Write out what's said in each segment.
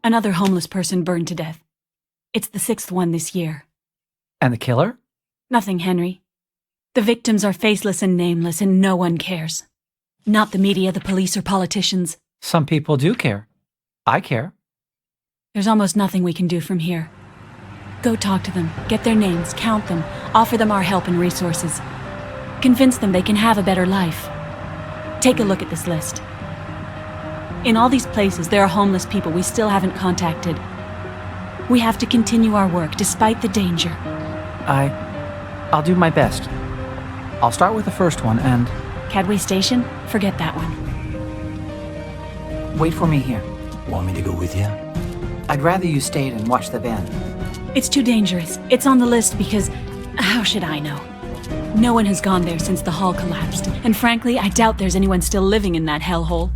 Another homeless person burned to death. It's the 6th one this year. And the killer? Nothing, Henry. The victims are faceless and nameless, and no one cares. Not the media, the police, or politicians. Some people do care. I care. There's almost nothing we can do from here. Go talk to them, get their names, count them, offer them our help and resources. Convince them they can have a better life. Take a look at this list. In all these places, there are homeless people we still haven't contacted. We have to continue our work despite the danger. I'll do my best. I'll start with the first one and... Cadway Station? Forget that one. Wait for me here. Want me to go with you? I'd rather you stayed and watched the van. It's too dangerous. It's on the list because... how should I know? No one has gone there since the hall collapsed, and frankly, I doubt there's anyone still living in that hellhole.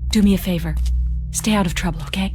Do me a favor. Stay out of trouble, okay?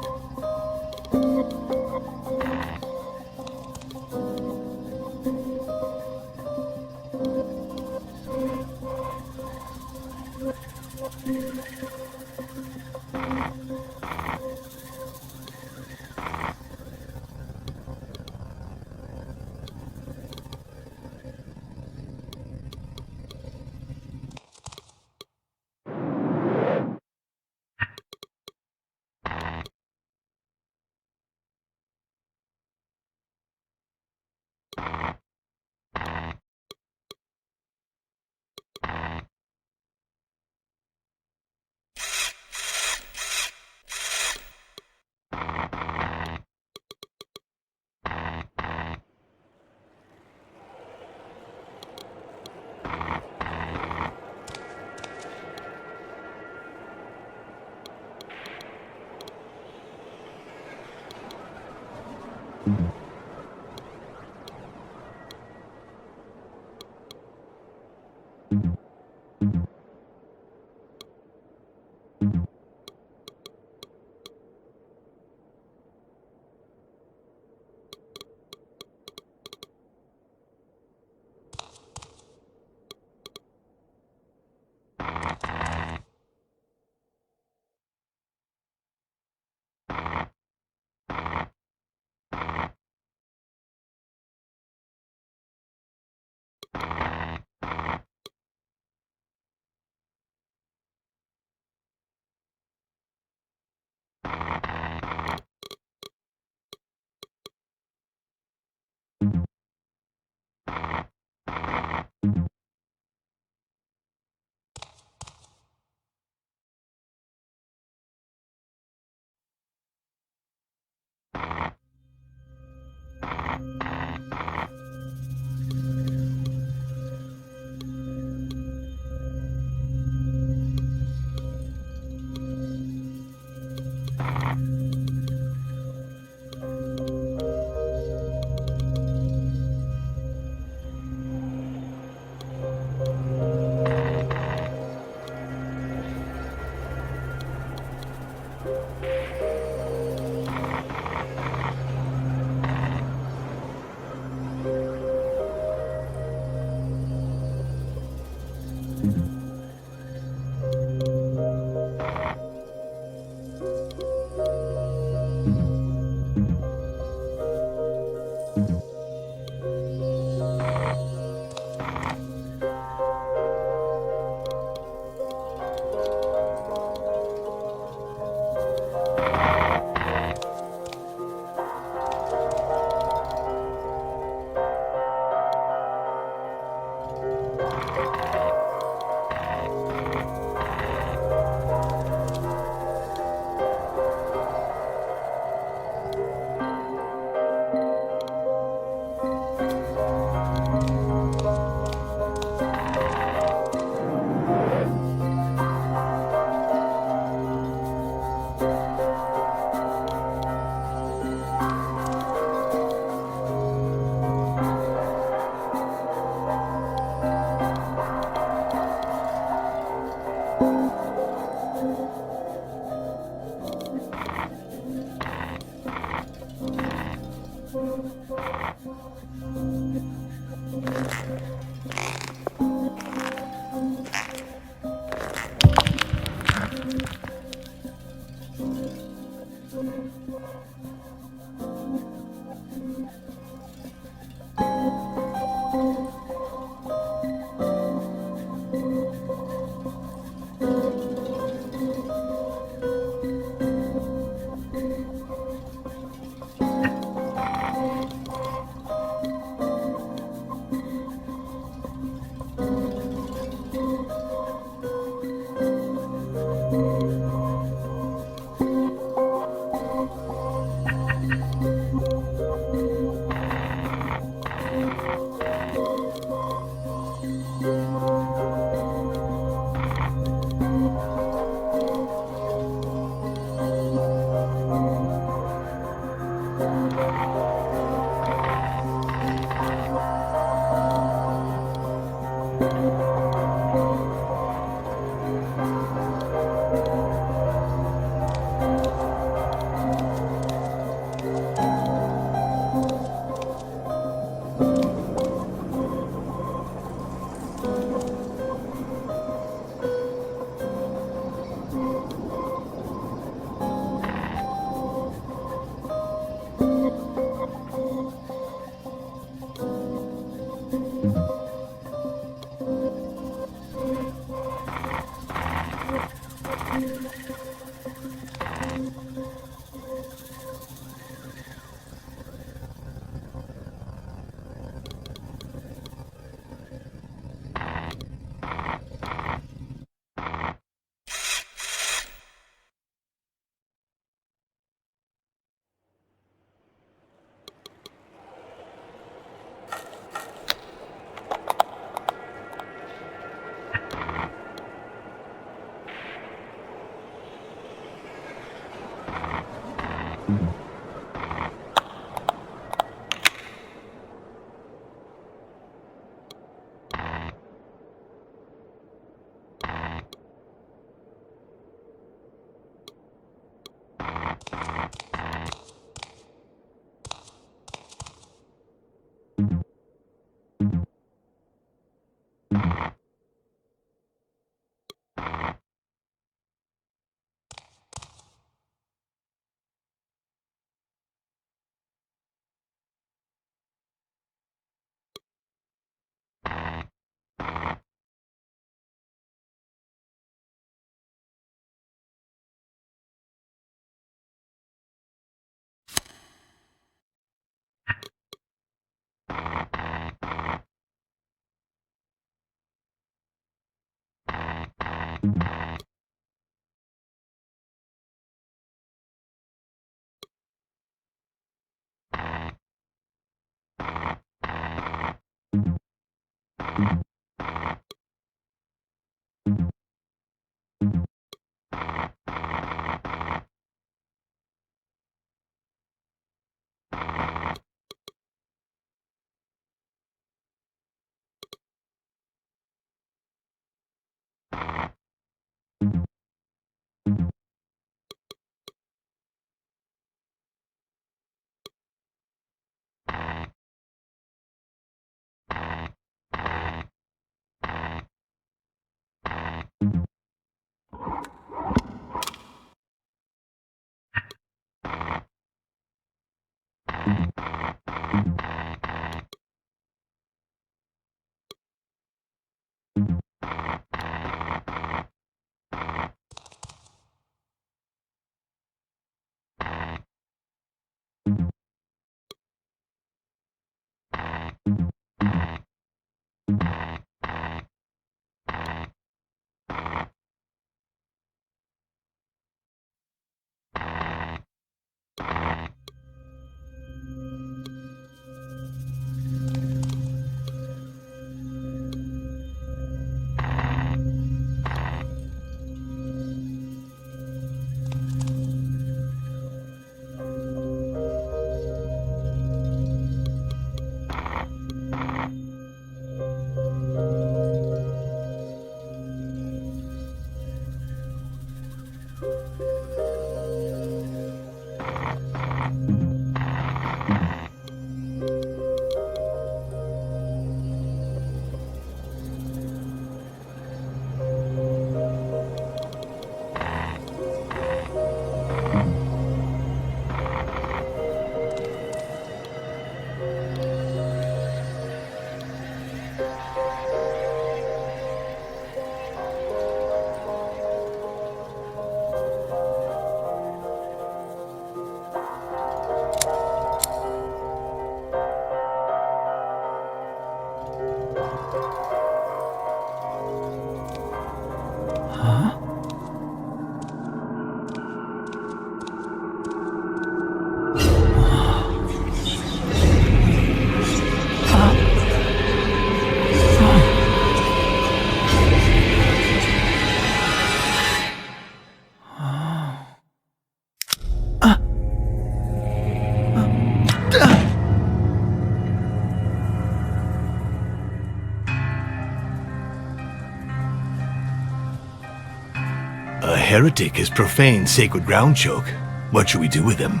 A heretic has profaned sacred ground, Choke. What should we do with him?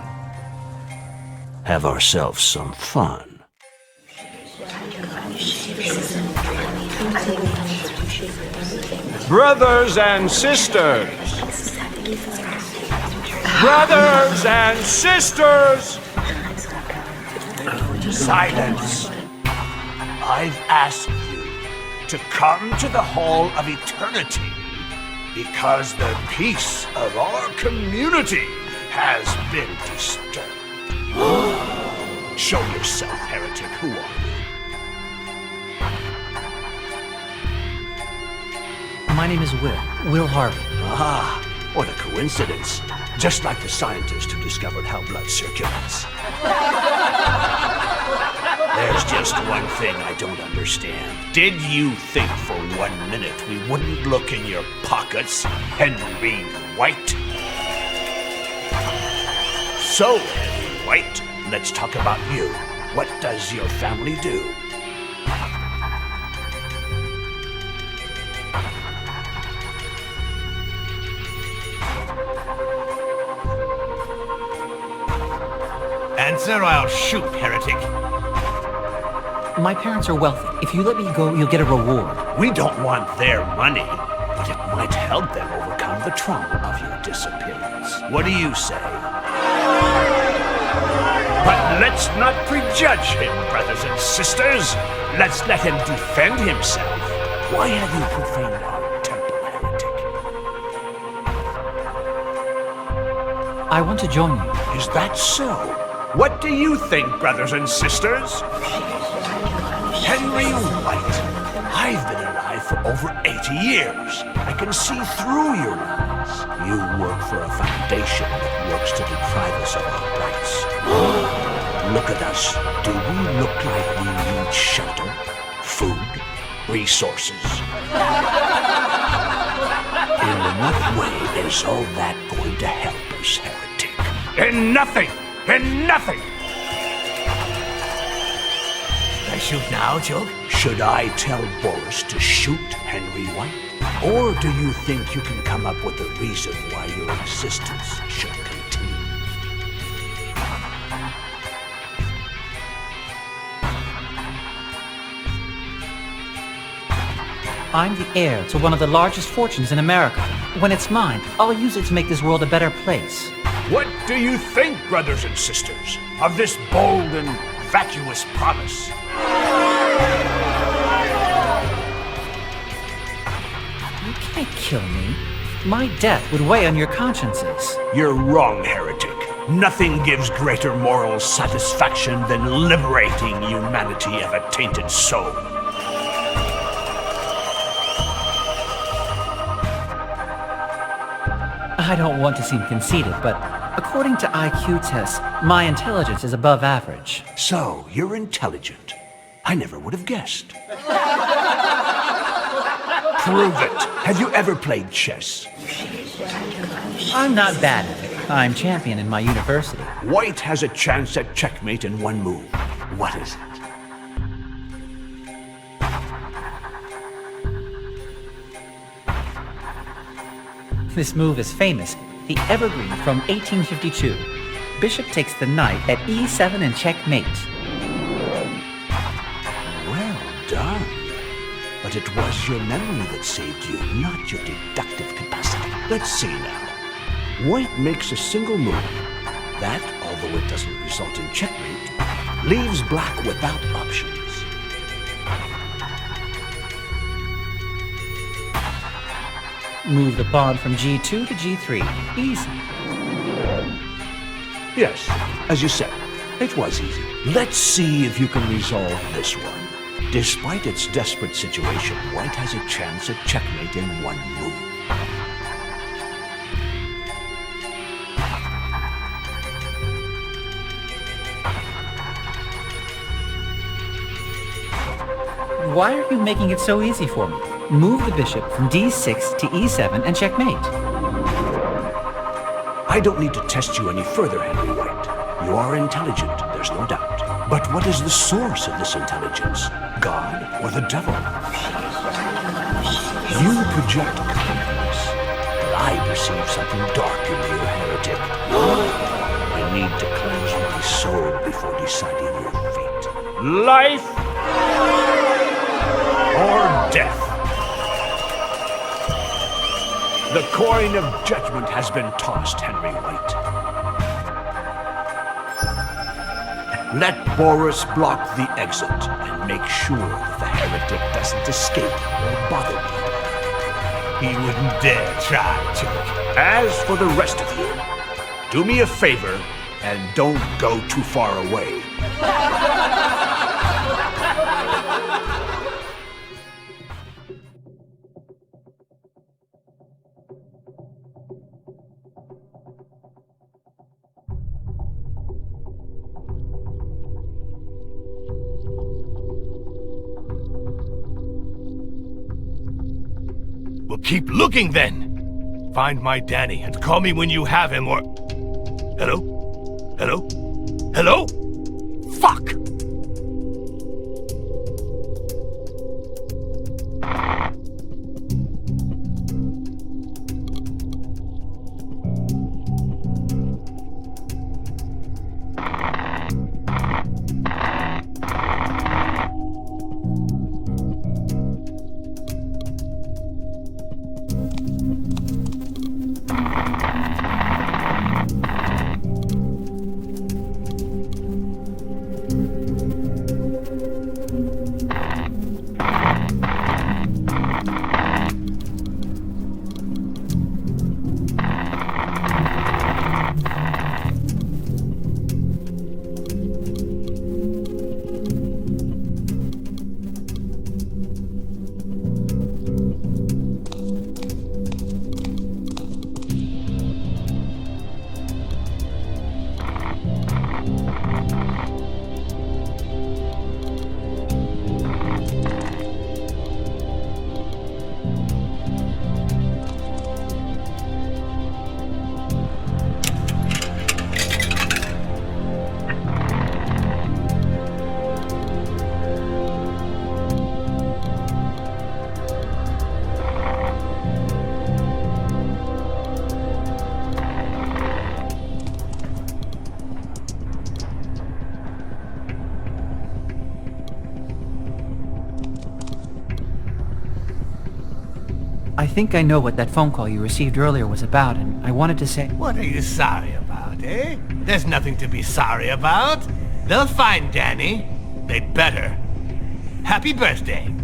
Have ourselves some fun. Brothers and sisters! Brothers and sisters! Silence! I've asked you to come to the Hall of Eternity because the peace of our community has been disturbed. Show yourself, heretic. Who are you? My name is Will Harvey. Ah, what a coincidence. Just like the scientist who discovered how blood circulates. There's just one thing I don't understand. Did you think for 1 minute we wouldn't look in your pockets, Henry White? So, Henry White, let's talk about you. What does your family do? Answer or I'll shoot, heretic. My parents are wealthy. If you let me go, you'll get a reward. We don't want their money, but it might help them overcome the trauma of your disappearance. What do you say? But let's not prejudge him, brothers and sisters. Let's let him defend himself. Why have you profaned our temple, heretic? I want to join you. Is that so? What do you think, brothers and sisters? Henry White, I've been alive for over 80 years. I can see through your lies. You work for a foundation that works to deprive us of our rights. Look at us. Do we look like we need shelter, food, resources. In what way is all that going to help us, heretic? In nothing! In nothing! Should I shoot now, Choke? Should I tell Boris to shoot Henry White? Or do you think you can come up with a reason why your existence should continue? I'm the heir to one of the largest fortunes in America. When it's mine, I'll use it to make this world a better place. What do you think, brothers and sisters, of this bold and vacuous promise? You can't kill me. My death would weigh on your consciences. You're wrong, heretic. Nothing gives greater moral satisfaction than liberating humanity of a tainted soul. I don't want to seem conceited, but according to IQ tests, my intelligence is above average. So, you're intelligent. I never would have guessed. Prove it. Have you ever played chess? I'm not bad at it. I'm champion in my university. White has a chance at checkmate in one move. What is it? This move is famous. The Evergreen from 1852. Bishop takes the knight at e7 and checkmate. Well done. But it was your memory that saved you, not your deductive capacity. Let's see now. White makes a single move. That, although it doesn't result in checkmate, leaves black without options. Move the pawn from g2 to g3. Easy. Yes, as you said, it was easy. Let's see if you can resolve this one. Despite its desperate situation, White has a chance at checkmate in one move. Why are you making it so easy for me? Move the bishop from d6 to e7 and checkmate. I don't need to test you any further, Henry White. You are intelligent, there's no doubt. But what is the source of this intelligence? God or the devil? You project kindness, but I perceive something dark in you, heretic. I need to cleanse my soul before deciding your fate. Life Or death. The coin of judgment has been tossed, Henry White. Let Boris block the exit and make sure that the heretic doesn't escape or bother me. He wouldn't dare try, Choke. As for the rest of you, do me a favor and don't go too far away. Well, keep looking then. Find my Danny and call me when you have him or... Hello? Hello? Hello? Fuck! I think I know what that phone call you received earlier was about, and I wanted to say... What are you sorry about, eh? There's nothing to be sorry about. They'll find Danny. They'd better. Happy birthday.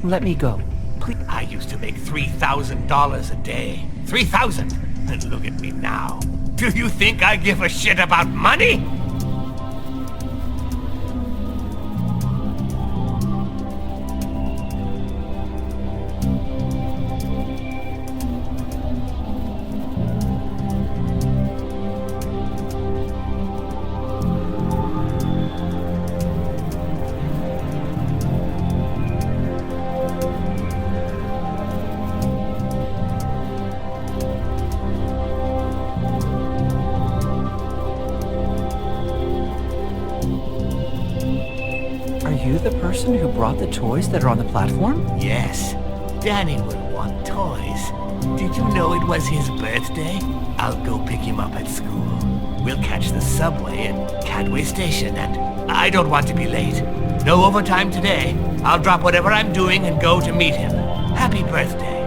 Let me go. Please. I used to make $3,000 a day. 3,000! And look at me now. Do you think I give a shit about money? Are you the person who brought the toys that are on the platform? Yes. Danny will want toys. Did you know it was his birthday? I'll go pick him up at school. We'll catch the subway at Cadway Station, and I don't want to be late. No overtime today. I'll drop whatever I'm doing and go to meet him. Happy birthday.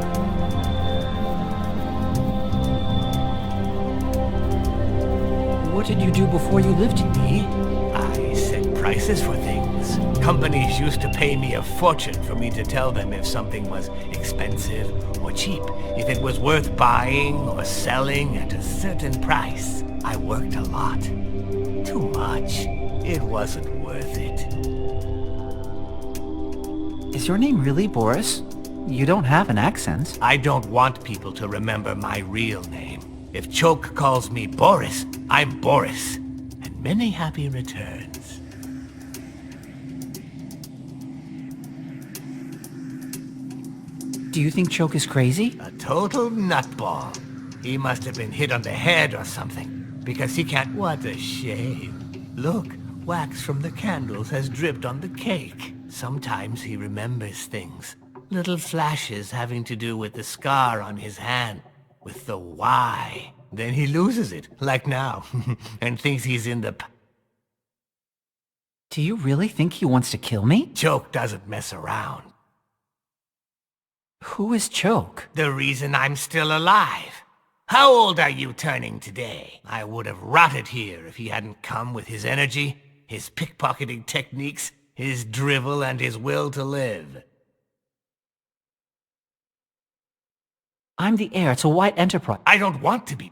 What did you do before you lived here? Me? I set prices for things. Companies used to pay me a fortune for me to tell them if something was expensive or cheap, if it was worth buying or selling at a certain price. I worked a lot. Too much. It wasn't worth it. Is your name really Boris? You don't have an accent. I don't want people to remember my real name. If Choke calls me Boris, I'm Boris. And many happy returns. Do you think Choke is crazy? A total nutball. He must have been hit on the head or something, because he can't... What a shame. Look, wax from the candles has dripped on the cake. Sometimes he remembers things. Little flashes having to do with the scar on his hand, with the Y. Then he loses it, like now, and thinks he's in the... Do you really think he wants to kill me? Choke doesn't mess around. Who is Choke? The reason I'm still alive. How old are you turning today? I would have rotted here if he hadn't come with his energy, his pickpocketing techniques, his drivel, and his will to live. I'm the heir to White Enterprise. I don't want to be.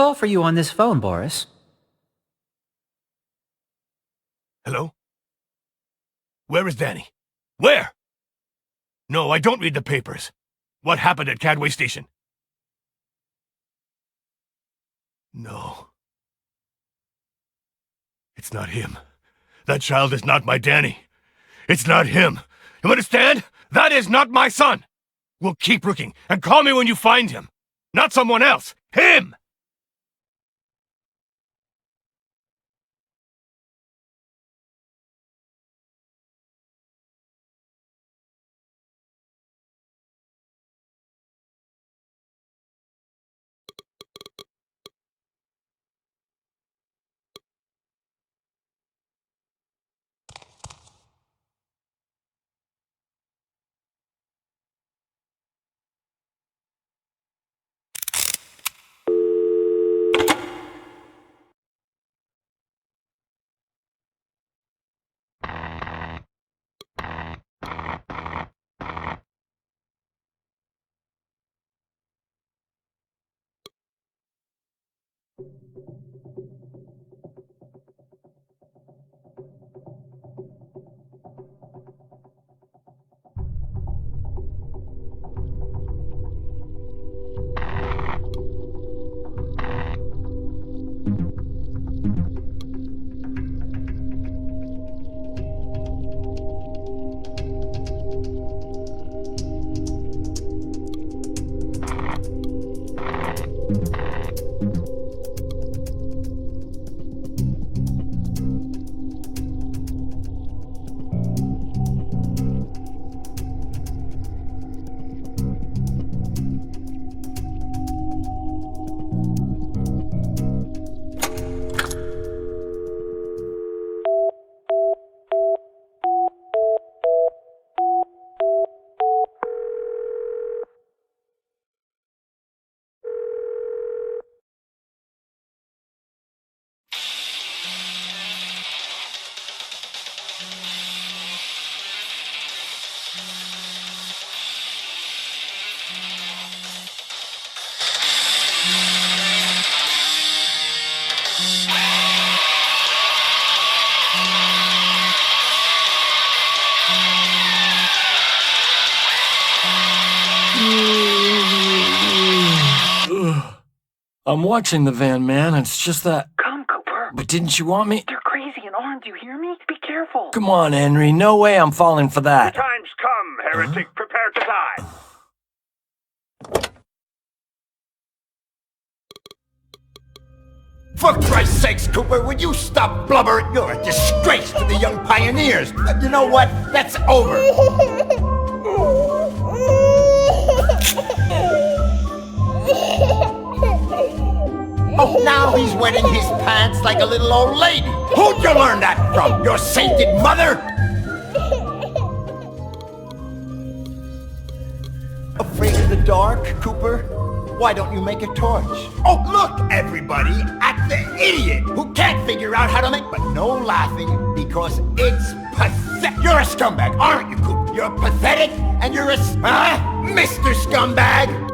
call for you on this phone, Boris. Hello? Where is Danny? Where? No, I don't read the papers. What happened at Cadway Station? No. It's not him. That child is not my Danny. It's not him. You understand? That is not my son! We'll keep looking, and call me when you find him. Not someone else. Him! I'm watching the van, man. It's just that... Come, Cooper. But didn't you want me? They're crazy and armed, you hear me? Be careful. Come on, Henry. No way I'm falling for that. The time's come, heretic. Prepare to die. For Christ's sakes, Cooper, would you stop blubbering? You're a disgrace to the young pioneers. You know what? That's over. Oh, now he's wetting his pants like a little old lady. Who'd you learn that from? Your sainted mother? Afraid of the dark, Cooper? Why don't you make a torch? Oh, look, everybody, at the idiot who can't figure out how to make... But no laughing, because it's pathetic. You're a scumbag, aren't you, Cooper? You're pathetic, and you're a... Huh? Mr. Scumbag?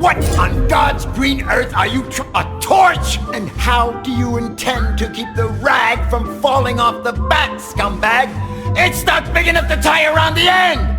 What on God's green earth are you a torch? And how do you intend to keep the rag from falling off the back, scumbag? It's not big enough to tie around the end!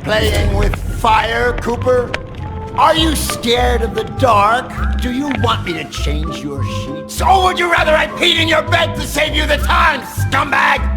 Playing with fire, Cooper? Are you scared of the dark? Do you want me to change your sheets? Or would you rather I peed in your bed to save you the time, scumbag?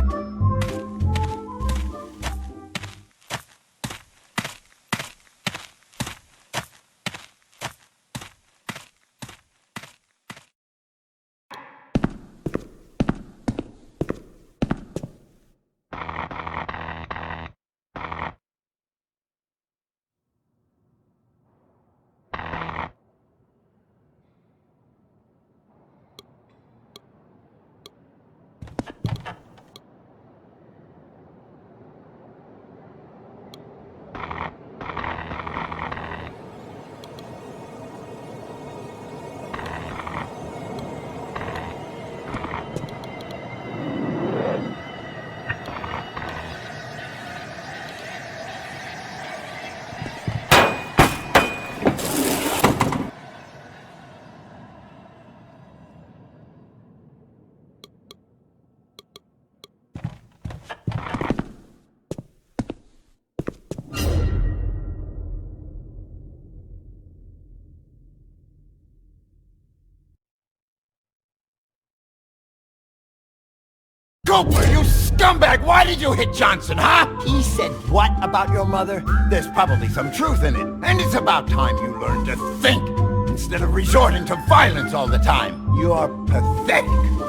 Cooper, you scumbag! Why did you hit Johnson, huh? He said what about your mother? There's probably some truth in it. And it's about time you learned to think, instead of resorting to violence all the time. You're pathetic,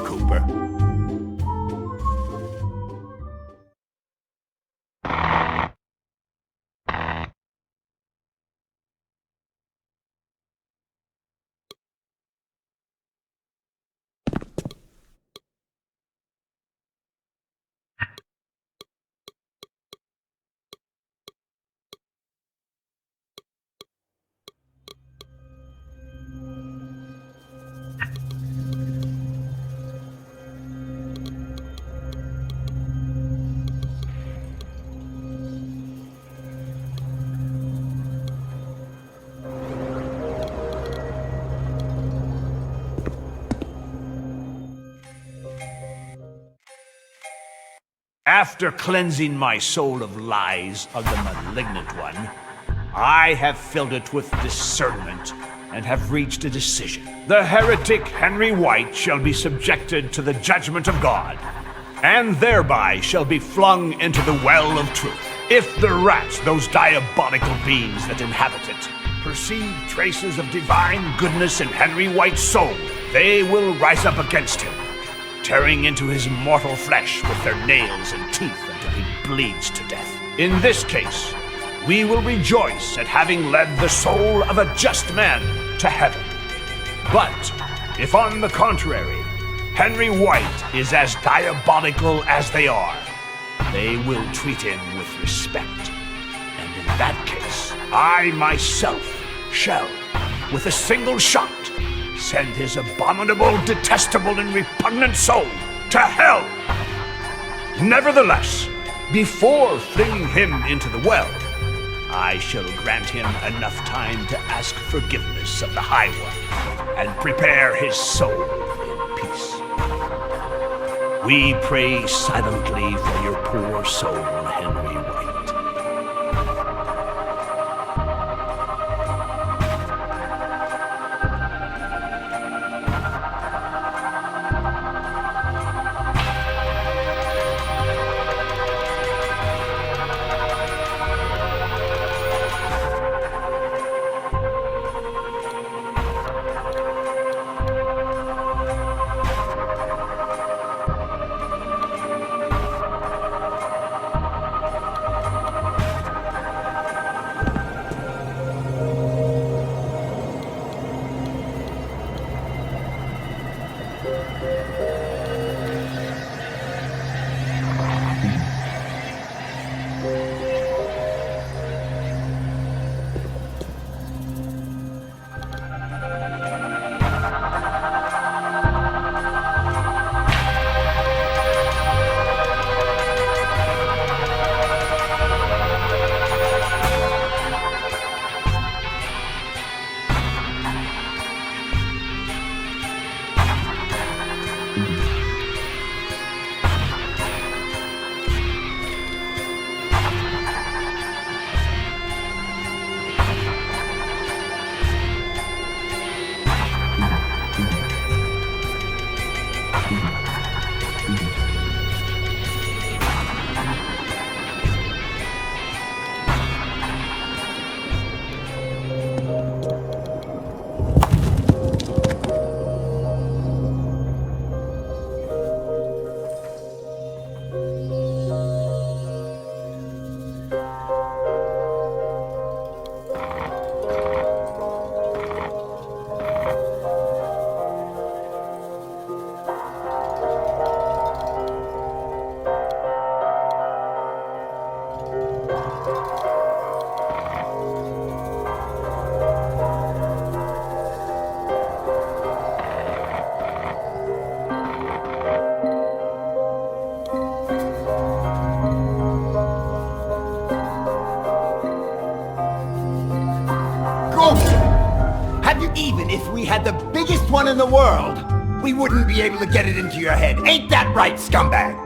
Cooper. After cleansing my soul of lies of the malignant one, I have filled it with discernment and have reached a decision. The heretic Henry White shall be subjected to the judgment of God, and thereby shall be flung into the well of truth. If the rats, those diabolical beings that inhabit it, perceive traces of divine goodness in Henry White's soul, they will rise up against him, tearing into his mortal flesh with their nails and teeth until he bleeds to death. In this case, we will rejoice at having led the soul of a just man to heaven. But if on the contrary, Henry White is as diabolical as they are, they will treat him with respect. And in that case, I myself shall, with a single shot, send his abominable, detestable, and repugnant soul to hell. Nevertheless, before flinging him into the well, I shall grant him enough time to ask forgiveness of the High One and prepare his soul in peace. We pray silently for your poor soul, Henry White. Even if we had the biggest one in the world, we wouldn't be able to get it into your head. Ain't that right, scumbag?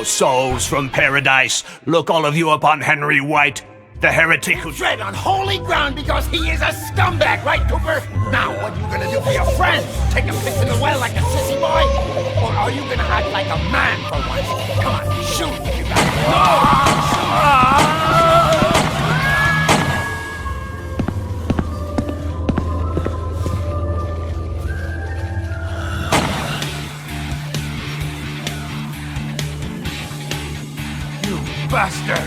Oh, souls from paradise, look all of you upon Henry White, the heretic who... Tread on holy ground because he is a scumbag, right, Cooper? Now, what are you gonna do for your friends? Take a piss in the well like a sissy boy? Or are you gonna act like a man for once? Come on, shoot if you got bastard!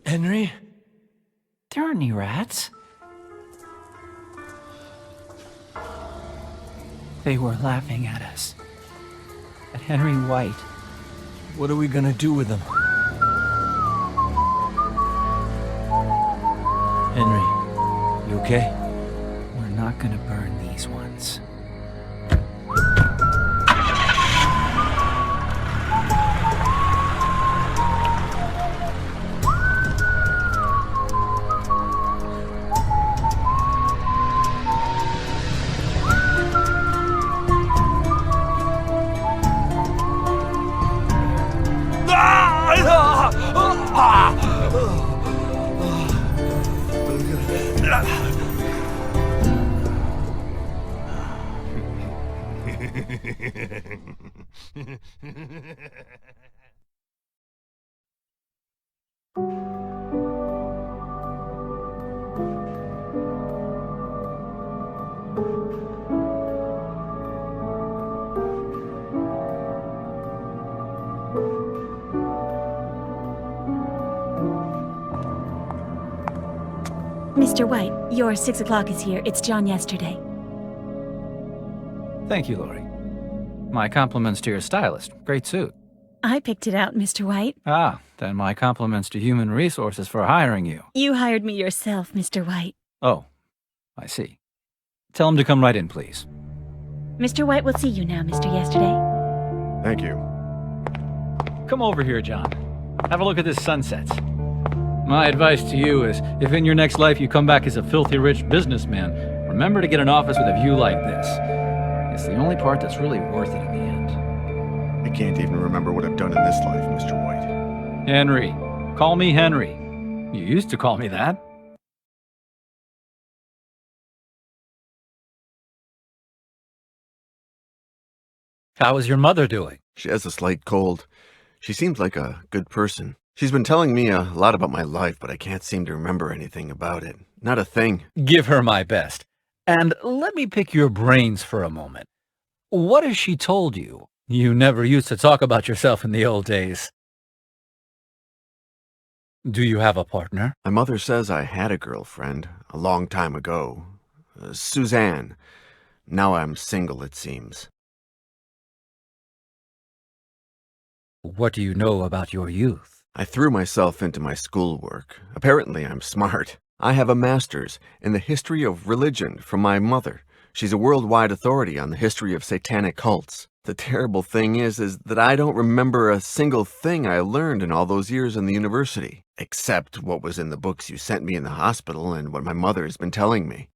Henry? There aren't any rats. They were laughing at us. At Henry White. What are we gonna do with them? Henry, you okay? We're not gonna burn these ones. Mr. White, your 6 o'clock is here. It's John Yesterday. Thank you, Lori. My compliments to your stylist. Great suit. I picked it out, Mr. White. Ah, then my compliments to Human Resources for hiring you. You hired me yourself, Mr. White. Oh, I see. Tell him to come right in, please. Mr. White will see you now, Mr. Yesterday. Thank you. Come over here, John. Have a look at this sunset. My advice to you is, if in your next life you come back as a filthy rich businessman, remember to get an office with a view like this. It's the only part that's really worth it in the end. I can't even remember what I've done in this life, Mr. White. Henry. Call me Henry. You used to call me that. How is your mother doing? She has a slight cold. She seems like a good person. She's been telling me a lot about my life, but I can't seem to remember anything about it. Not a thing. Give her my best. And let me pick your brains for a moment. What has she told you? You never used to talk about yourself in the old days. Do you have a partner? My mother says I had a girlfriend a long time ago. Suzanne. Now I'm single, it seems. What do you know about your youth? I threw myself into my schoolwork. Apparently I'm smart. I have a master's in the history of religion from my mother. She's a worldwide authority on the history of satanic cults. The terrible thing is that I don't remember a single thing I learned in all those years in the university, except what was in the books you sent me in the hospital and what my mother has been telling me.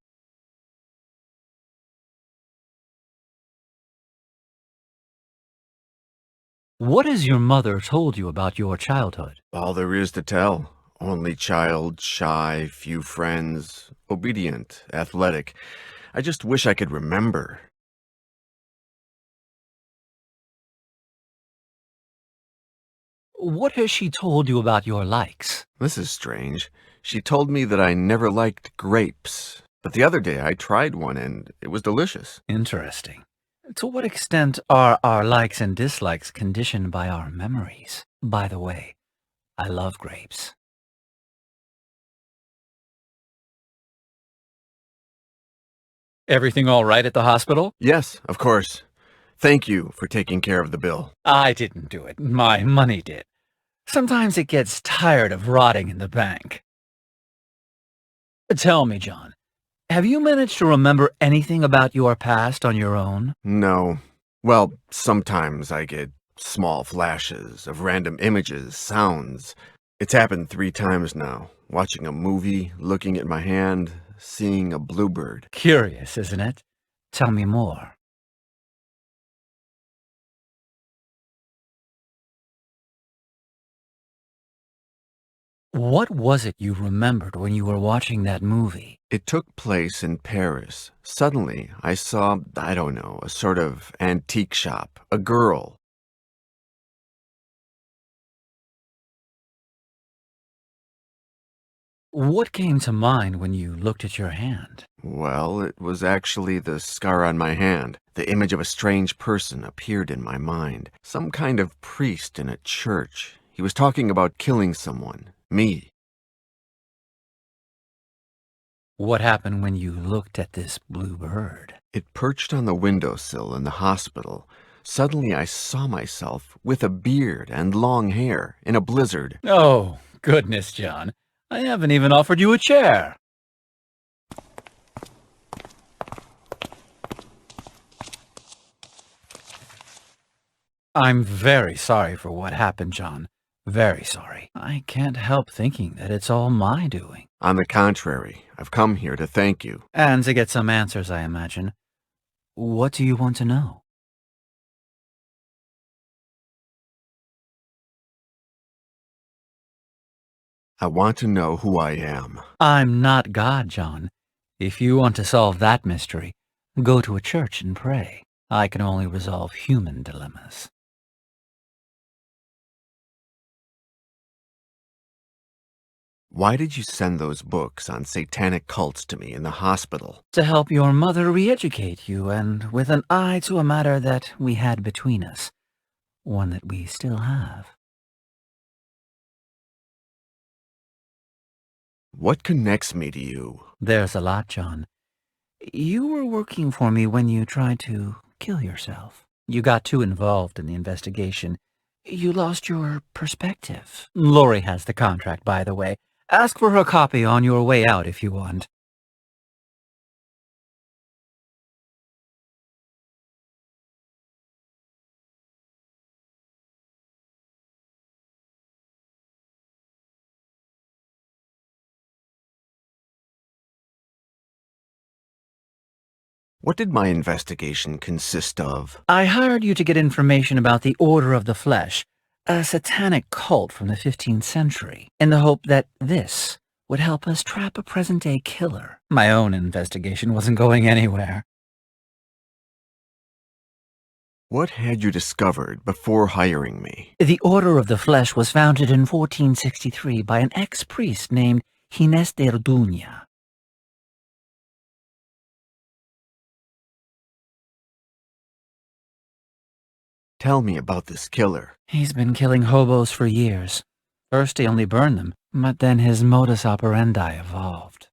What has your mother told you about your childhood? All there is to tell. Only child, shy, few friends, obedient, athletic. I just wish I could remember. What has she told you about your likes? This is strange. She told me that I never liked grapes. But the other day I tried one and it was delicious. Interesting. To what extent are our likes and dislikes conditioned by our memories? By the way, I love grapes. Everything all right at the hospital? Yes, of course. Thank you for taking care of the bill. I didn't do it. My money did. Sometimes it gets tired of rotting in the bank. Tell me, John, have you managed to remember anything about your past on your own? No. Well, sometimes I get small flashes of random images, sounds. It's happened 3 times now. Watching a movie, looking at my hand, seeing a bluebird. Curious, isn't it? Tell me more. What was it you remembered when you were watching that movie? It took place in Paris. Suddenly, I saw, I don't know, a sort of antique shop, a girl. What came to mind when you looked at your hand? Well, it was actually the scar on my hand. The image of a strange person appeared in my mind. Some kind of priest in a church. He was talking about killing someone. Me. What happened when you looked at this blue bird? It perched on the windowsill in the hospital. Suddenly I saw myself with a beard and long hair in a blizzard. Oh, goodness, John. I haven't even offered you a chair. I'm very sorry for what happened, John. Very sorry. I can't help thinking that it's all my doing. On the contrary, I've come here to thank you. And to get some answers, I imagine. What do you want to know? I want to know who I am. I'm not God, John. If you want to solve that mystery, go to a church and pray. I can only resolve human dilemmas. Why did you send those books on satanic cults to me in the hospital? To help your mother re-educate you, and with an eye to a matter that we had between us. One that we still have. What connects me to you? There's a lot, John. You were working for me when you tried to kill yourself. You got too involved in the investigation. You lost your perspective. Lori has the contract, by the way. Ask for her copy on your way out if you want. What did my investigation consist of? I hired you to get information about the Order of the Flesh, a satanic cult from the 15th century, in the hope that this would help us trap a present-day killer. My own investigation wasn't going anywhere. What had you discovered before hiring me? The Order of the Flesh was founded in 1463 by an ex-priest named Ginés de Orduña. Tell me about this killer. He's been killing hobos for years. First he only burned them, but then his modus operandi evolved.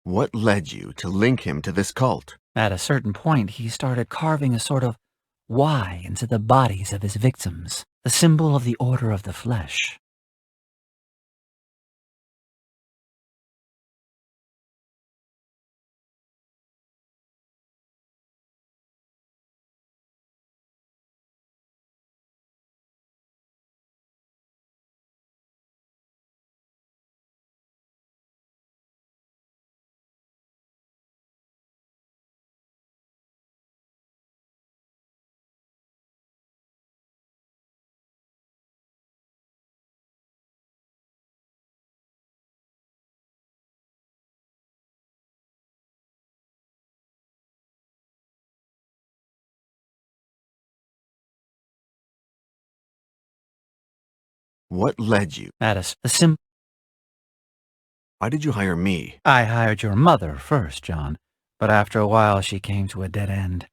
What led you to link him to this cult? At a certain point, he started carving a sort of Y into the bodies of his victims, the symbol of the Order of the Flesh. What led you? Why did you hire me? I hired your mother first, John, but after a while she came to a dead end.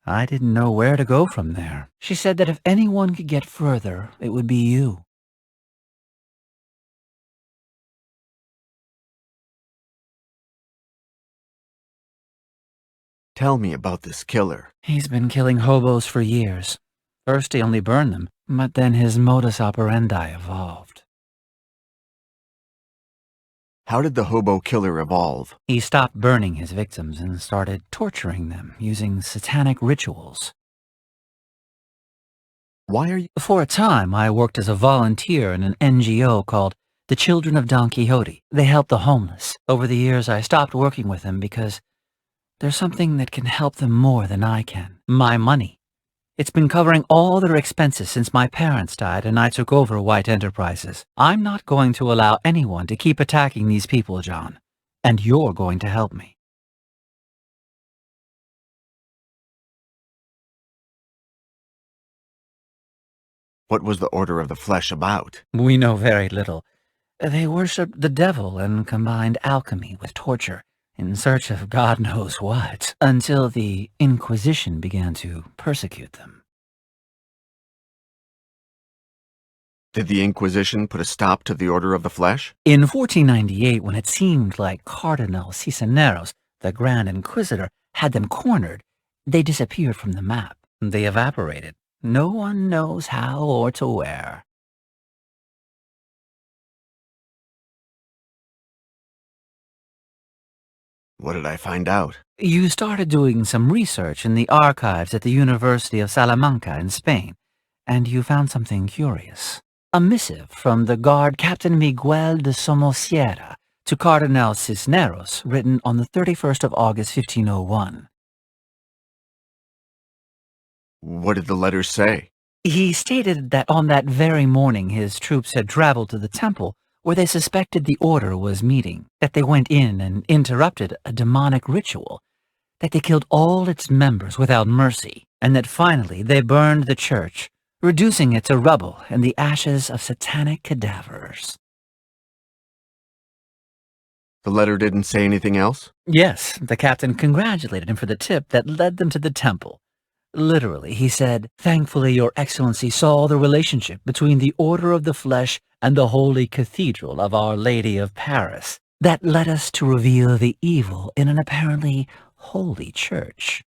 I didn't know where to go from there. She said that if anyone could get further, it would be you. Tell me about this killer. He's been killing hobos for years. First he only burned them, but then his modus operandi evolved. How did the hobo killer evolve? He stopped burning his victims and started torturing them using satanic rituals. Why are you— For a time, I worked as a volunteer in an NGO called the Children of Don Quixote. They help the homeless. Over the years, I stopped working with them because there's something that can help them more than I can. My money. It's been covering all their expenses since my parents died and I took over White Enterprises. I'm not going to allow anyone to keep attacking these people, John. And you're going to help me. What was the Order of the Flesh about? We know very little. They worshipped the devil and combined alchemy with torture in search of God knows what, until the Inquisition began to persecute them. Did the Inquisition put a stop to the Order of the Flesh? In 1498, when it seemed like Cardinal Cisneros, the Grand Inquisitor, had them cornered, they disappeared from the map. They evaporated. No one knows how or to where. What did I find out? You started doing some research in the archives at the University of Salamanca in Spain, and you found something curious. A missive from the guard Captain Miguel de Somosierra to Cardinal Cisneros, written on the 31st of August, 1501. What did the letter say? He stated that on that very morning his troops had traveled to the temple where they suspected the order was meeting, that they went in and interrupted a demonic ritual, that they killed all its members without mercy, and that finally they burned the church, reducing it to rubble and the ashes of satanic cadavers. The letter didn't say anything else? Yes, the captain congratulated him for the tip that led them to the temple. Literally, he said, "Thankfully, Your Excellency saw the relationship between the Order of the Flesh and the Holy Cathedral of Our Lady of Paris. That led us to reveal the evil in an apparently holy church."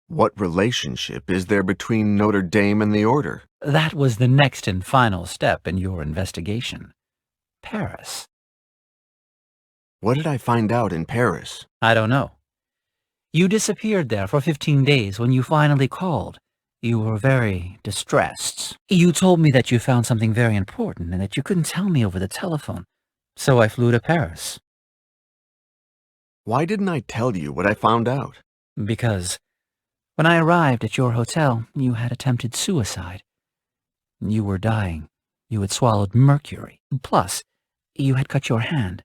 What relationship is there between Notre Dame and the Order? That was the next and final step in your investigation. Paris. What did I find out in Paris? I don't know. You disappeared there for 15 days. When you finally called, you were very distressed. You told me that you found something very important and that you couldn't tell me over the telephone. So I flew to Paris. Why didn't I tell you what I found out? Because when I arrived at your hotel, you had attempted suicide. You were dying. You had swallowed mercury. Plus, you had cut your hand,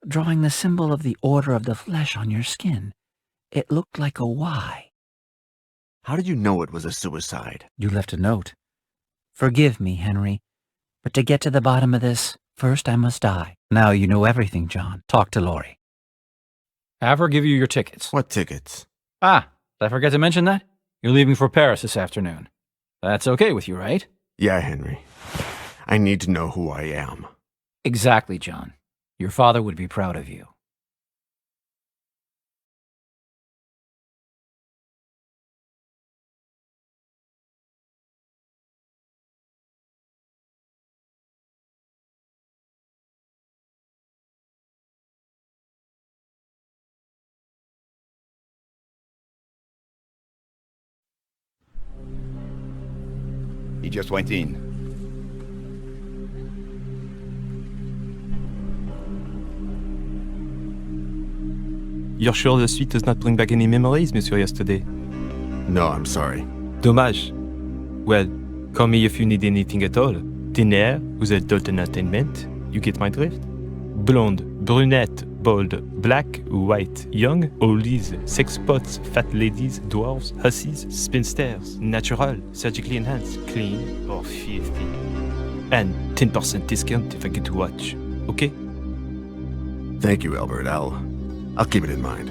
drawing the symbol of the Order of the Flesh on your skin. It looked like a Y. How did you know it was a suicide? You left a note. Forgive me, Henry, but to get to the bottom of this, first I must die. Now you know everything, John. Talk to Laurie. Have her give you your tickets. What tickets? Ah, did I forget to mention that? You're leaving for Paris this afternoon. That's okay with you, right? Yeah, Henry. I need to know who I am. Exactly, John. Your father would be proud of you. He just went in. You're sure the suite does not bring back any memories, Monsieur Yesterday? No, I'm sorry. Dommage. Well, call me if you need anything at all. Dinner with adult entertainment. You get my drift? Blonde, brunette, bald, black, white, young, oldies, sex pots, fat ladies, dwarves, hussies, spinsters, natural, surgically enhanced, clean, or filthy. And 10% discount if I get to watch. Okay? Thank you, Albert. I'll keep it in mind.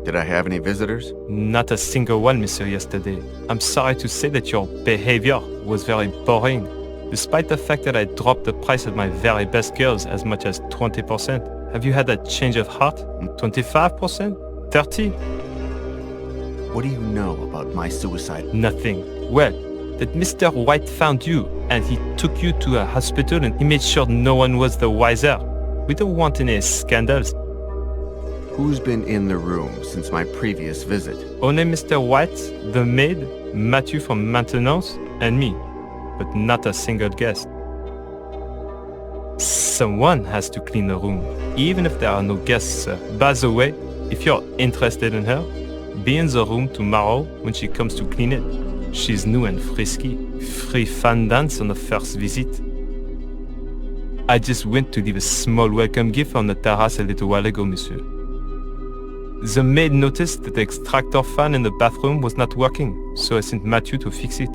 Did I have any visitors? Not a single one, Monsieur Yesterday. I'm sorry to say that your behavior was very boring, despite the fact that I dropped the price of my very best girls as much as 20%. Have you had a change of heart? 25%? 30%? What do you know about my suicide? Nothing. Well, that Mr. White found you, and he took you to a hospital and he made sure no one was the wiser. We don't want any scandals. Who's been in the room since my previous visit? Only Mr. White, the maid, Matthew from maintenance, and me. But not a single guest. Someone has to clean the room, even if there are no guests, sir. By the way, if you're interested in her, be in the room tomorrow when she comes to clean it. She's new and frisky. Free fun dance on the first visit. I just went to leave a small welcome gift on the terrace a little while ago, monsieur. The maid noticed that the extractor fan in the bathroom was not working, so I sent Matthew to fix it.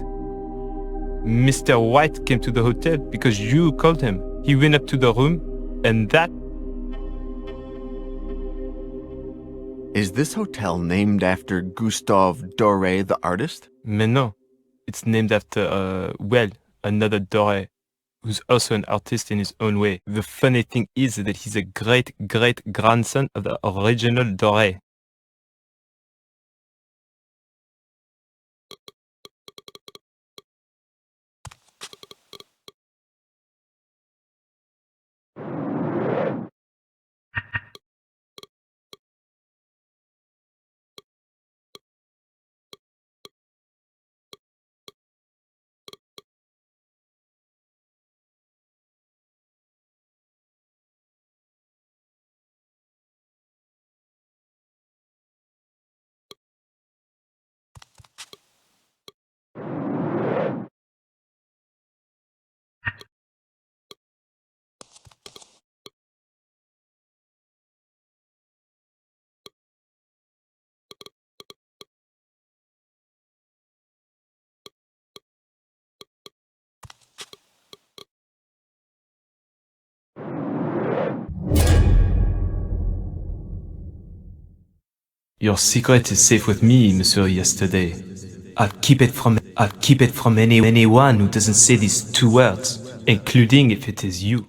Mr. White came to the hotel because you called him. He went up to the room, and that... Is this hotel named after Gustave Doré, the artist? Mais non. It's named after, well, another Doré, who's also an artist in his own way. The funny thing is that he's a great-great-grandson of the original Doré. Your secret is safe with me, Monsieur Yesterday. I'll keep it from anyone who doesn't say these 2 words, including if it is you.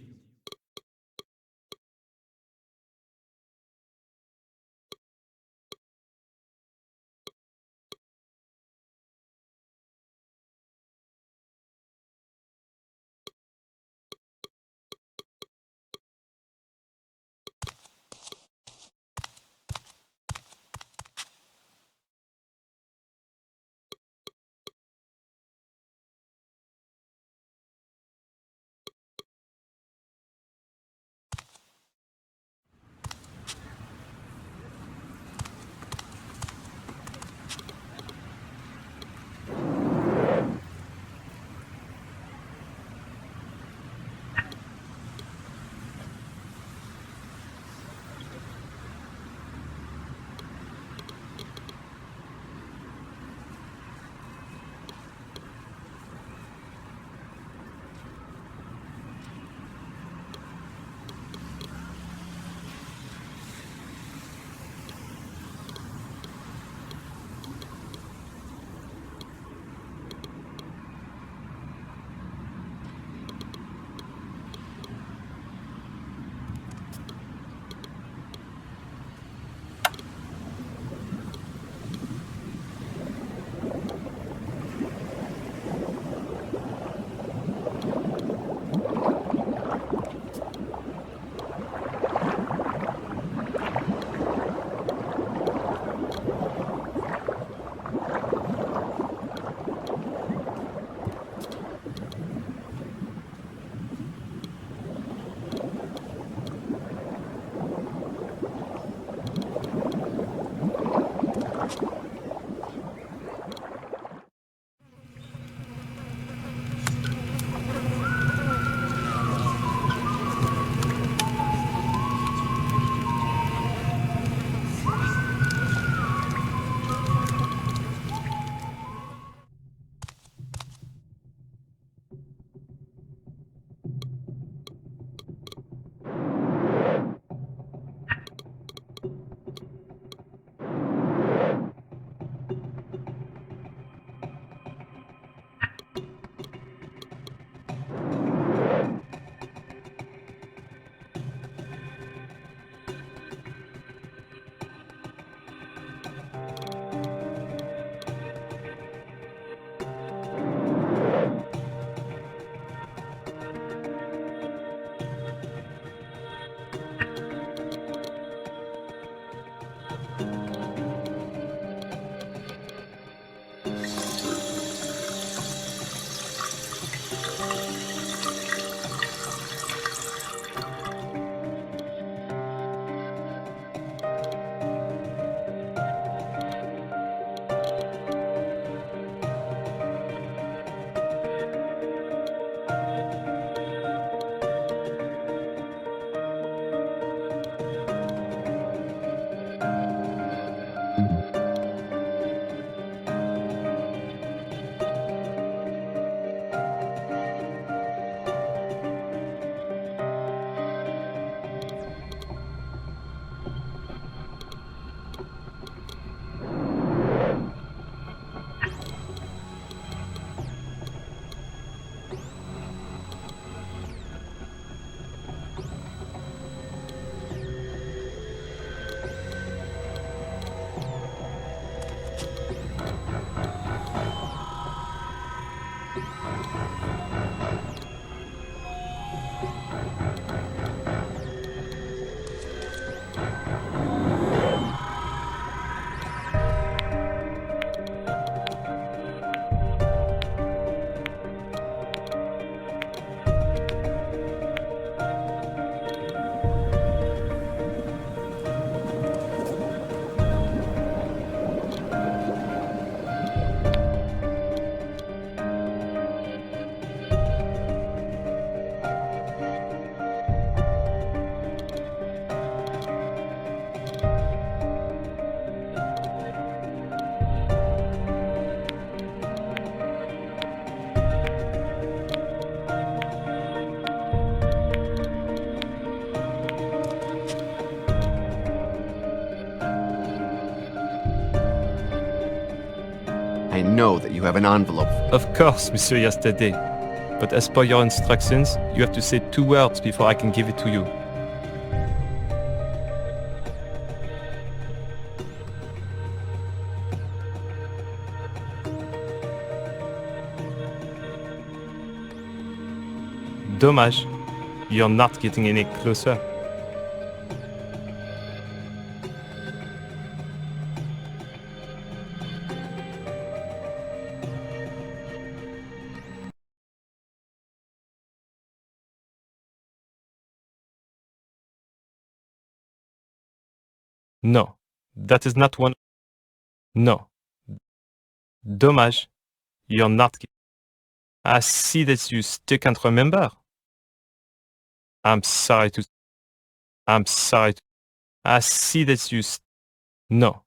know that you have an envelope. Of course, Monsieur Yesterday. But as per your instructions, you have to say 2 words before I can give it to you. Dommage. You're not getting any closer. No, that is not one. No. Dommage. You're not. I see that you still can't remember. I'm sorry to. I see that you. No.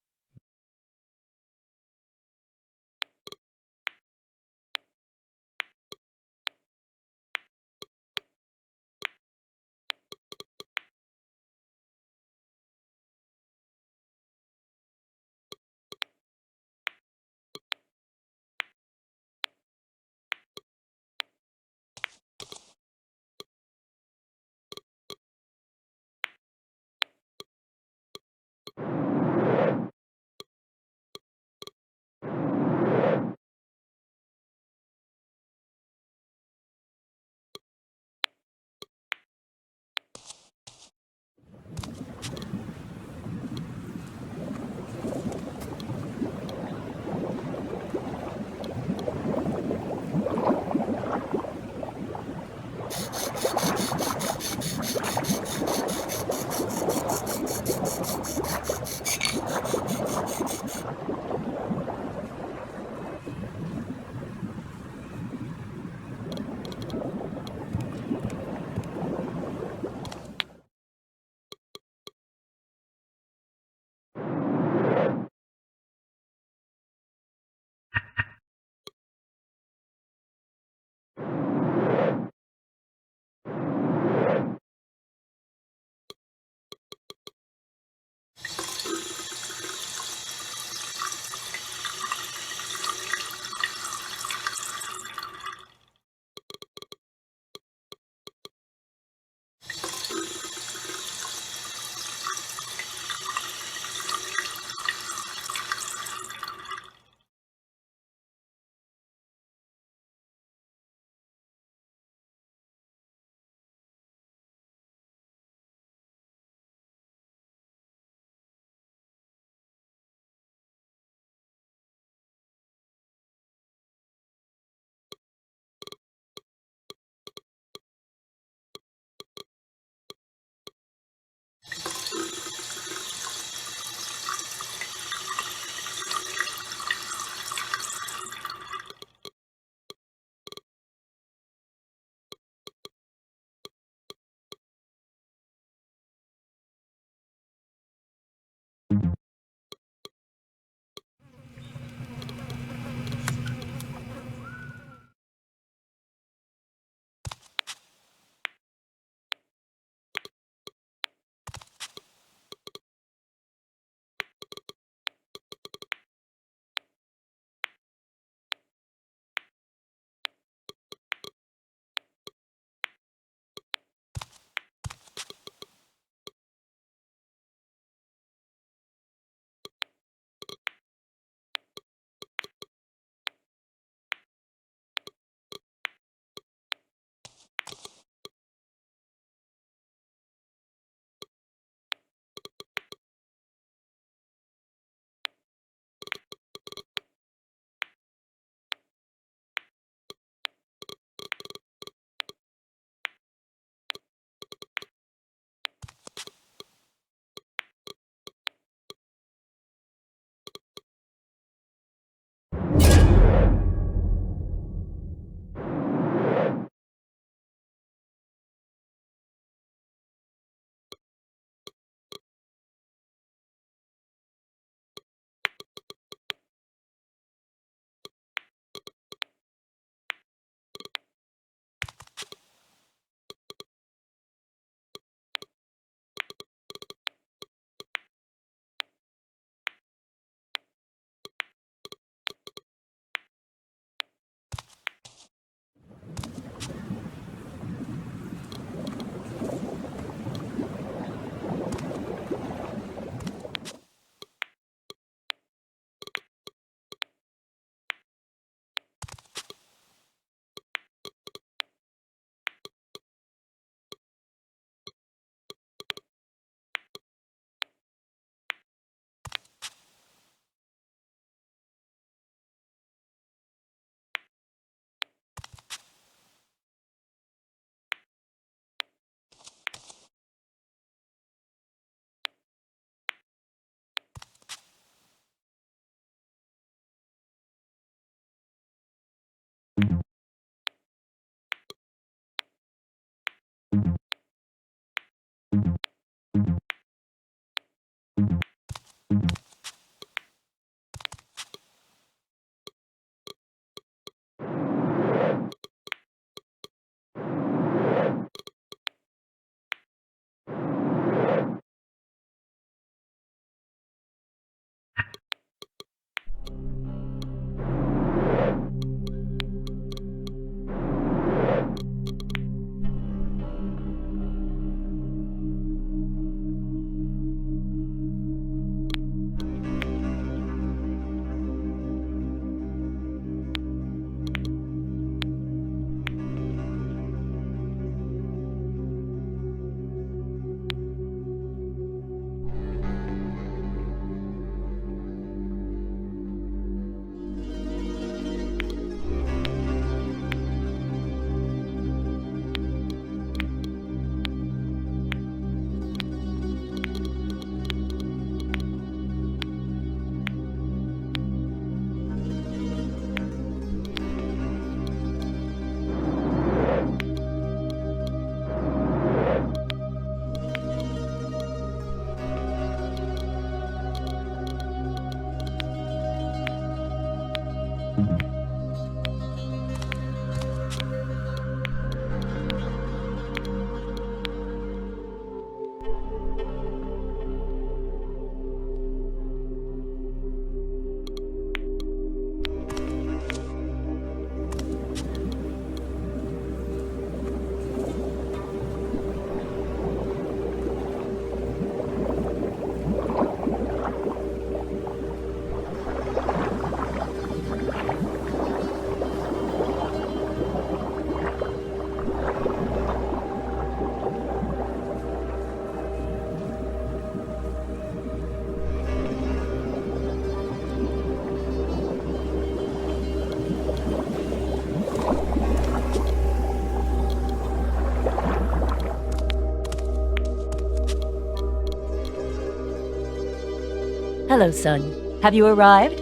Hello, son. Have you arrived?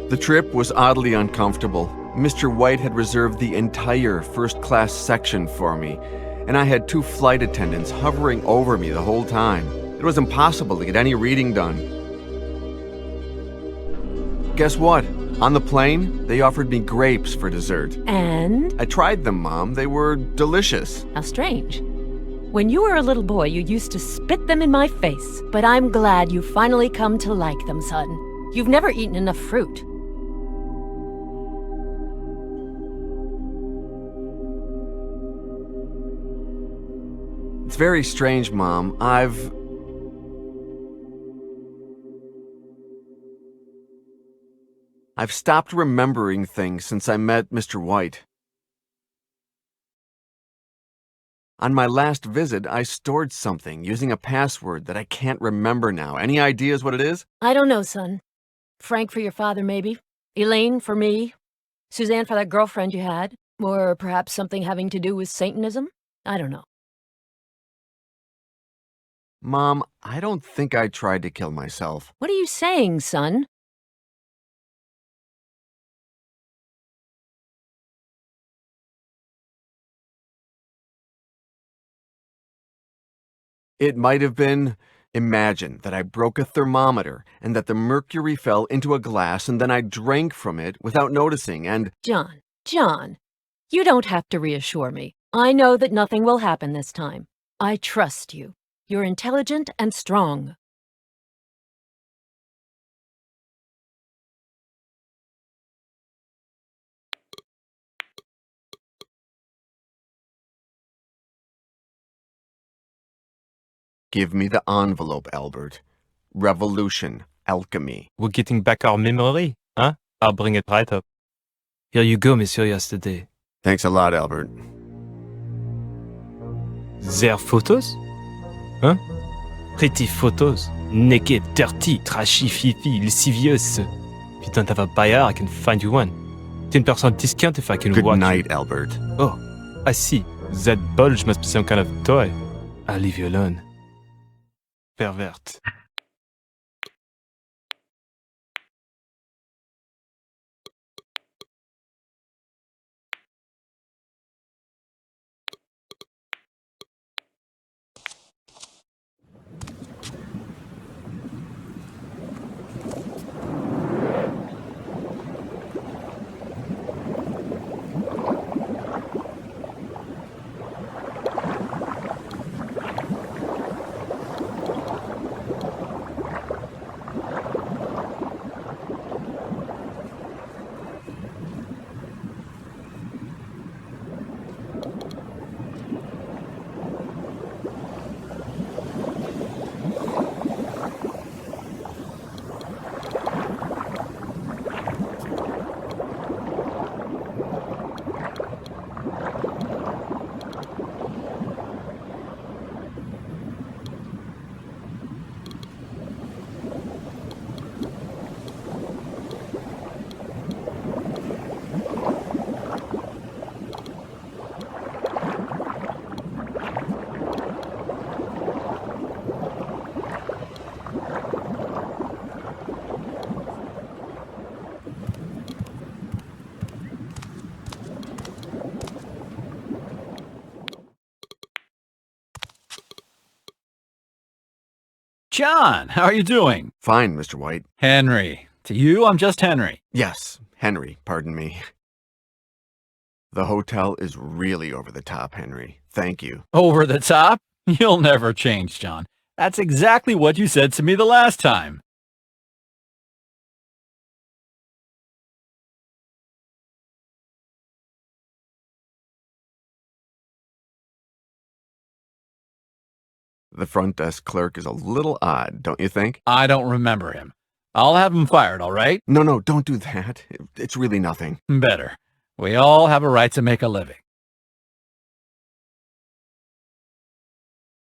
The trip was oddly uncomfortable. Mr. White had reserved the entire first-class section for me, and I had 2 flight attendants hovering over me the whole time. It was impossible to get any reading done. Guess what? On the plane, they offered me grapes for dessert. And? I tried them, Mom. They were delicious. How strange. When you were a little boy, you used to spit them in my face. But I'm glad you finally come to like them, son. You've never eaten enough fruit. It's very strange, Mom. I've stopped remembering things since I met Mr. White. On my last visit, I stored something using a password that I can't remember now. Any ideas what it is? I don't know, son. Frank for your father, maybe. Elaine for me. Suzanne for that girlfriend you had. Or perhaps something having to do with Satanism? I don't know. Mom, I don't think I tried to kill myself. What are you saying, son? It might have been, imagine that I broke a thermometer and that the mercury fell into a glass and then I drank from it without noticing and... John, you don't have to reassure me. I know that nothing will happen this time. I trust you. You're intelligent and strong. Give me the envelope, Albert. Revolution, alchemy. We're getting back our memory, huh? I'll bring it right up. Here you go, Monsieur Yesterday. Thanks a lot, Albert. Their photos? Huh? Pretty photos. Naked, dirty, trashy, fifi, lascivious. If you don't have a buyer, I can find you one. 10% discount if I can Good watch night, you. Albert. Oh, I see. That bulge must be some kind of toy. I'll leave you alone. Pervert. John, how are you doing? Fine, Mr. White. Henry. To you, I'm just Henry. Yes, Henry, pardon me. The hotel is really over the top, Henry. Thank you. Over the top? You'll never change, John. That's exactly what you said to me the last time. The front desk clerk is a little odd, don't you think? I don't remember him. I'll have him fired, all right? No, don't do that. It's really nothing. Better. We all have a right to make a living.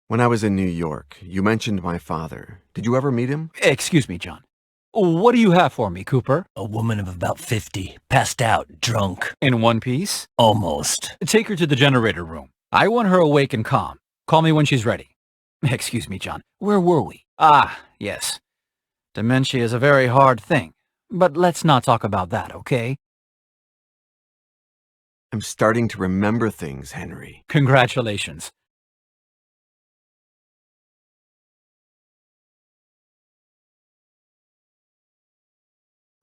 When I was in New York, you mentioned my father. Did you ever meet him? Excuse me, John. What do you have for me, Cooper? A woman of about 50, passed out, drunk. In one piece? Almost. Take her to the generator room. I want her awake and calm. Call me when she's ready. Excuse me, John. Where were we? Ah, yes. Dementia is a very hard thing. But let's not talk about that, okay? I'm starting to remember things, Henry. Congratulations.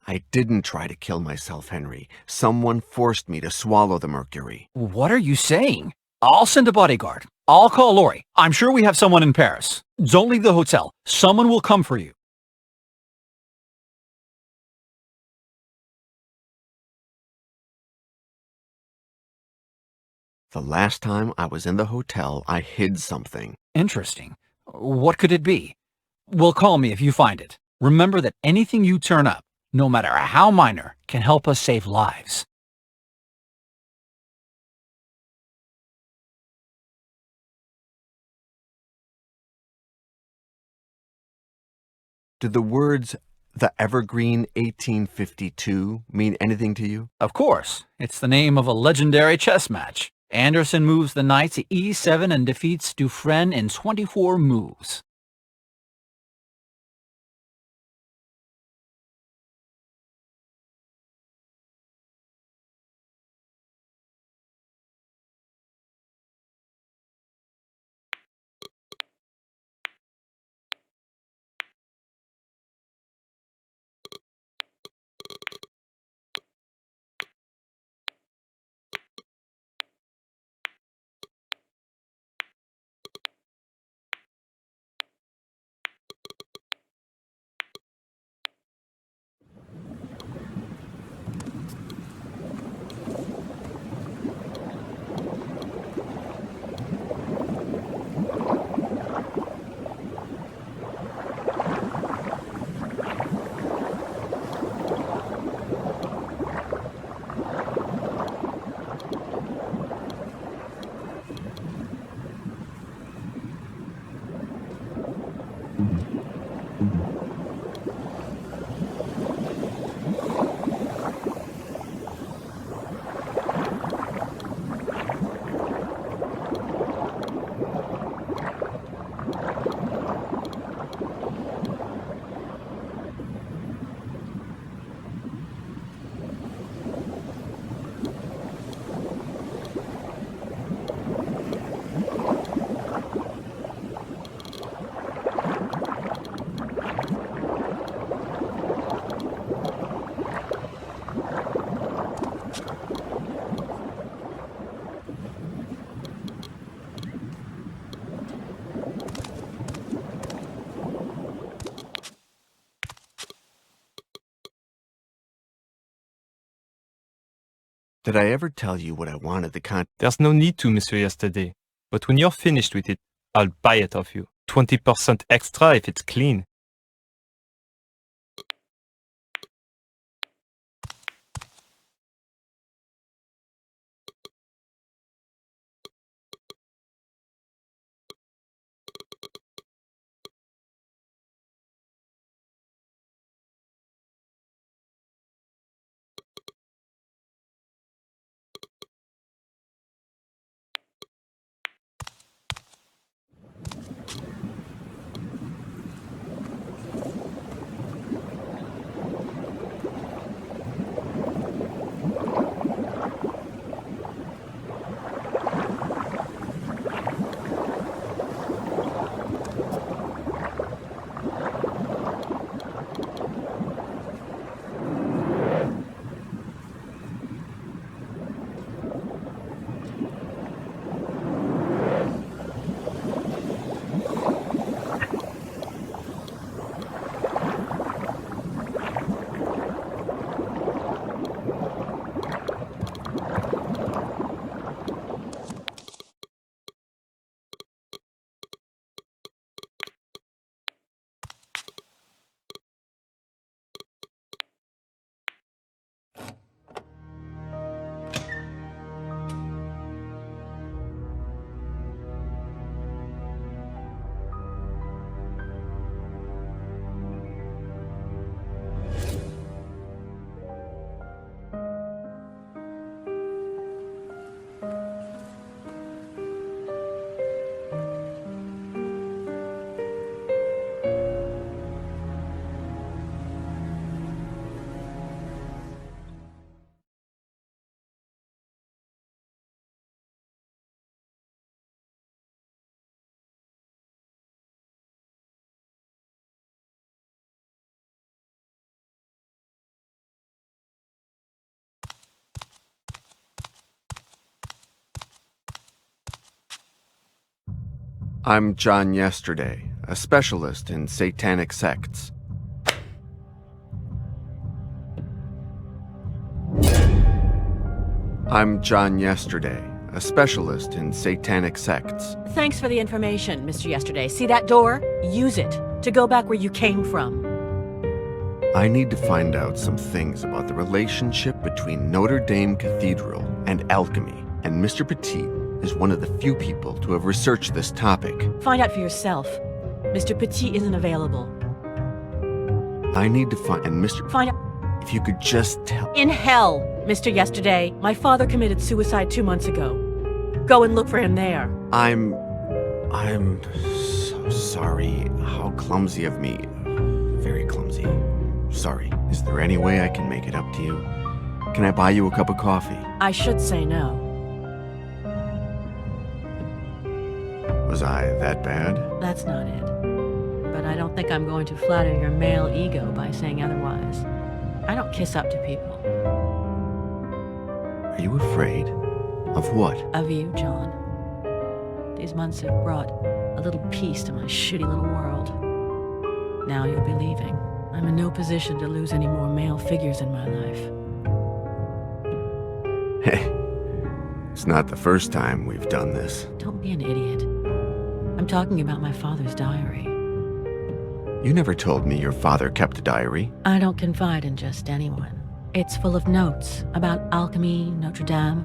I didn't try to kill myself, Henry. Someone forced me to swallow the mercury. What are you saying? I'll send a bodyguard. I'll call Lori. I'm sure we have someone in Paris. Don't leave the hotel. Someone will come for you. The last time I was in the hotel, I hid something. Interesting. What could it be? Well, call me if you find it. Remember that anything you turn up, no matter how minor, can help us save lives. Did the words, "The Evergreen 1852" mean anything to you? Of course. It's the name of a legendary chess match. Anderson moves the knight to e7 and defeats Dufresne in 24 moves. Did I ever tell you what I wanted the con— There's no need to, Monsieur Yesterday. But when you're finished with it, I'll buy it off you. 20% extra if it's clean. I'm John Yesterday, a specialist in satanic sects. I'm John Yesterday, a specialist in satanic sects. Thanks for the information, Mr. Yesterday. See that door? Use it to go back where you came from. I need to find out some things about the relationship between Notre Dame Cathedral and alchemy, and Mr. Petit is one of the few people to have researched this topic. Find out for yourself. Mr. Petit isn't available. I need to find... and Mr. Find out... If you could just tell... In hell, Mr. Yesterday. My father committed suicide 2 months ago. Go and look for him there. I'm so sorry. How clumsy of me. Very clumsy. Sorry. Is there any way I can make it up to you? Can I buy you a cup of coffee? I should say no. Was I that bad? That's not it. But I don't think I'm going to flatter your male ego by saying otherwise. I don't kiss up to people. Are you afraid? Of what? Of you, John. These months have brought a little peace to my shitty little world. Now you'll be leaving. I'm in no position to lose any more male figures in my life. Hey, it's not the first time we've done this. Don't be an idiot. I'm talking about my father's diary. You never told me your father kept a diary. I don't confide in just anyone. It's full of notes about alchemy, Notre Dame,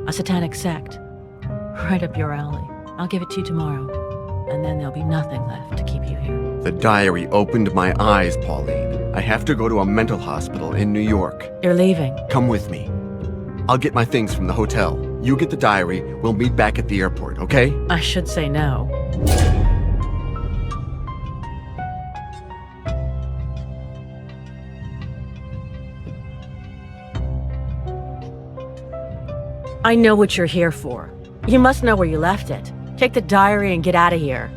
a satanic sect. Right up your alley. I'll give it to you tomorrow, and then there'll be nothing left to keep you here. The diary opened my eyes, Pauline. I have to go to a mental hospital in New York. You're leaving. Come with me. I'll get my things from the hotel. You get the diary. We'll meet back at the airport, okay? I should say no. I know what you're here for. You must know where you left it. Take the diary and get out of here.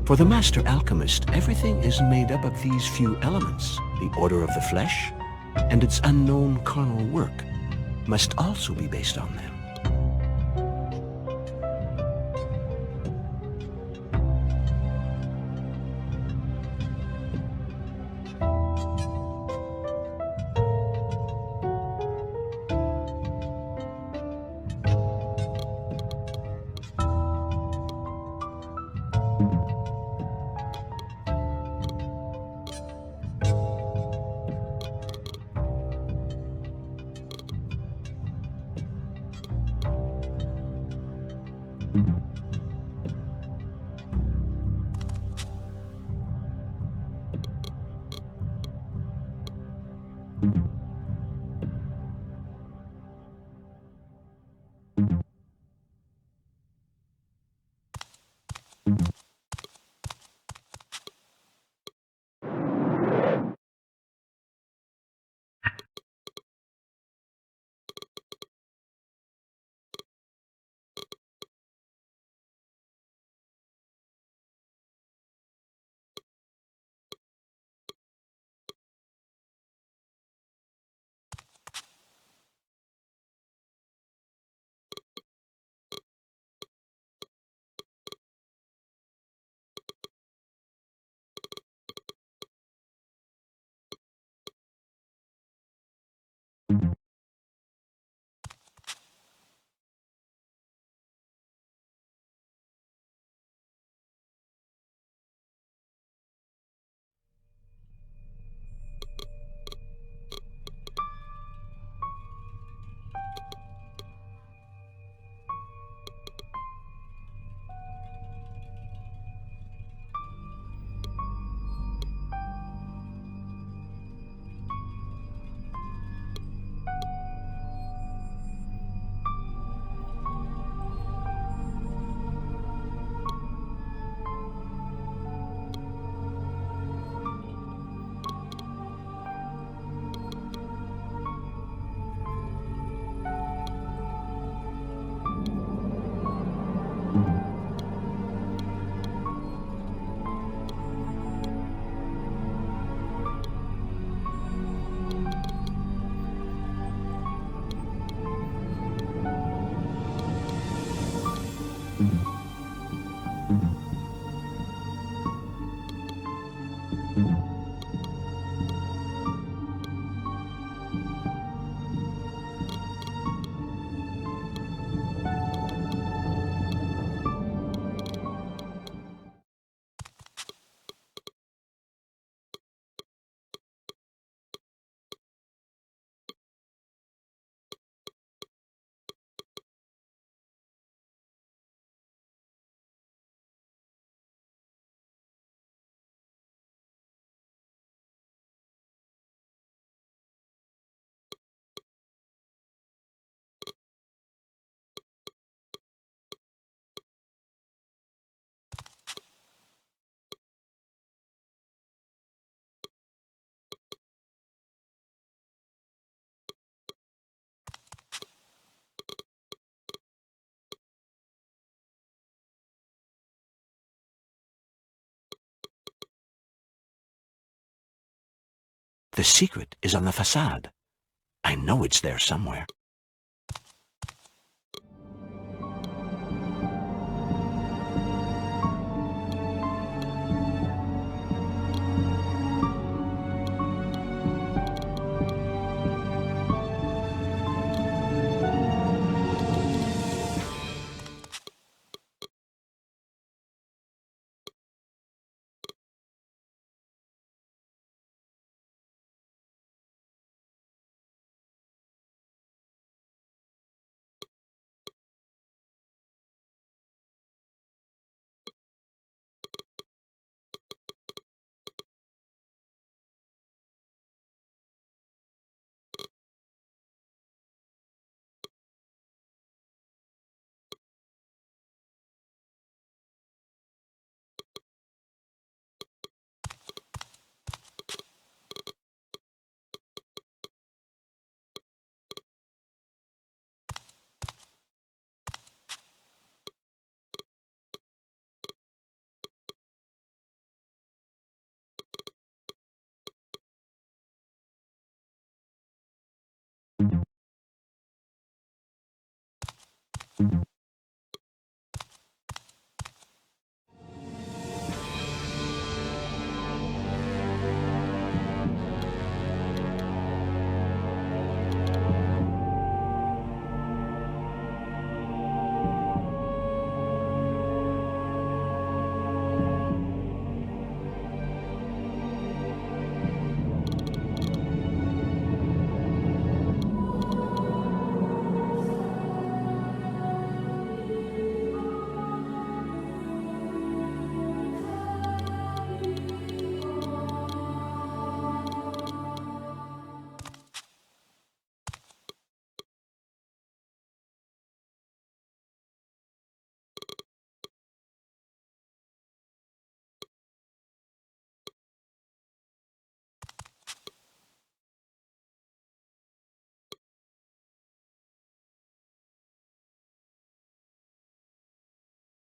For the master alchemist, everything is made up of these few elements. The order of the flesh and its unknown carnal work must also be based on them. The secret is on the facade. I know it's there somewhere.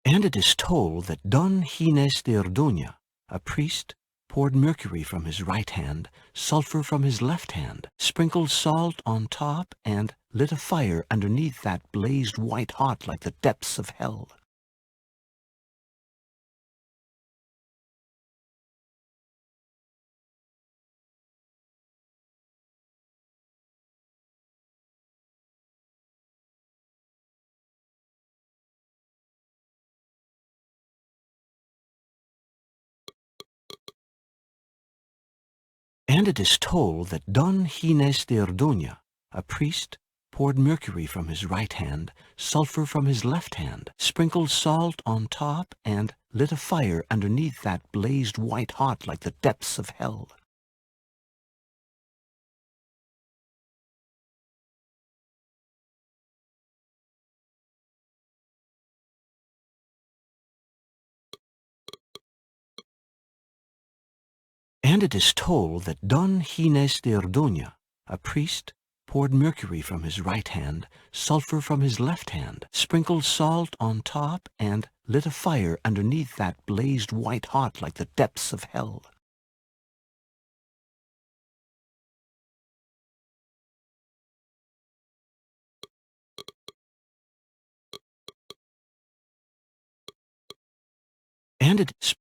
And it is told that Don Gines de Orduña, a priest, poured mercury from his right hand, sulfur from his left hand, sprinkled salt on top, and lit a fire underneath that blazed white hot like the depths of hell. And it is told that Don Gines de Orduña, a priest, poured mercury from his right hand, sulfur from his left hand, sprinkled salt on top, and lit a fire underneath that blazed white hot like the depths of hell. And it is told that Don Gines de Orduña, a priest, poured mercury from his right hand, sulfur from his left hand, sprinkled salt on top, and lit a fire underneath that blazed white hot like the depths of hell. And it...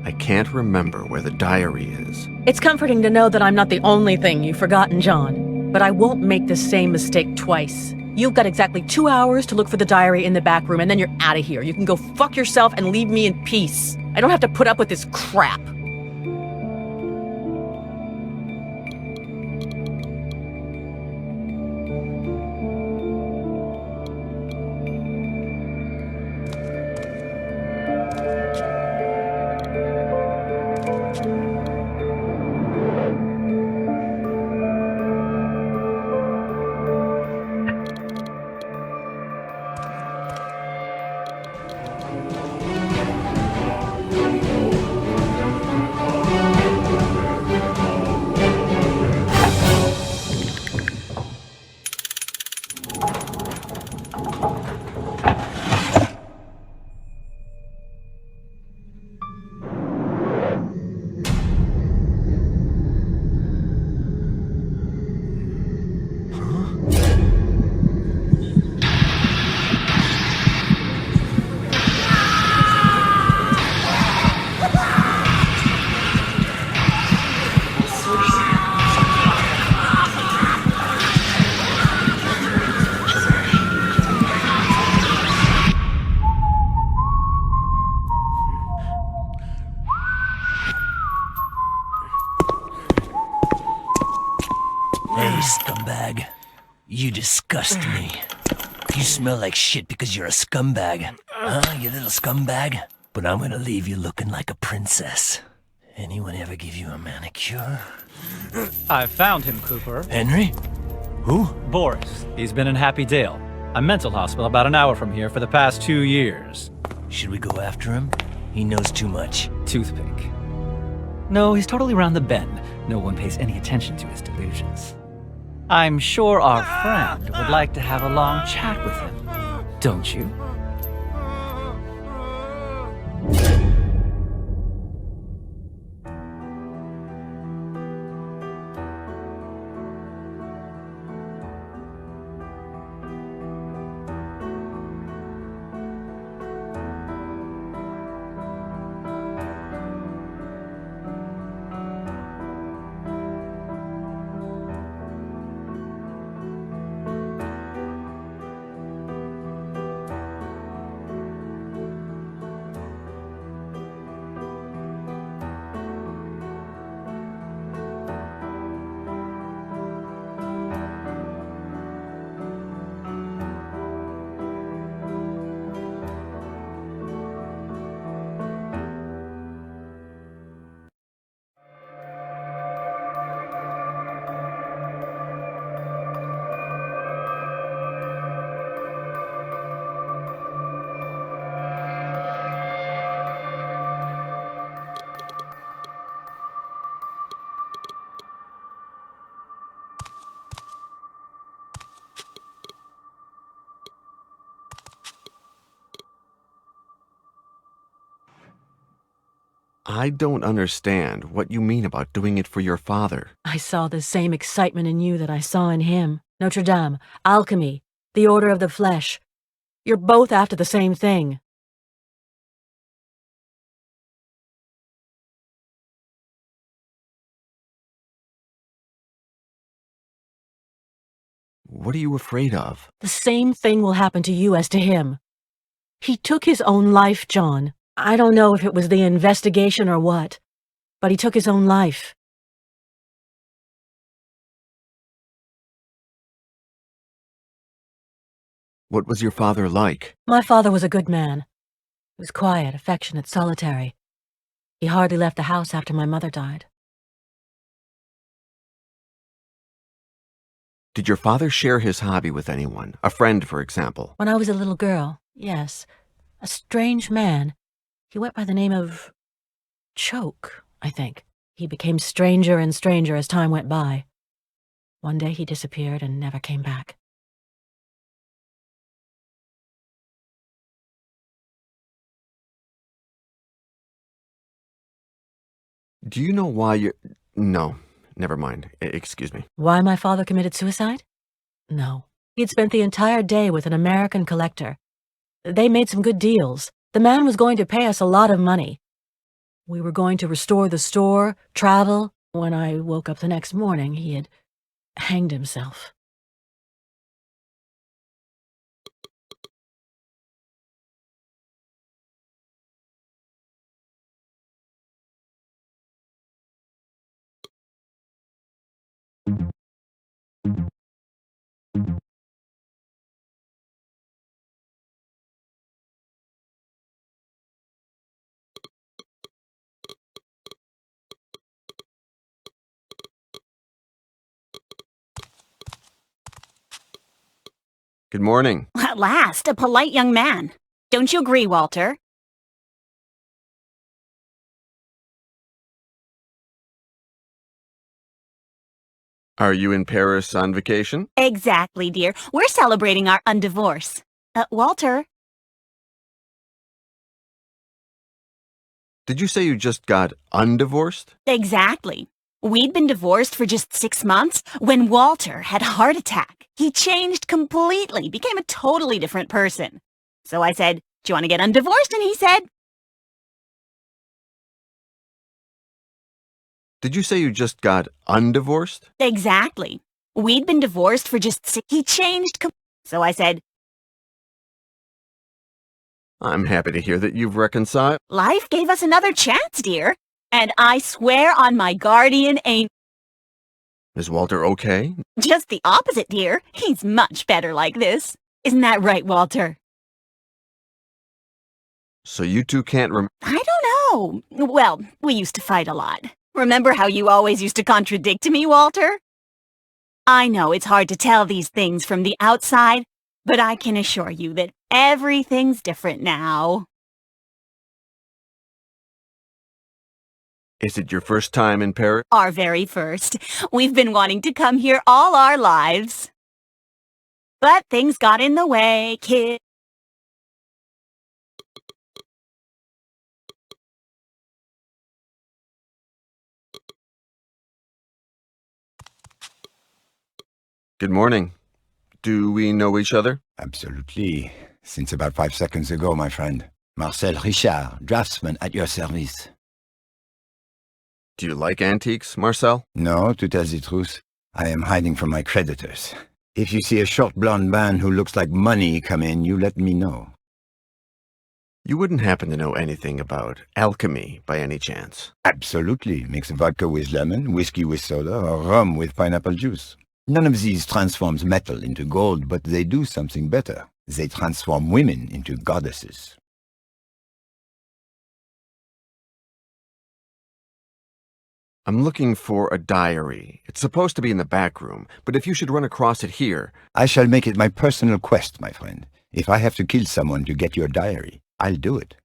I can't remember where the diary is. It's comforting to know that I'm not the only thing you've forgotten, John. But I won't make the same mistake twice. You've got exactly 2 hours to look for the diary in the back room, and then you're out of here. You can go fuck yourself and leave me in peace. I don't have to put up with this crap. Hey, scumbag. You disgust me. You smell like shit because you're a scumbag. Huh, you little scumbag? But I'm gonna leave you looking like a princess. Anyone ever give you a manicure? I found him, Cooper. Henry? Who? Boris. He's been in Happy Dale. A mental hospital about an hour from here for the past 2 years. Should we go after him? He knows too much. Toothpick. No, he's totally round the bend. No one pays any attention to his delusions. I'm sure our friend would like to have a long chat with him, don't you? I don't understand what you mean about doing it for your father. I saw the same excitement in you that I saw in him. Notre Dame, alchemy, the Order of the Flesh. You're both after the same thing. What are you afraid of? The same thing will happen to you as to him. He took his own life, John. I don't know if it was the investigation or what, but he took his own life. What was your father like? My father was a good man. He was quiet, affectionate, solitary. He hardly left the house after my mother died. Did your father share his hobby with anyone? A friend, for example? When I was a little girl, yes. A strange man. He went by the name of Choke, I think. He became stranger and stranger as time went by. One day he disappeared and never came back. Do you know why you... No, never mind. Excuse me. Why my father committed suicide? No. He'd spent the entire day with an American collector. They made some good deals. The man was going to pay us a lot of money. We were going to restore the store, travel. When I woke up the next morning, he had hanged himself. Good morning. At last, a polite young man. Don't you agree, Walter? Are you in Paris on vacation? Exactly, dear. We're celebrating our undivorce. Walter? Did you say you just got undivorced? Exactly. We'd been divorced for just 6 months when Walter had a heart attack. He changed completely, became a totally different person. So I said, "Do you want to get undivorced?" And he said... Did you say you just got undivorced? Exactly. We'd been divorced for just 6... He changed So I said... I'm happy to hear that you've reconciled. Life gave us another chance, dear. And I swear on my guardian angel... Is Walter okay? Just the opposite, dear. He's much better like this. Isn't that right, Walter? So you two can't I don't know. Well, we used to fight a lot. Remember how you always used to contradict me, Walter? I know it's hard to tell these things from the outside, But I can assure you that everything's different now. Is it your first time in Paris? Our very first. We've been wanting to come here all our lives. But things got in the way, kid. Good morning. Do we know each other? Absolutely. Since about 5 seconds ago, my friend. Marcel Richard, draftsman at your service. Do you like antiques, Marcel? No, to tell the truth, I am hiding from my creditors. If you see a short blonde man who looks like money come in, you let me know. You wouldn't happen to know anything about alchemy by any chance? Absolutely. Mix vodka with lemon, whiskey with soda, or rum with pineapple juice. None of these transforms metal into gold, but they do something better. They transform women into goddesses. I'm looking for a diary. It's supposed to be in the back room, but if you should run across it here... I shall make it my personal quest, my friend. If I have to kill someone to get your diary, I'll do it.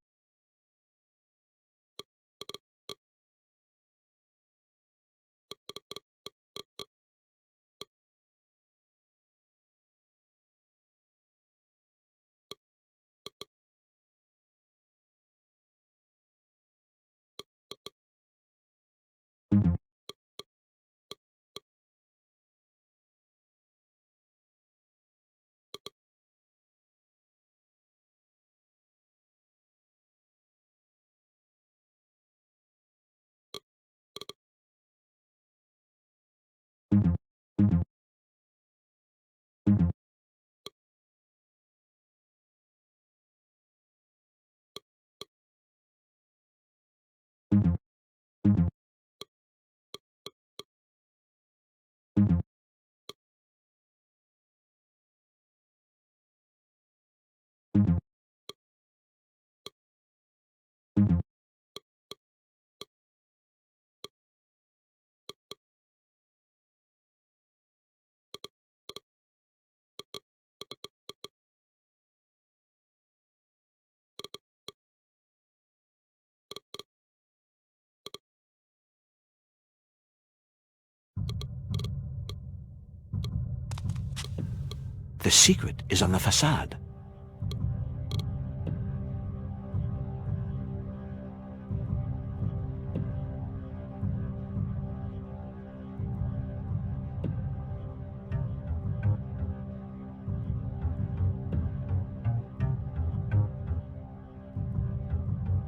The secret is on the facade.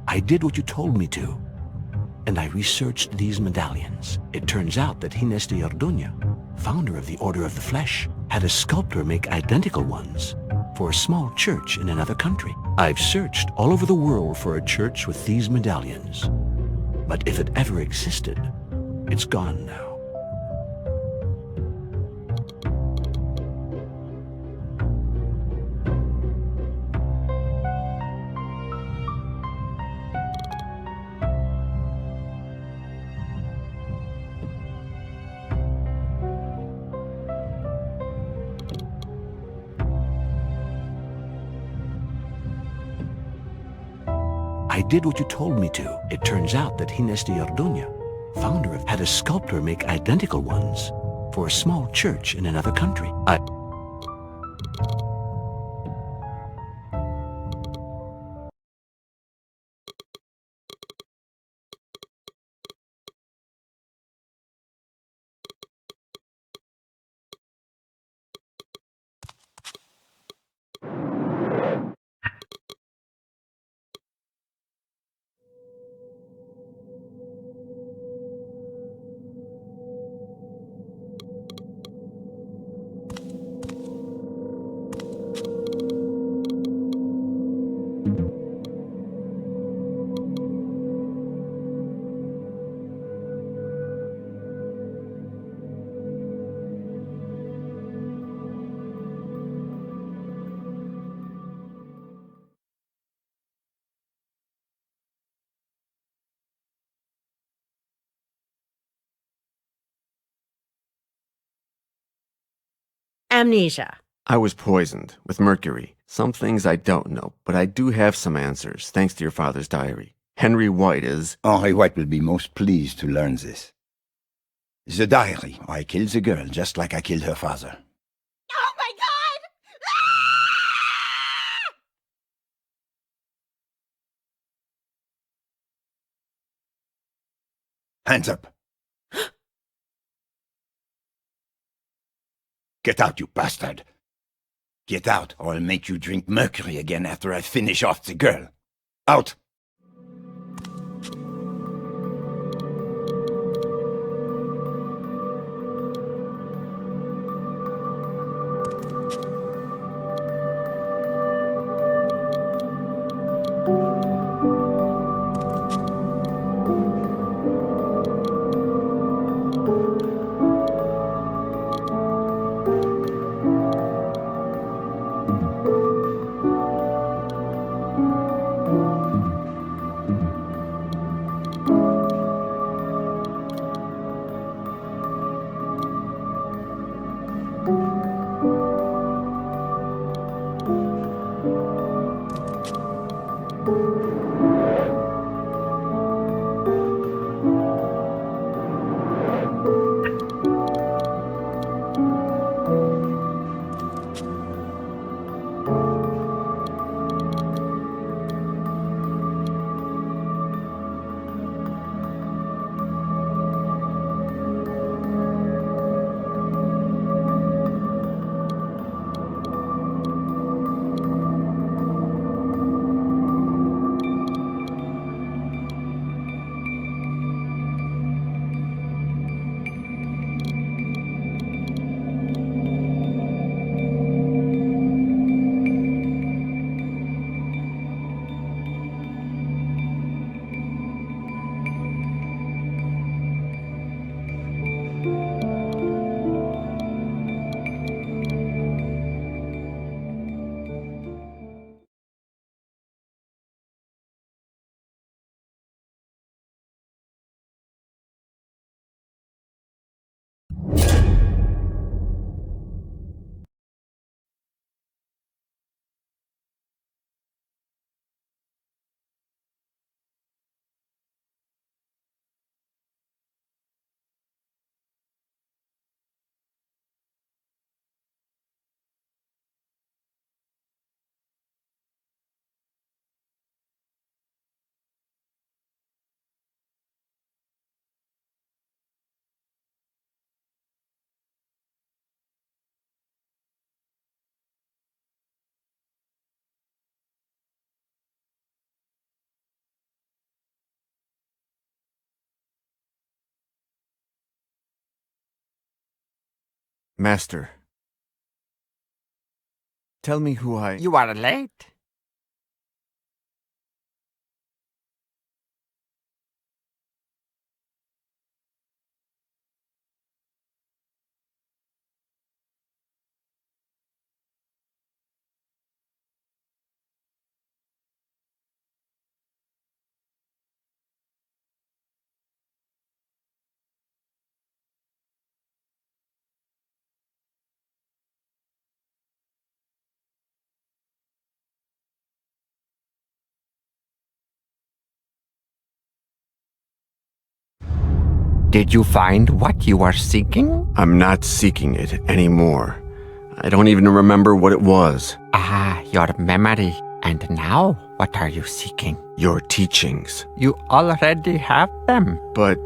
I did what you told me to, and I researched these medallions. It turns out that Gines de Orduña, founder of the Order of the Flesh, had a sculptor make identical ones for a small church in another country. I've searched all over the world for a church with these medallions, but if it ever existed, it's gone now. I did what you told me to. It turns out that Gines de Orduña, founder of, had a sculptor make identical ones for a small church in another country. Amnesia. I was poisoned with mercury. Some things I don't know, but I do have some answers, thanks to your father's diary. Henry White is... Henry White will be most pleased to learn this. The diary. I killed the girl just like I killed her father. Oh my god! Hands up. Get out, you bastard. Get out, or I'll make you drink mercury again after I finish off the girl. Out! Master. Tell me who I... You are late. Did you find what you are seeking? I'm not seeking it anymore. I don't even remember what it was. Ah, your memory. And now, what are you seeking? Your teachings. You already have them. But...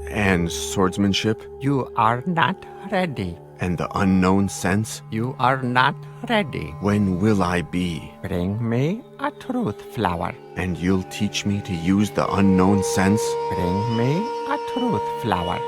and swordsmanship? You are not ready. And the unknown sense? You are not ready. When will I be? Bring me a truth flower. And you'll teach me to use the unknown sense? Bring me a truth flower.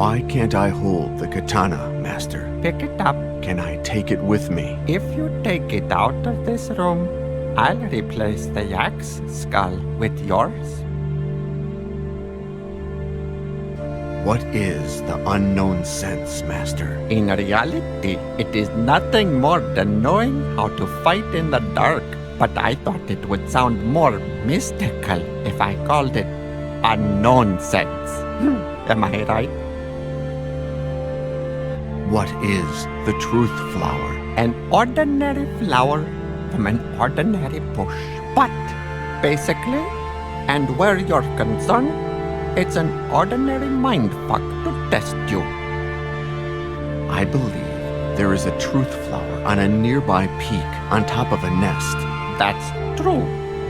Why can't I hold the katana, Master? Pick it up. Can I take it with me? If you take it out of this room, I'll replace the yak's skull with yours. What is the unknown sense, Master? In reality, it is nothing more than knowing how to fight in the dark. But I thought it would sound more mystical if I called it unknown sense. Am I right? What is the truth flower? An ordinary flower from an ordinary bush. But basically, and where you're concerned, it's an ordinary mindfuck to test you. I believe there is a truth flower on a nearby peak on top of a nest. That's true.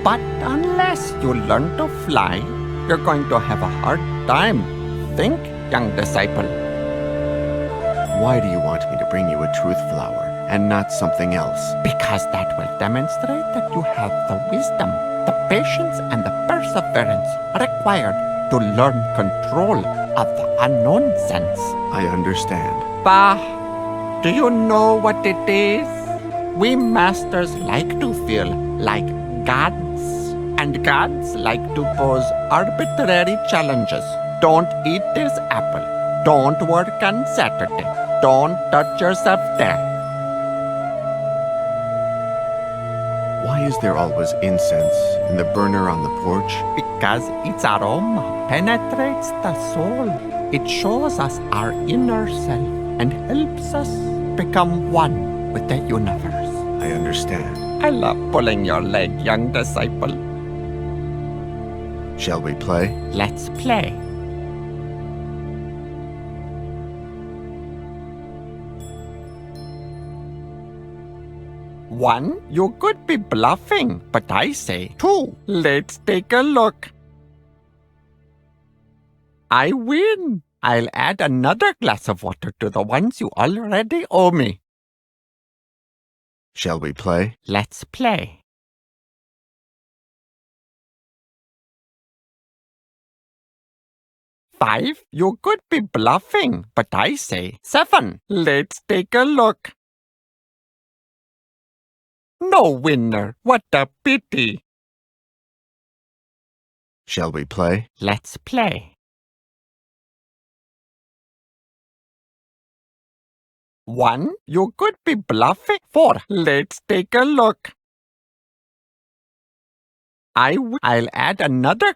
But unless you learn to fly, you're going to have a hard time. Think, young disciple. Why do you want me to bring you a truth flower and not something else? Because that will demonstrate that you have the wisdom, the patience, and the perseverance required to learn control of the unknown sense. I understand. Bah, do you know what it is? We masters like to feel like gods, and gods like to pose arbitrary challenges. Don't eat this apple. Don't work on Saturday. Don't touch yourself there. Why is there always incense in the burner on the porch? Because its aroma penetrates the soul. It shows us our inner self and helps us become one with the universe. I understand. I love pulling your leg, young disciple. Shall we play? Let's play. One, you could be bluffing, but I say two. Let's take a look. I win. I'll add another glass of water to the ones you already owe me. Shall we play? Let's play. Five, you could be bluffing, but I say seven. Let's take a look. No winner. What a pity. Shall we play? Let's play. One, you could be bluffing. Four, let's take a look. I'll add another.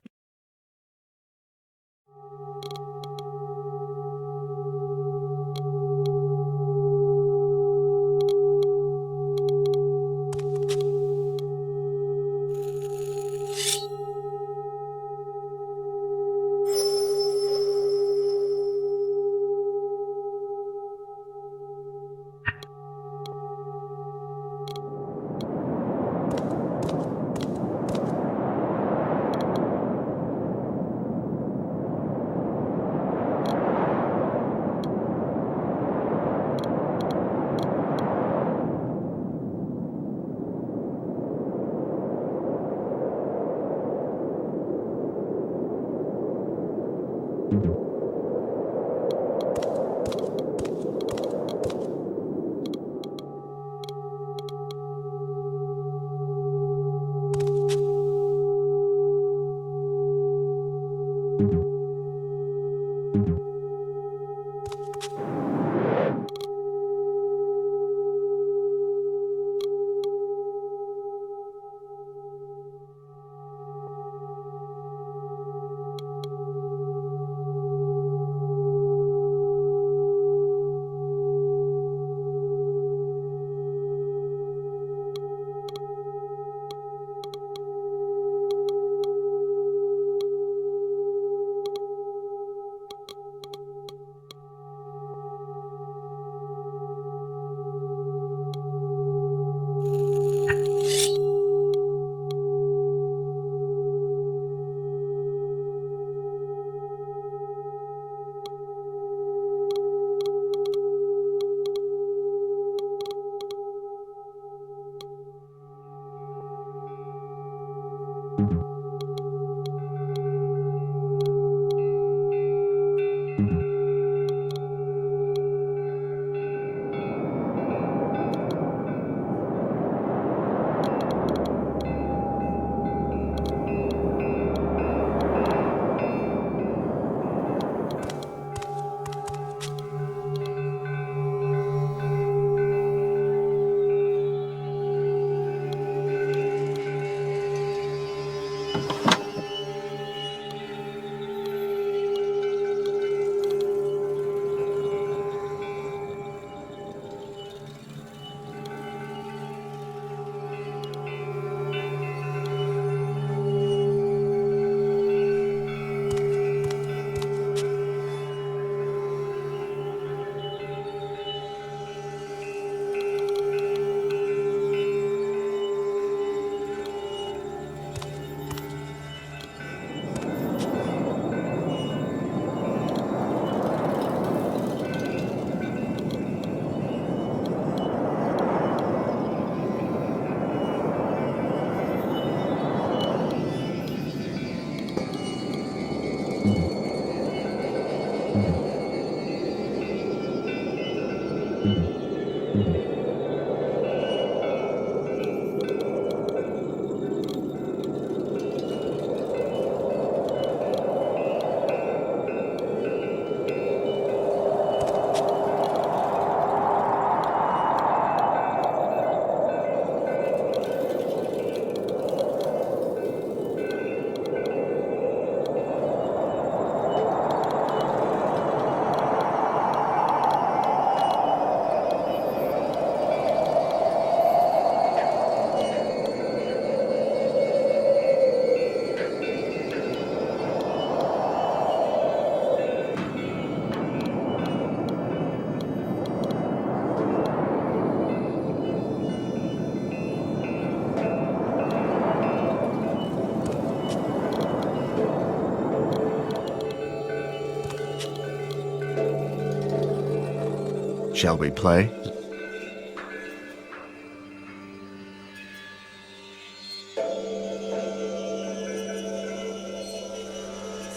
Shall we play?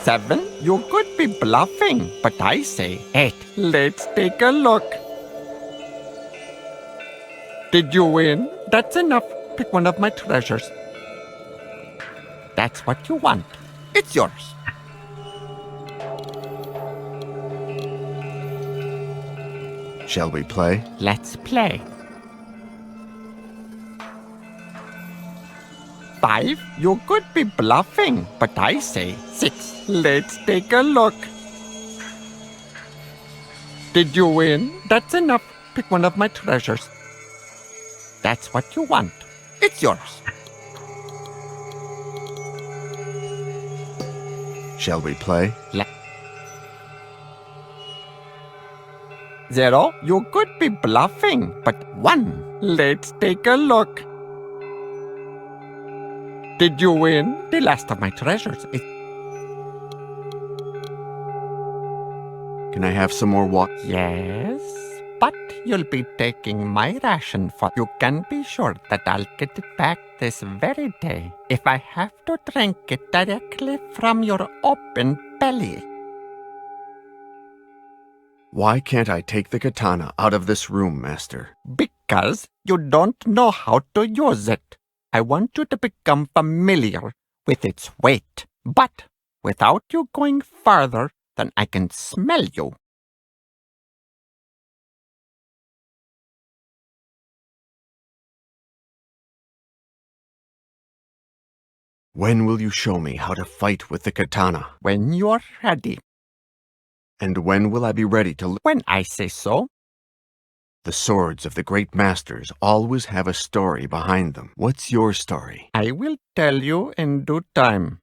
Seven? You could be bluffing, but I say 8. Let's take a look. Did you win? That's enough. Pick one of my treasures. That's what you want. It's yours. Shall we play? Let's play. 5? You could be bluffing, but I say 6. Let's take a look. Did you win? That's enough. Pick one of my treasures. That's what you want. It's yours. Shall we play? 0? You could be bluffing, but 1. Let's take a look. Did you win? The last of my treasures is... Can I have some more water? Yes, but you'll be taking my ration for... You can be sure that I'll get it back this very day if I have to drink it directly from your open belly. Why can't I take the katana out of this room, Master? Because you don't know how to use it. I want you to become familiar with its weight, but without you going farther than I can smell you. When will you show me how to fight with the katana? When you're ready. And when will I be ready to... When I say so. The swords of the great masters always have a story behind them. What's your story? I will tell you in due time.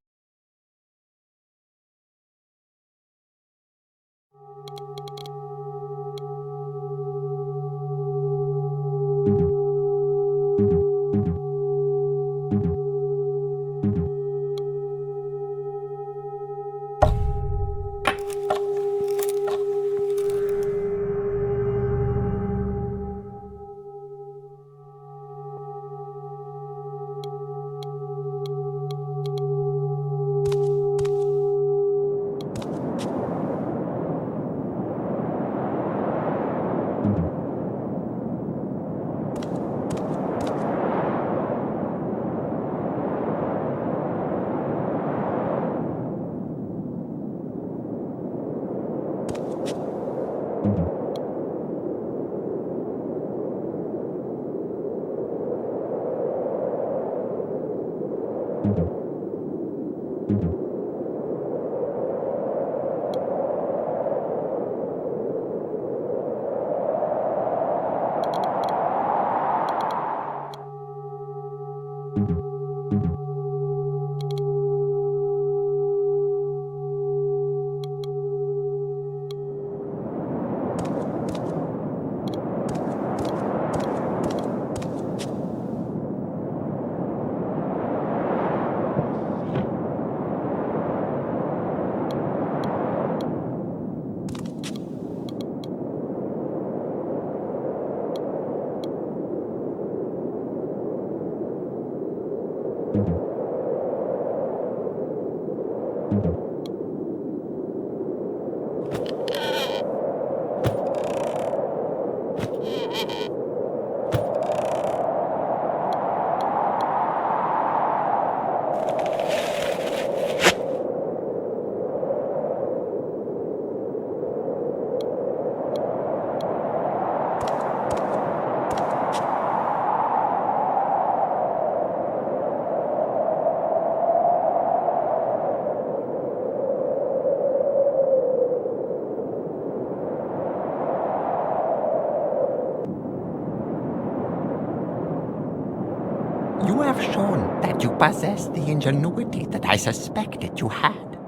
You have shown that you possess the ingenuity that I suspected you had.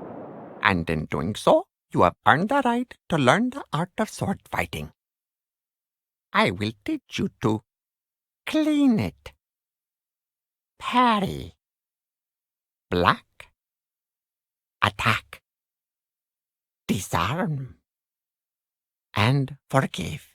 And in doing so, you have earned the right to learn the art of sword fighting. I will teach you to clean it, parry, block, attack, disarm, and forgive.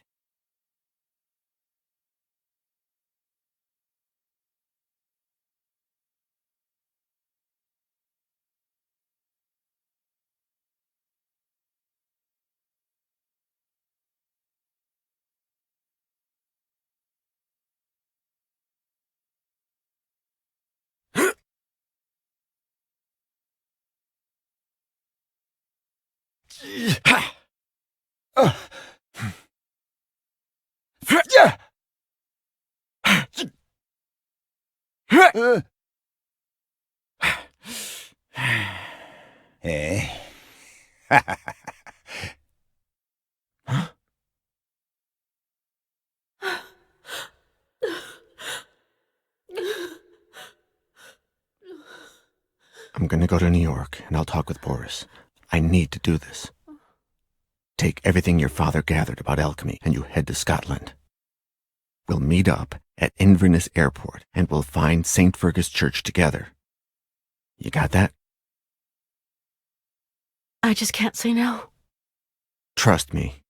Eh? I'm gonna go to New York, and I'll talk with Boris. I need to do this. Take everything your father gathered about alchemy, and you head to Scotland. We'll meet up at Inverness Airport, and we'll find St. Fergus Church together. You got that? I just can't say no. Trust me.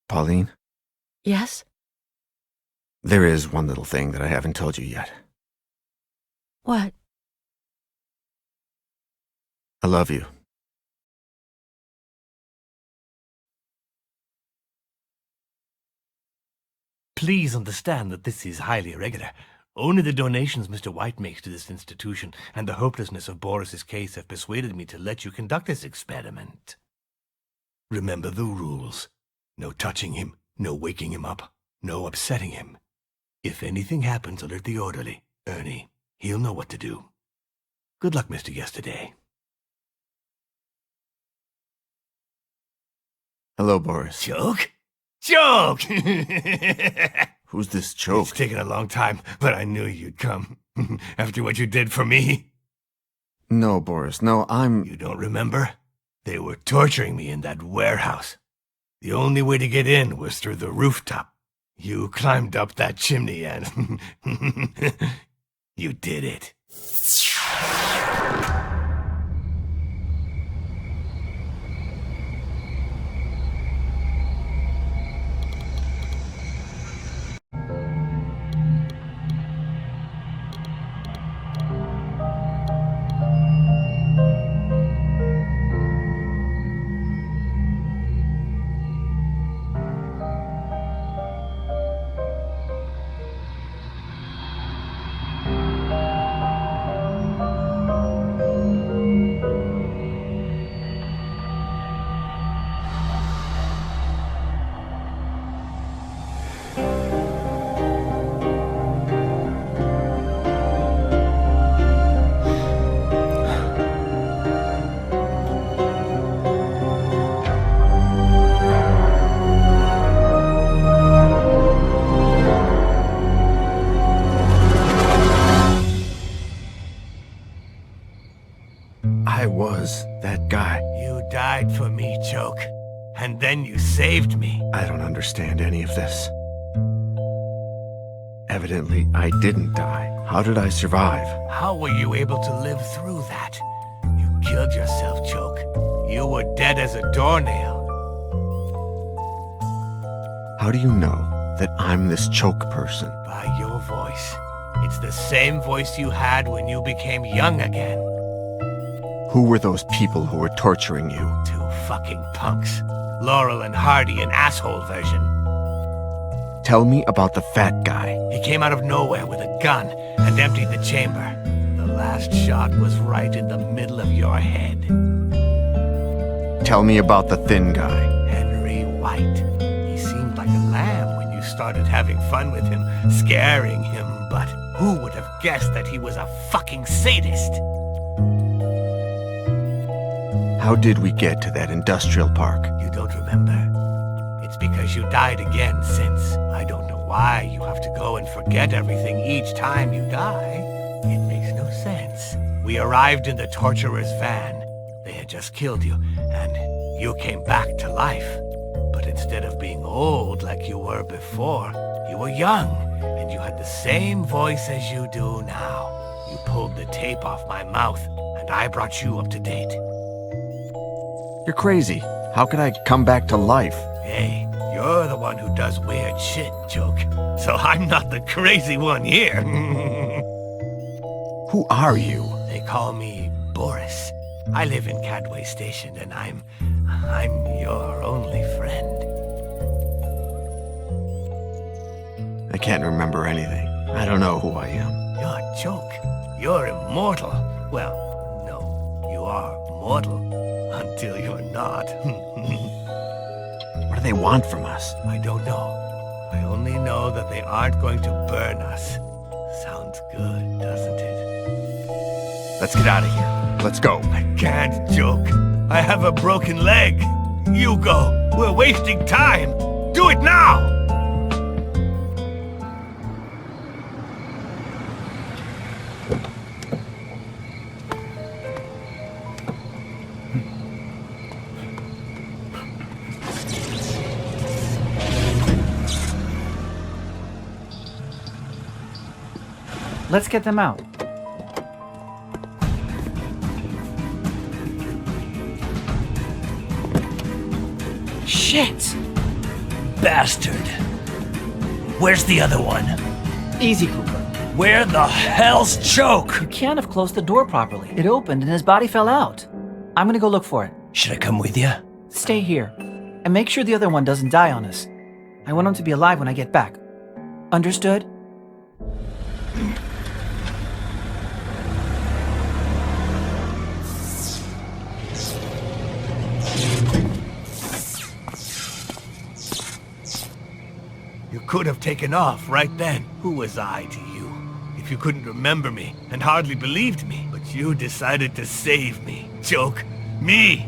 Pauline? Yes? There is one little thing that I haven't told you yet. What? I love you. Please understand that this is highly irregular. Only the donations Mr. White makes to this institution and the hopelessness of Boris's case have persuaded me to let you conduct this experiment. Remember the rules. No touching him, no waking him up, no upsetting him. If anything happens, alert the orderly, Ernie. He'll know what to do. Good luck, Mr. Yesterday. Hello, Boris. Joke? Joke! Who's this joke? It's taken a long time, but I knew you'd come. After what you did for me. No, Boris, no, You don't remember? They were torturing me in that warehouse. The only way to get in was through the rooftop. You climbed up that chimney and... you did it. I was that guy. You died for me, Joke. And then you saved me. I don't understand any of this. Evidently, I didn't die. How did I survive? How were you able to live through that? You killed yourself, Joke. You were dead as a doornail. How do you know that I'm this choke person? By your voice. It's the same voice you had when you became young again. Who were those people who were torturing you? Two fucking punks. Laurel and Hardy, an asshole version. Tell me about the fat guy. He came out of nowhere with a gun and emptied the chamber. The last shot was right in the middle of your head. Tell me about the thin guy. Henry White. He seemed like a lamb when you started having fun with him, scaring him, but who would have guessed that he was a fucking sadist? How did we get to that industrial park? You don't remember? It's because you died again since. I don't know why you have to go and forget everything each time you die. It makes no sense. We arrived in the torturer's van. They had just killed you, and you came back to life. But instead of being old like you were before, you were young, and you had the same voice as you do now. You pulled the tape off my mouth, and I brought you up to date. You're crazy. How could I come back to life? Hey, you're the one who does weird shit, Joke. So I'm not the crazy one here. Who are you? They call me Boris. I live in Cadway Station, and I'm your only friend. I can't remember anything. I don't know who I am. You're Joke. You're immortal. Well, no, You are mortal until you're not. What do they want from us? I don't know. I only know that they aren't going to burn us. Sounds good, doesn't it? Let's get out of here. Let's go. I can't, Joke. I have a broken leg. You go. We're wasting time. Do it now! Let's get them out. Shit! Bastard. Where's the other one? Easy, Cooper. Where the hell's Choke? You can't have closed the door properly. It opened and his body fell out. I'm gonna go look for it. Should I come with you? Stay here. And make sure the other one doesn't die on us. I want him to be alive when I get back. Understood? You could have taken off right then. Who was I to you? If you couldn't remember me and hardly believed me, but you decided to save me. Joke. Me!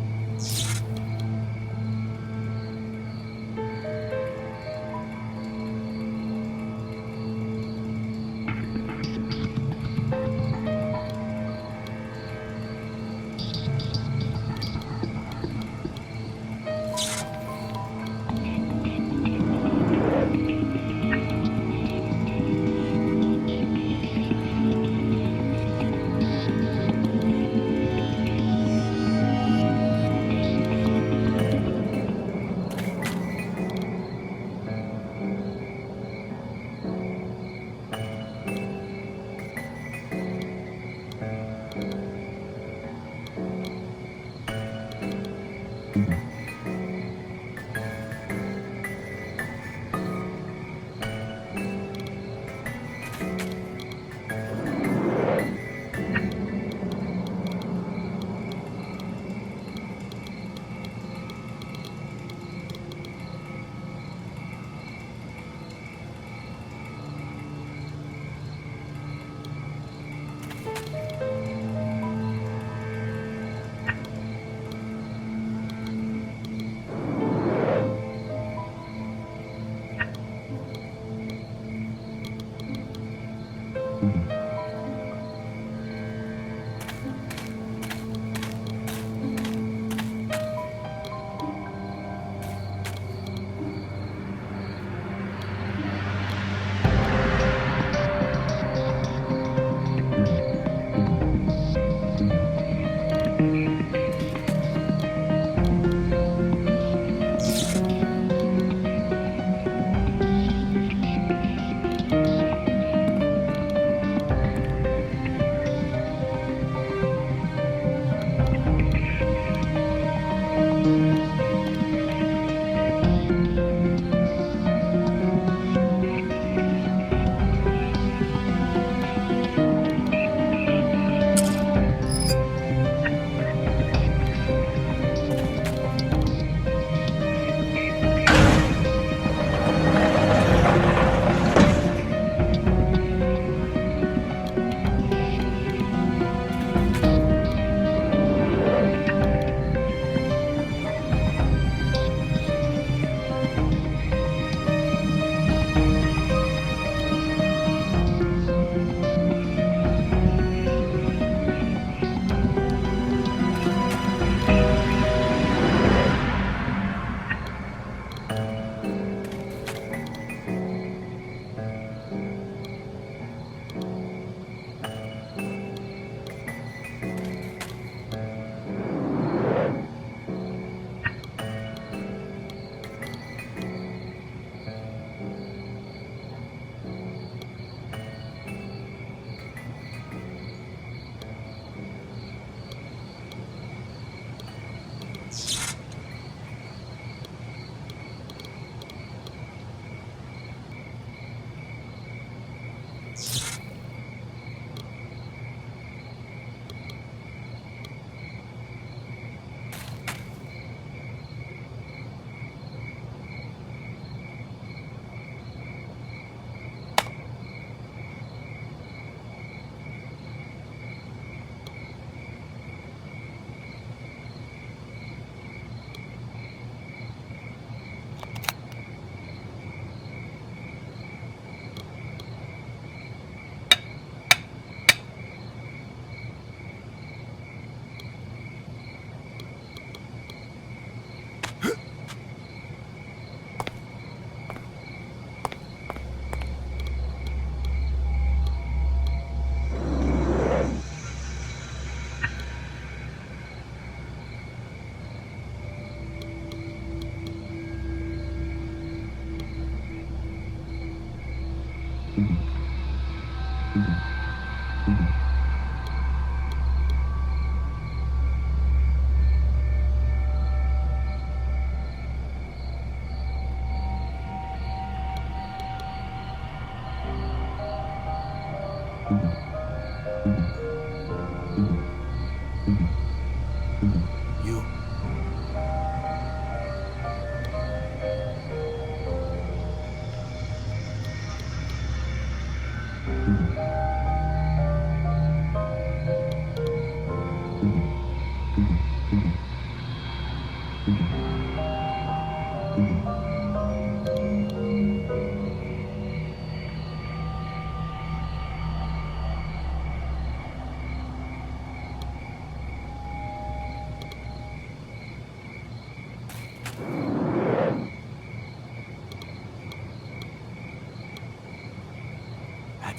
You.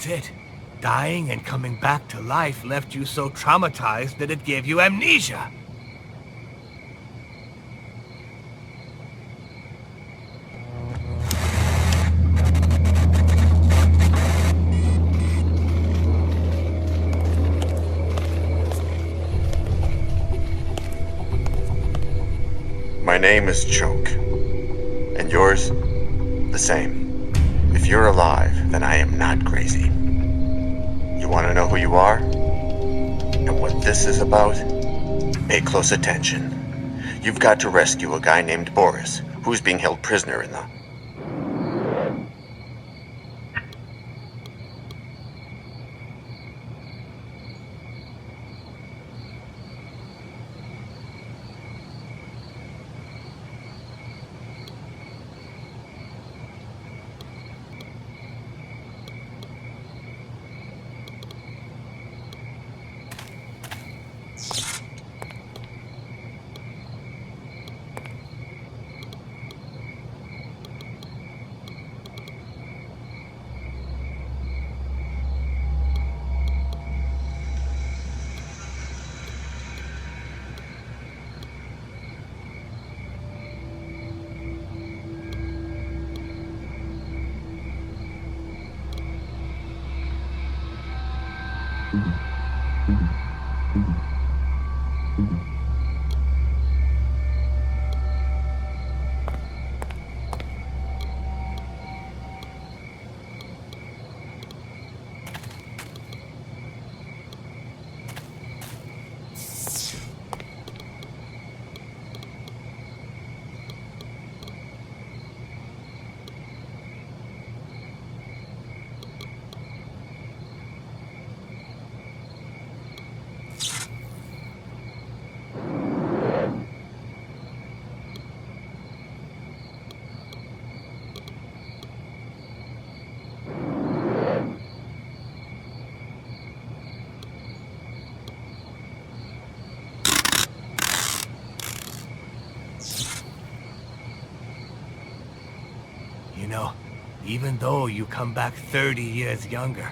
That's it. Dying and coming back to life left you so traumatized that it gave you amnesia. My name is Choke. And yours? The same. If you're alive, then I am not crazy. You want to know who you are? And what this is about? Pay close attention. You've got to rescue a guy named Boris, who's being held prisoner in the... You know, even though you come back 30 years younger,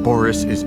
Boris is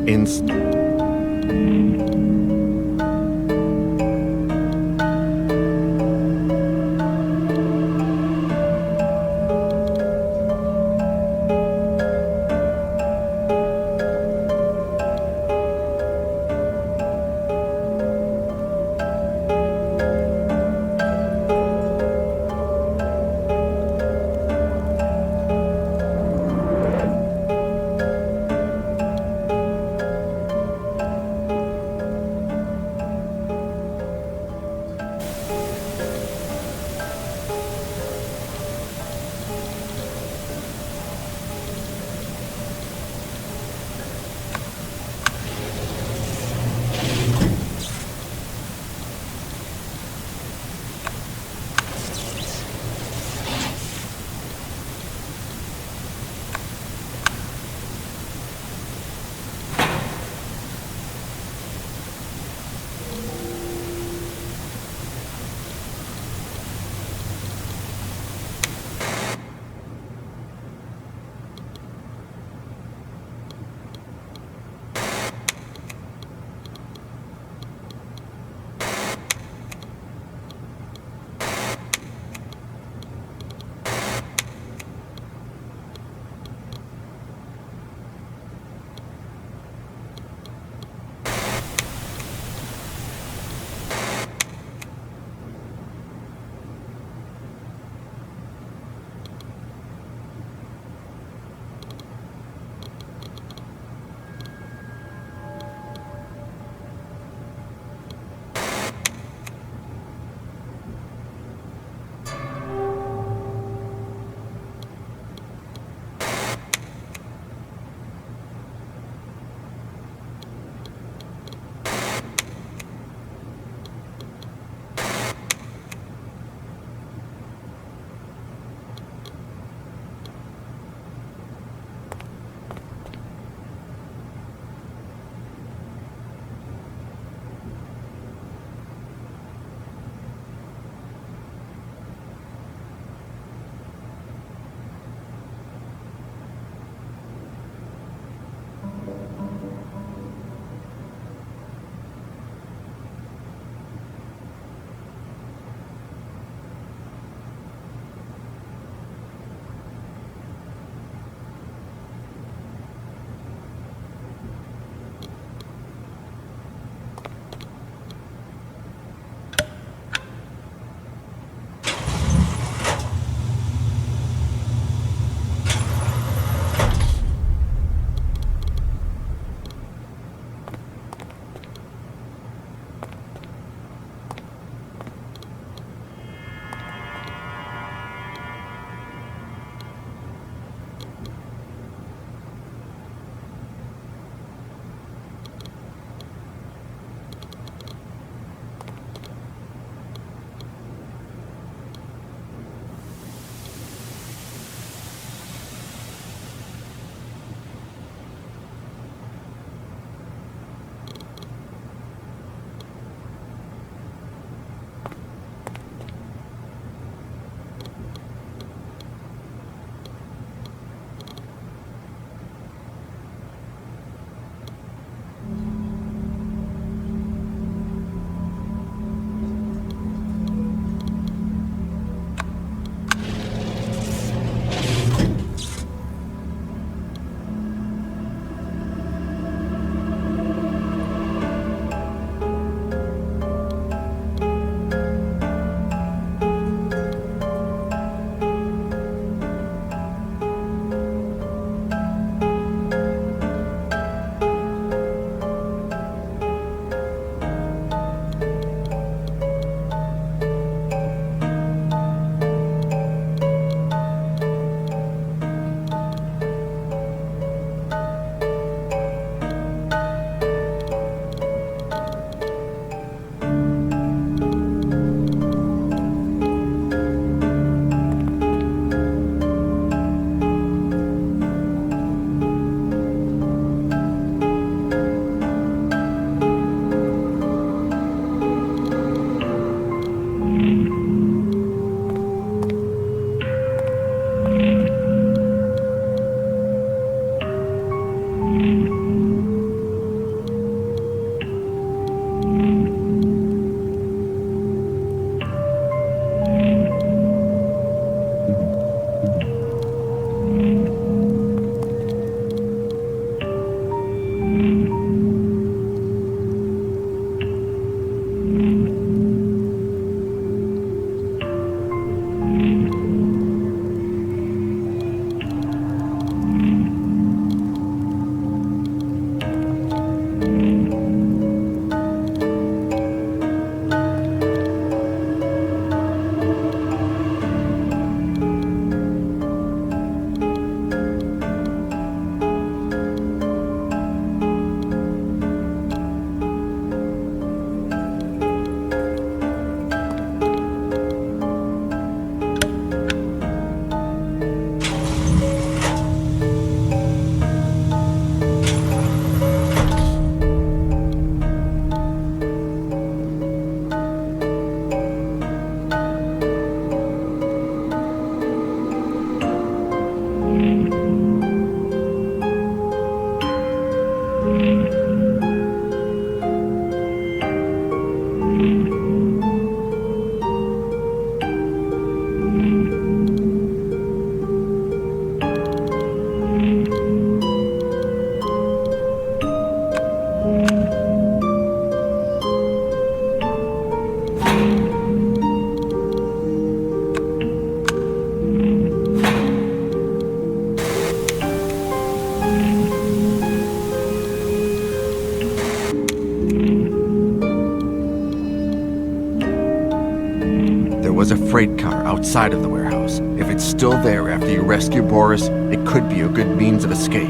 Was a freight car outside of the warehouse. If it's still there after you rescue Boris, it could be a good means of escape.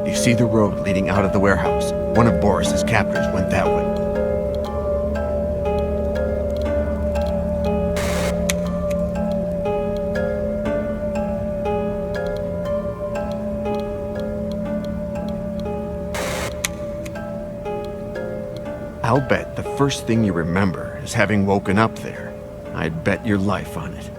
You see the road leading out of the warehouse. One of Boris's captors went that way. I'll bet the first thing you remember is having woken up there. I'd bet your life on it.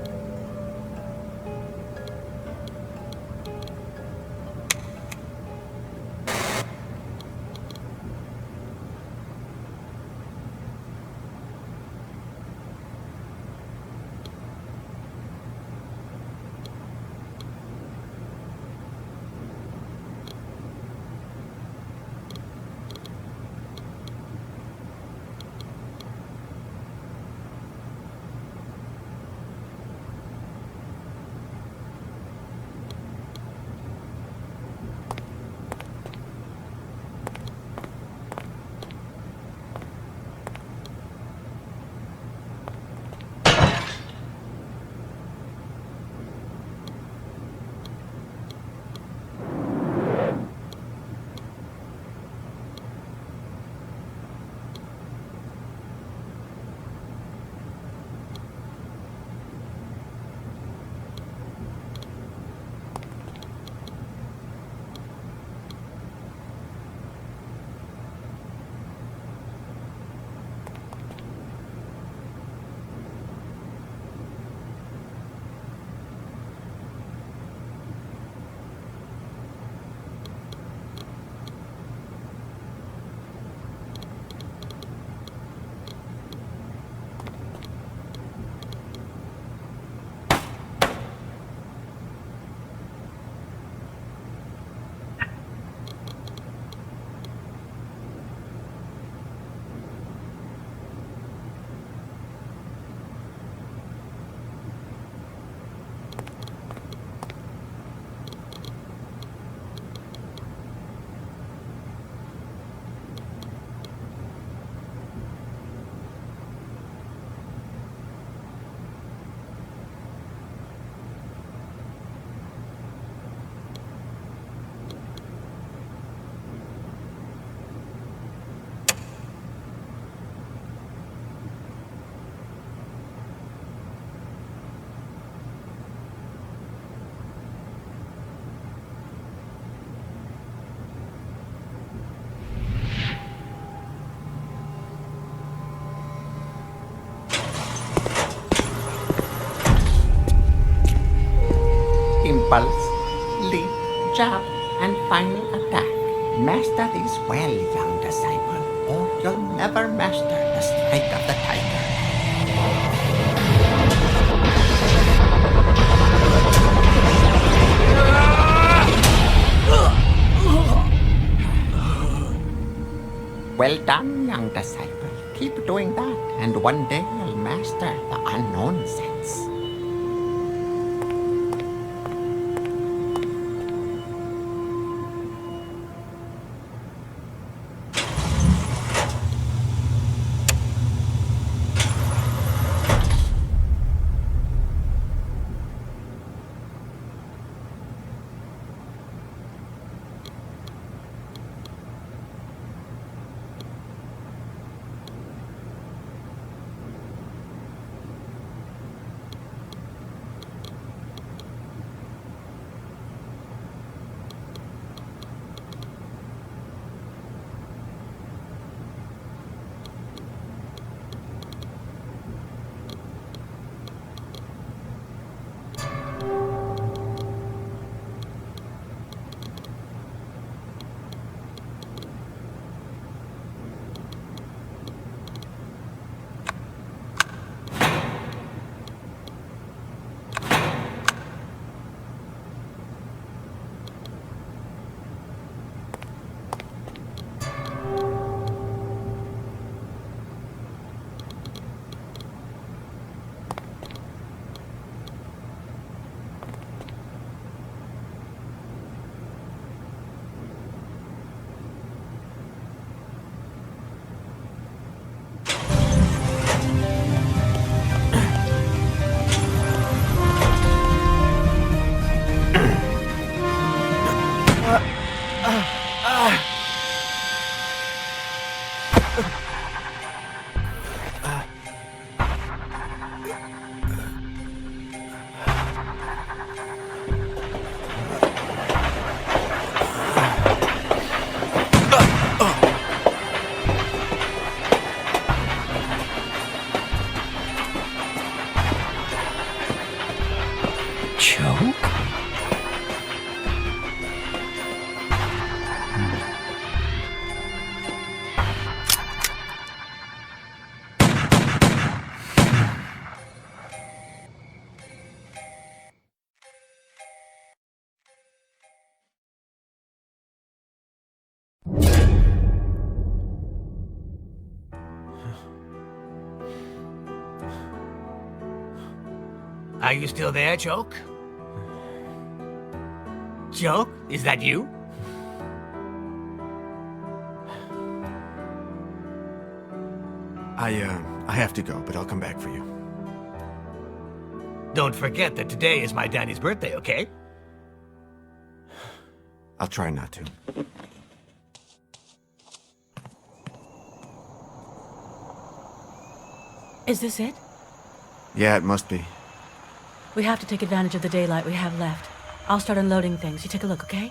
Impulse, leap, jab, and final attack. Master these well, young disciple, or you'll never master the strike of the tiger. Well done, young disciple. Keep doing that, and one day you'll master the unknown sense. Choke? Are you still there, Choke? Choke? Is that you? I have to go, but I'll come back for you. Don't forget that today is my Danny's birthday, okay? I'll try not to. Is this it? Yeah, it must be. We have to take advantage of the daylight we have left. I'll start unloading things. You take a look, okay?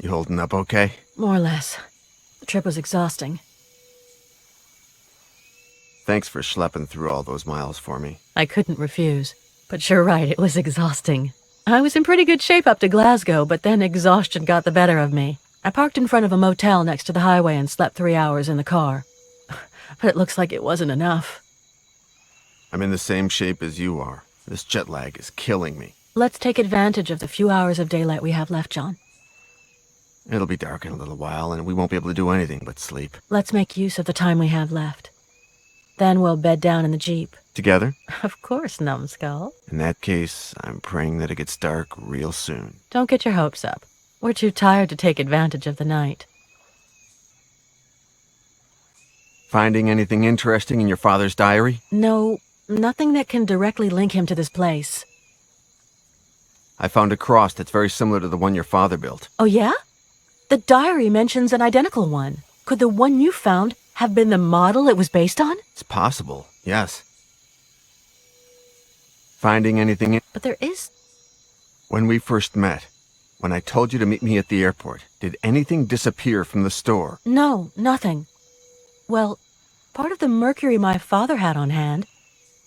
You holding up okay? More or less. The trip was exhausting. Thanks for schlepping through all those miles for me. I couldn't refuse. But you're right, it was exhausting. I was in pretty good shape up to Glasgow, but then exhaustion got the better of me. I parked in front of a motel next to the highway and slept 3 hours in the car. But it looks like it wasn't enough. I'm in the same shape as you are. This jet lag is killing me. Let's take advantage of the few hours of daylight we have left, John. It'll be dark in a little while, and we won't be able to do anything but sleep. Let's make use of the time we have left. Then we'll bed down in the Jeep. Together? Of course, numbskull. In that case, I'm praying that it gets dark real soon. Don't get your hopes up. We're too tired to take advantage of the night. Finding anything interesting in your father's diary? No, nothing that can directly link him to this place. I found a cross that's very similar to the one your father built. Oh, yeah? The diary mentions an identical one. Could the one you found have been the model it was based on? It's possible, yes. Finding anything in... But there is... When we first met, when I told you to meet me at the airport, did anything disappear from the store? No, nothing. Well, part of the mercury my father had on hand,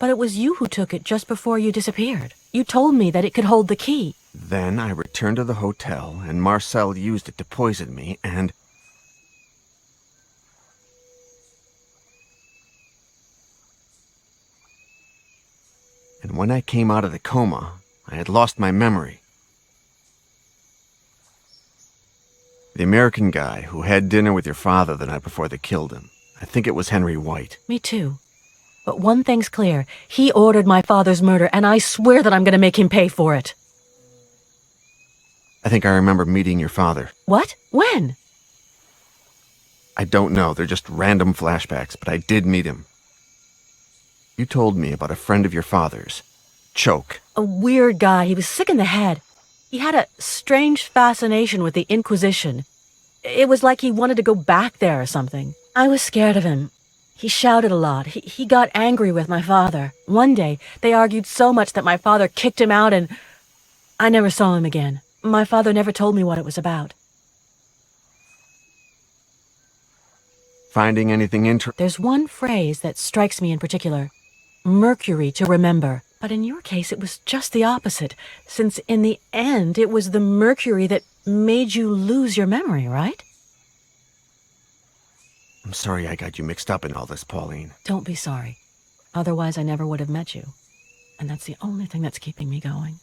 but it was you who took it just before you disappeared. You told me that it could hold the key. Then I returned to the hotel, and Marcel used it to poison me, and... And when I came out of the coma, I had lost my memory. The American guy who had dinner with your father the night before they killed him, I think it was Henry White. Me too. But one thing's clear. He ordered my father's murder, and I swear that I'm going to make him pay for it. I think I remember meeting your father. What? When? I don't know, they're just random flashbacks, but I did meet him. You told me about a friend of your father's, Choke. A weird guy. He was sick in the head. He had a strange fascination with the Inquisition. It was like he wanted to go back there or something. I was scared of him. He shouted a lot. He got angry with my father. One day, they argued so much that my father kicked him out, and I never saw him again. My father never told me what it was about. Finding anything There's one phrase that strikes me in particular. Mercury to remember. But in your case, it was just the opposite, since in the end, it was the mercury that made you lose your memory, right? I'm sorry I got you mixed up in all this, Pauline. Don't be sorry. Otherwise, I never would have met you. And that's the only thing that's keeping me going.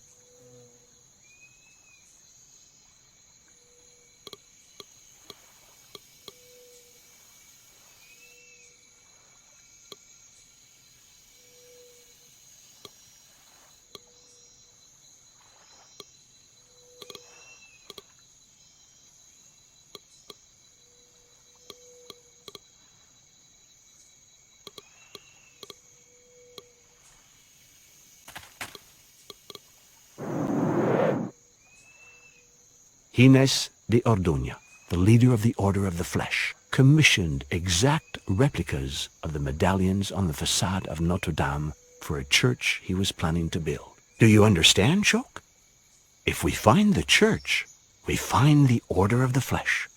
Gines de Orduña, the leader of the Order of the Flesh, commissioned exact replicas of the medallions on the facade of Notre Dame for a church he was planning to build. Do you understand, Choke? If we find the church, we find the Order of the Flesh.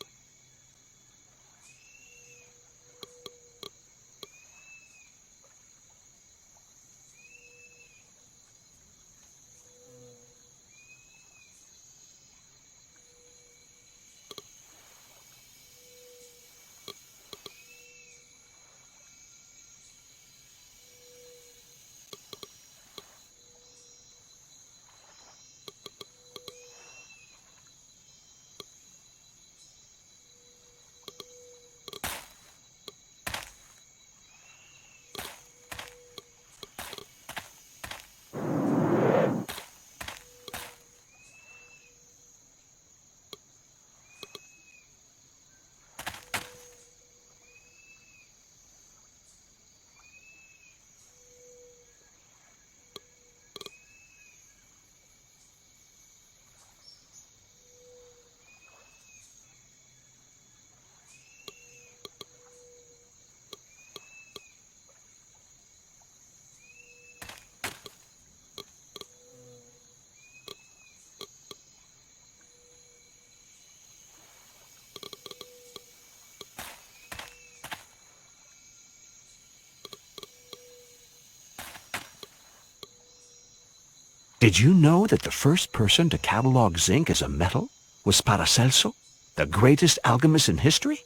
Did you know that the first person to catalog zinc as a metal was Paracelso, the greatest alchemist in history?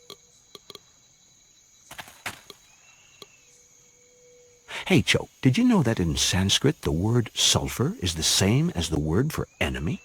Hey, Cho, did you know that in Sanskrit the word sulfur is the same as the word for enemy?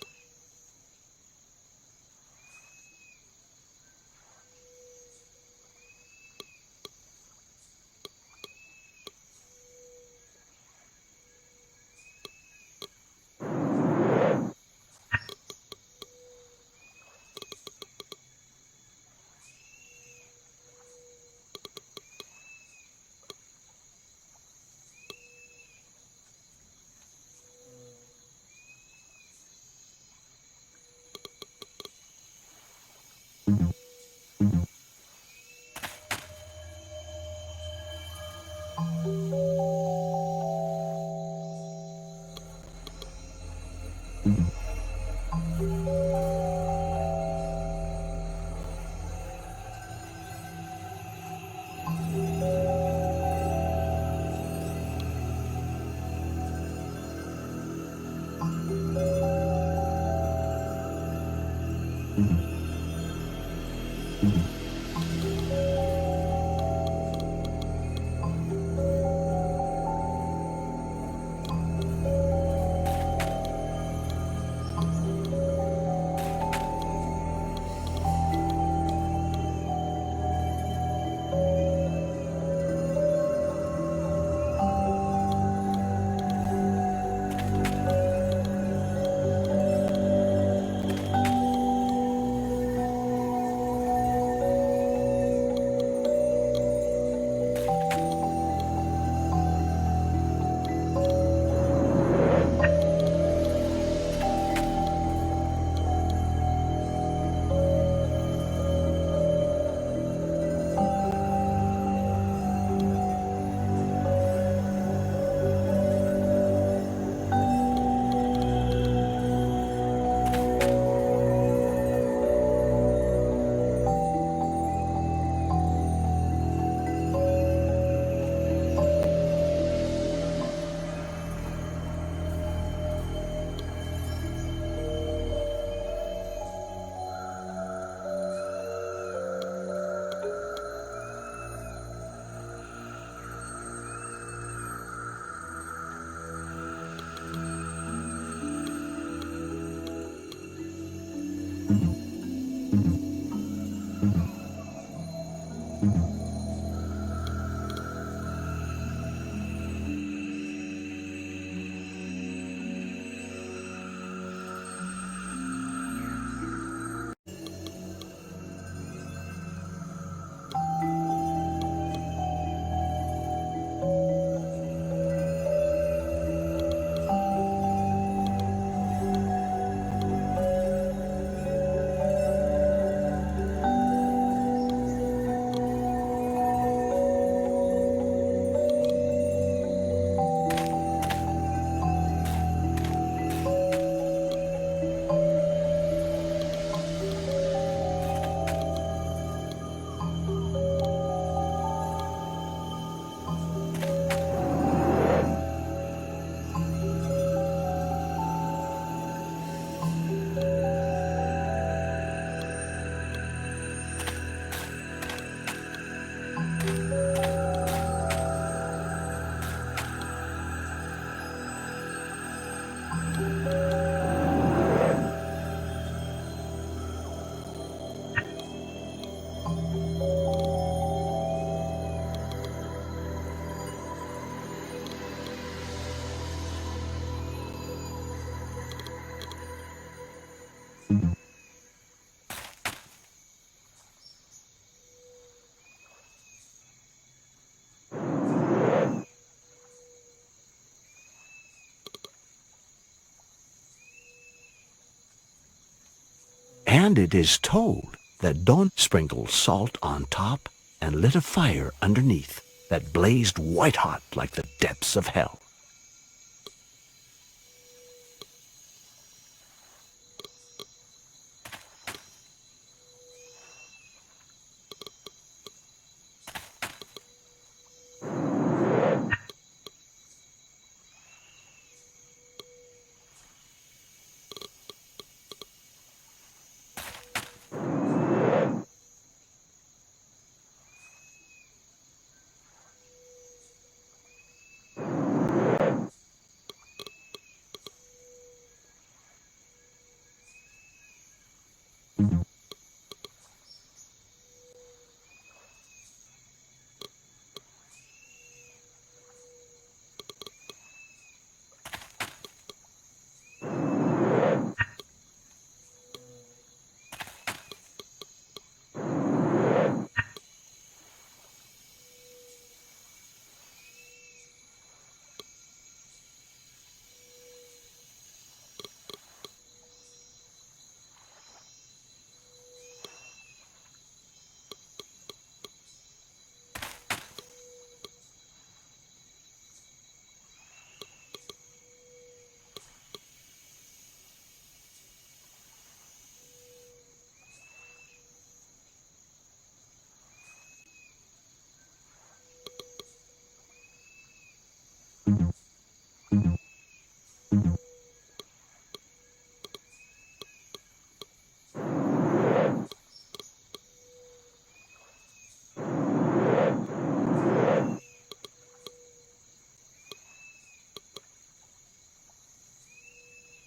And it is told that Don sprinkled salt on top and lit a fire underneath that blazed white-hot like the depths of hell.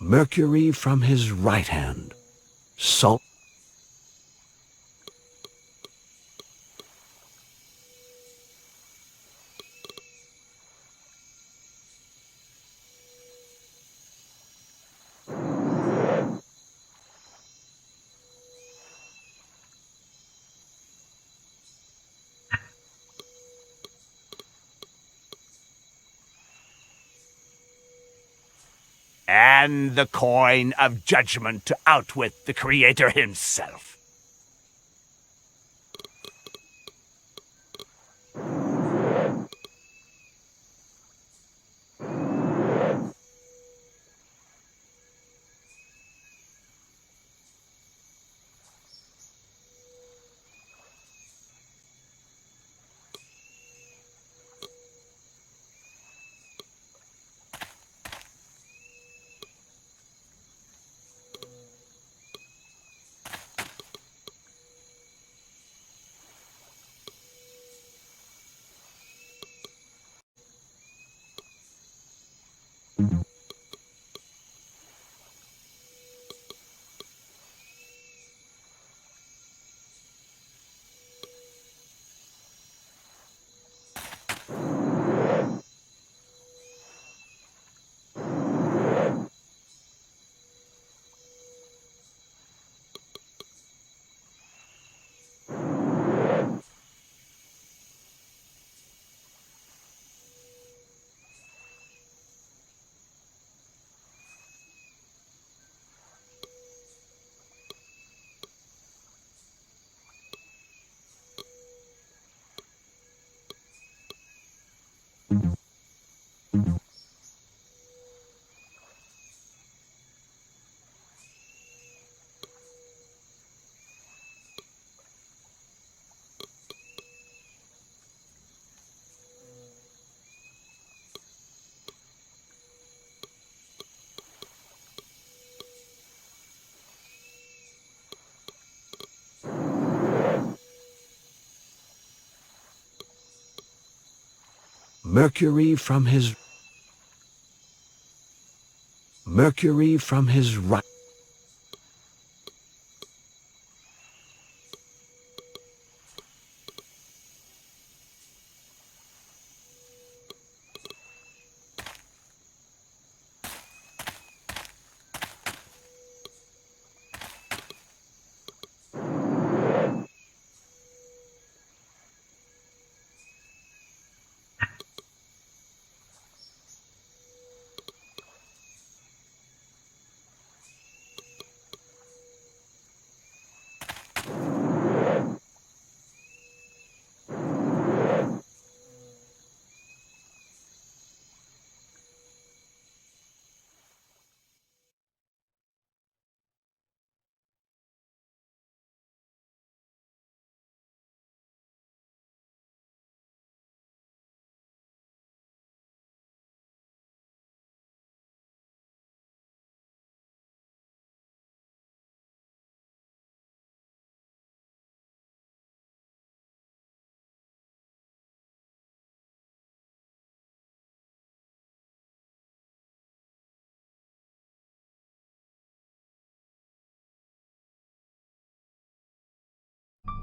Mercury from his right hand. Salt. And the coin of judgment to outwit the Creator himself. Mercury from his right.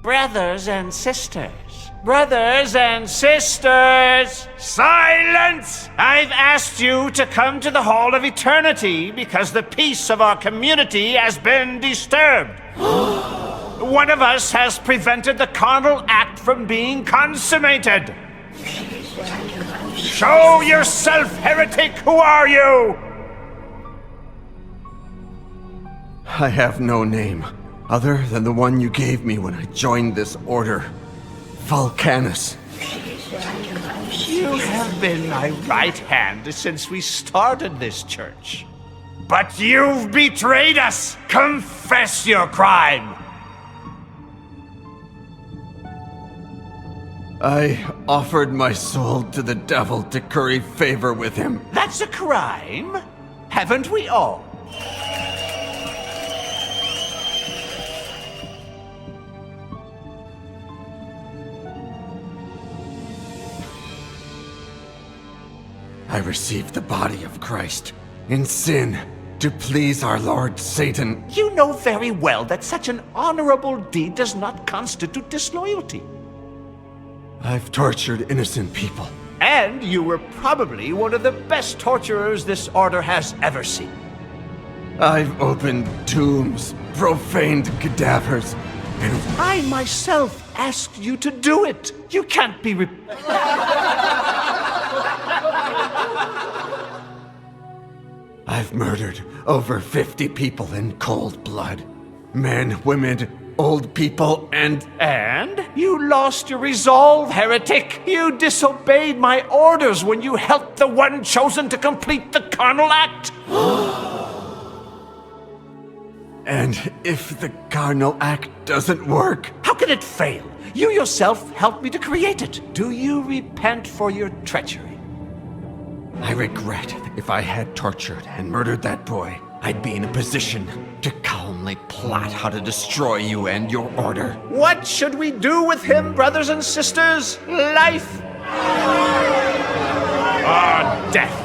Brothers and sisters. Brothers and sisters! Silence! I've asked you to come to the Hall of Eternity because the peace of our community has been disturbed. One of us has prevented the carnal act from being consummated. Show yourself, heretic! Who are you? I have no name, other than the one you gave me when I joined this order. Vulcanus. You have been my right hand since we started this church. But you've betrayed us! Confess your crime! I offered my soul to the devil to curry favor with him. That's a crime? Haven't we all? I received the body of Christ in sin to please our Lord Satan. You know very well that such an honorable deed does not constitute disloyalty. I've tortured innocent people. And you were probably one of the best torturers this order has ever seen. I've opened tombs, profaned cadavers, and I myself asked you to do it. You can't be I've murdered over 50 people in cold blood. Men, women, old people, and... And you lost your resolve, heretic. You disobeyed my orders when you helped the one chosen to complete the carnal act. And if the carnal act doesn't work... How can it fail? You yourself helped me to create it. Do you repent for your treachery? I regret that if I had tortured and murdered that boy, I'd be in a position to calmly plot how to destroy you and your order. What should we do with him, brothers and sisters? Life? Or death?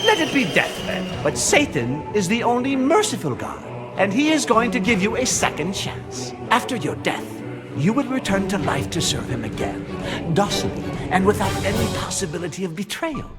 Let it be death, then. But Satan is the only merciful God, and he is going to give you a second chance. After your death, you will return to life to serve him again, docilely and without any possibility of betrayal.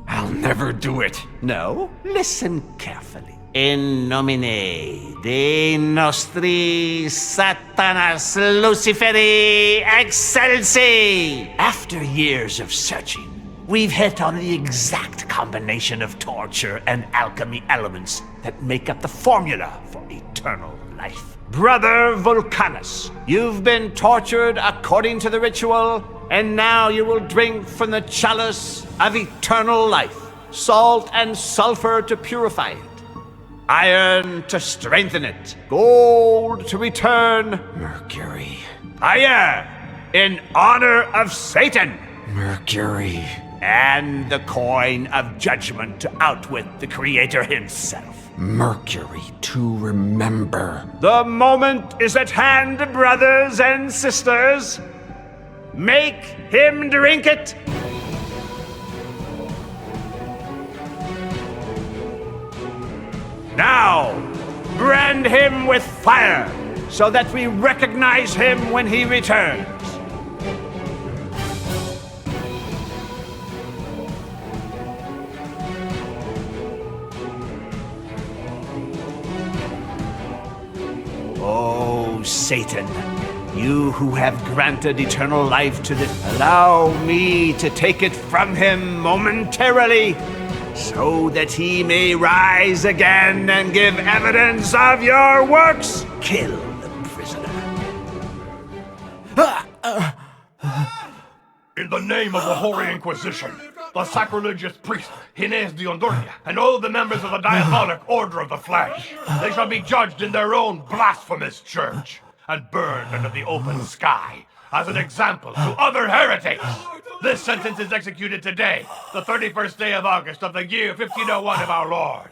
I'll never do it. No? Listen carefully. In nomine Dei nostri Satanas Luciferi Excelsi! After years of searching, we've hit on the exact combination of torture and alchemy elements that make up the formula for eternal life. Brother Vulcanus, you've been tortured according to the ritual, and now you will drink from the chalice of eternal life. Salt and sulfur to purify it. Iron to strengthen it. Gold to return. Mercury. Fire in honor of Satan. Mercury. And the coin of judgment to outwit the Creator himself. Mercury to remember. The moment is at hand, brothers and sisters. Make him drink it. Now, brand him with fire, so that we recognize him when he returns. Oh, Satan, you who have granted eternal life to this, allow me to take it from him momentarily, so that he may rise again and give evidence of your works. Kill the prisoner. In the name of the Holy Inquisition, the sacrilegious priest Gines de Ondurnia, and all the members of the diabolic Order of the Flash, they shall be judged in their own blasphemous church and burned under the open sky as an example to other heretics. This sentence is executed today, the 31st day of August of the year 1501 of our Lord.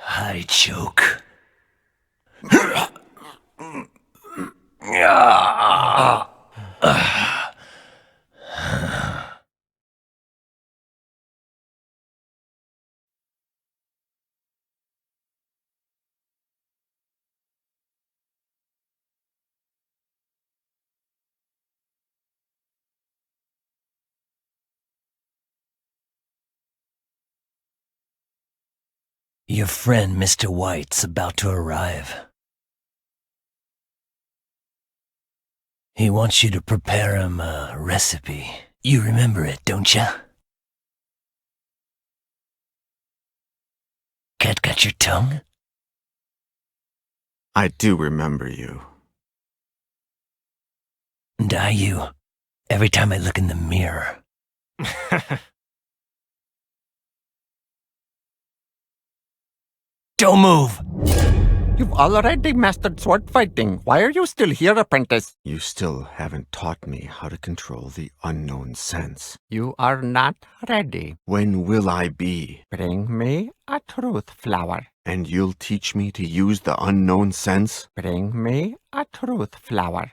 I choke. Your friend, Mr. White's about to arrive. He wants you to prepare him a recipe. You remember it, don't you? Cat got your tongue? I do remember you. And I you, every time I look in the mirror. Don't move! You've already mastered sword fighting. Why are you still here, apprentice? You still haven't taught me how to control the unknown sense. You are not ready. When will I be? Bring me a truth flower. And you'll teach me to use the unknown sense? Bring me a truth flower.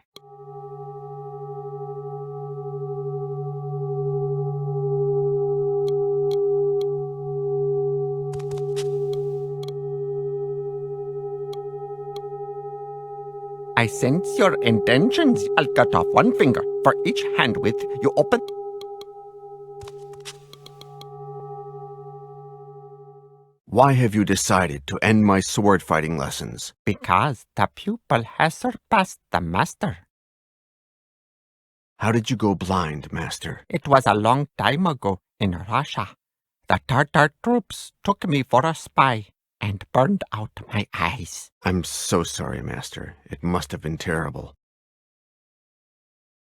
I sense your intentions. I'll cut off one finger for each hand width you open. Why have you decided to end my sword fighting lessons? Because the pupil has surpassed the master. How did you go blind, Master? It was a long time ago in Russia. The Tartar troops took me for a spy and burned out my eyes. I'm so sorry, Master. It must have been terrible.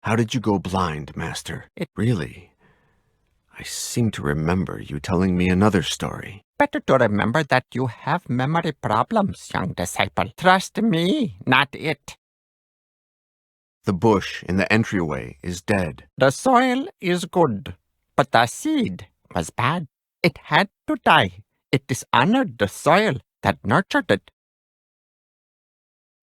How did you go blind, Master? Really? I seem to remember you telling me another story. Better to remember that you have memory problems, young disciple. Trust me, not it. The bush in the entryway is dead. The soil is good, but the seed was bad. It had to die. It dishonored the soil that nurtured it.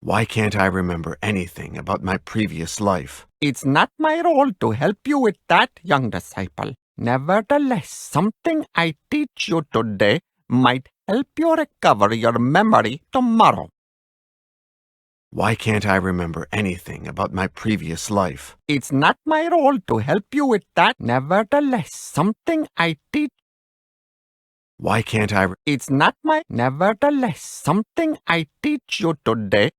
Why can't I remember anything about my previous life? It's not my role to help you with that, young disciple. Nevertheless, something I teach you today might help you recover your memory tomorrow. Why can't I remember anything about my previous life? It's not my role to help you with that. Nevertheless, something I teach. Why can't I? It's not my. Nevertheless, something I teach you today.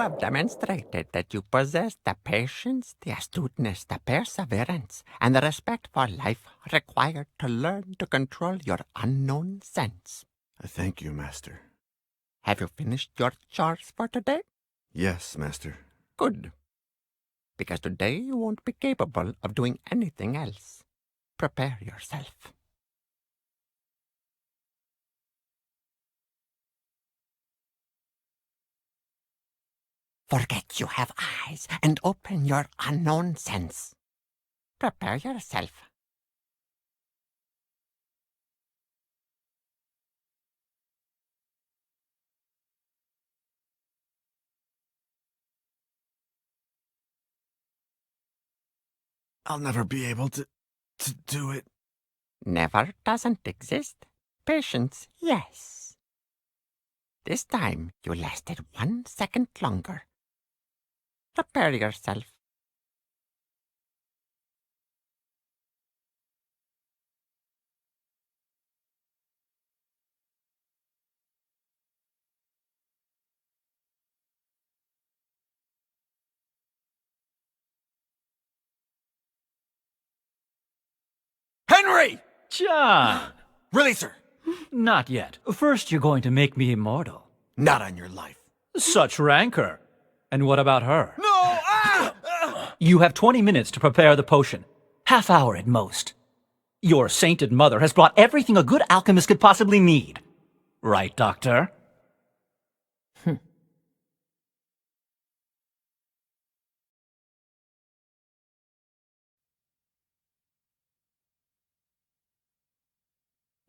have demonstrated that you possess the patience, the astuteness, the perseverance, and the respect for life required to learn to control your unknown sense. I thank you, Master. Have you finished your chores for today? Yes, Master. Good. Because today you won't be capable of doing anything else. Prepare yourself. Forget you have eyes and open your unknown sense. Prepare yourself. I'll never be able to do it. Never doesn't exist. Patience, yes. This time you lasted 1 second longer. Prepare yourself. Henry! John! Release her! Not yet. First, you're going to make me immortal. Not on your life. Such rancor. And what about her? No! You have 20 minutes to prepare the potion. Half hour at most. Your sainted mother has brought everything a good alchemist could possibly need. Right, Doctor?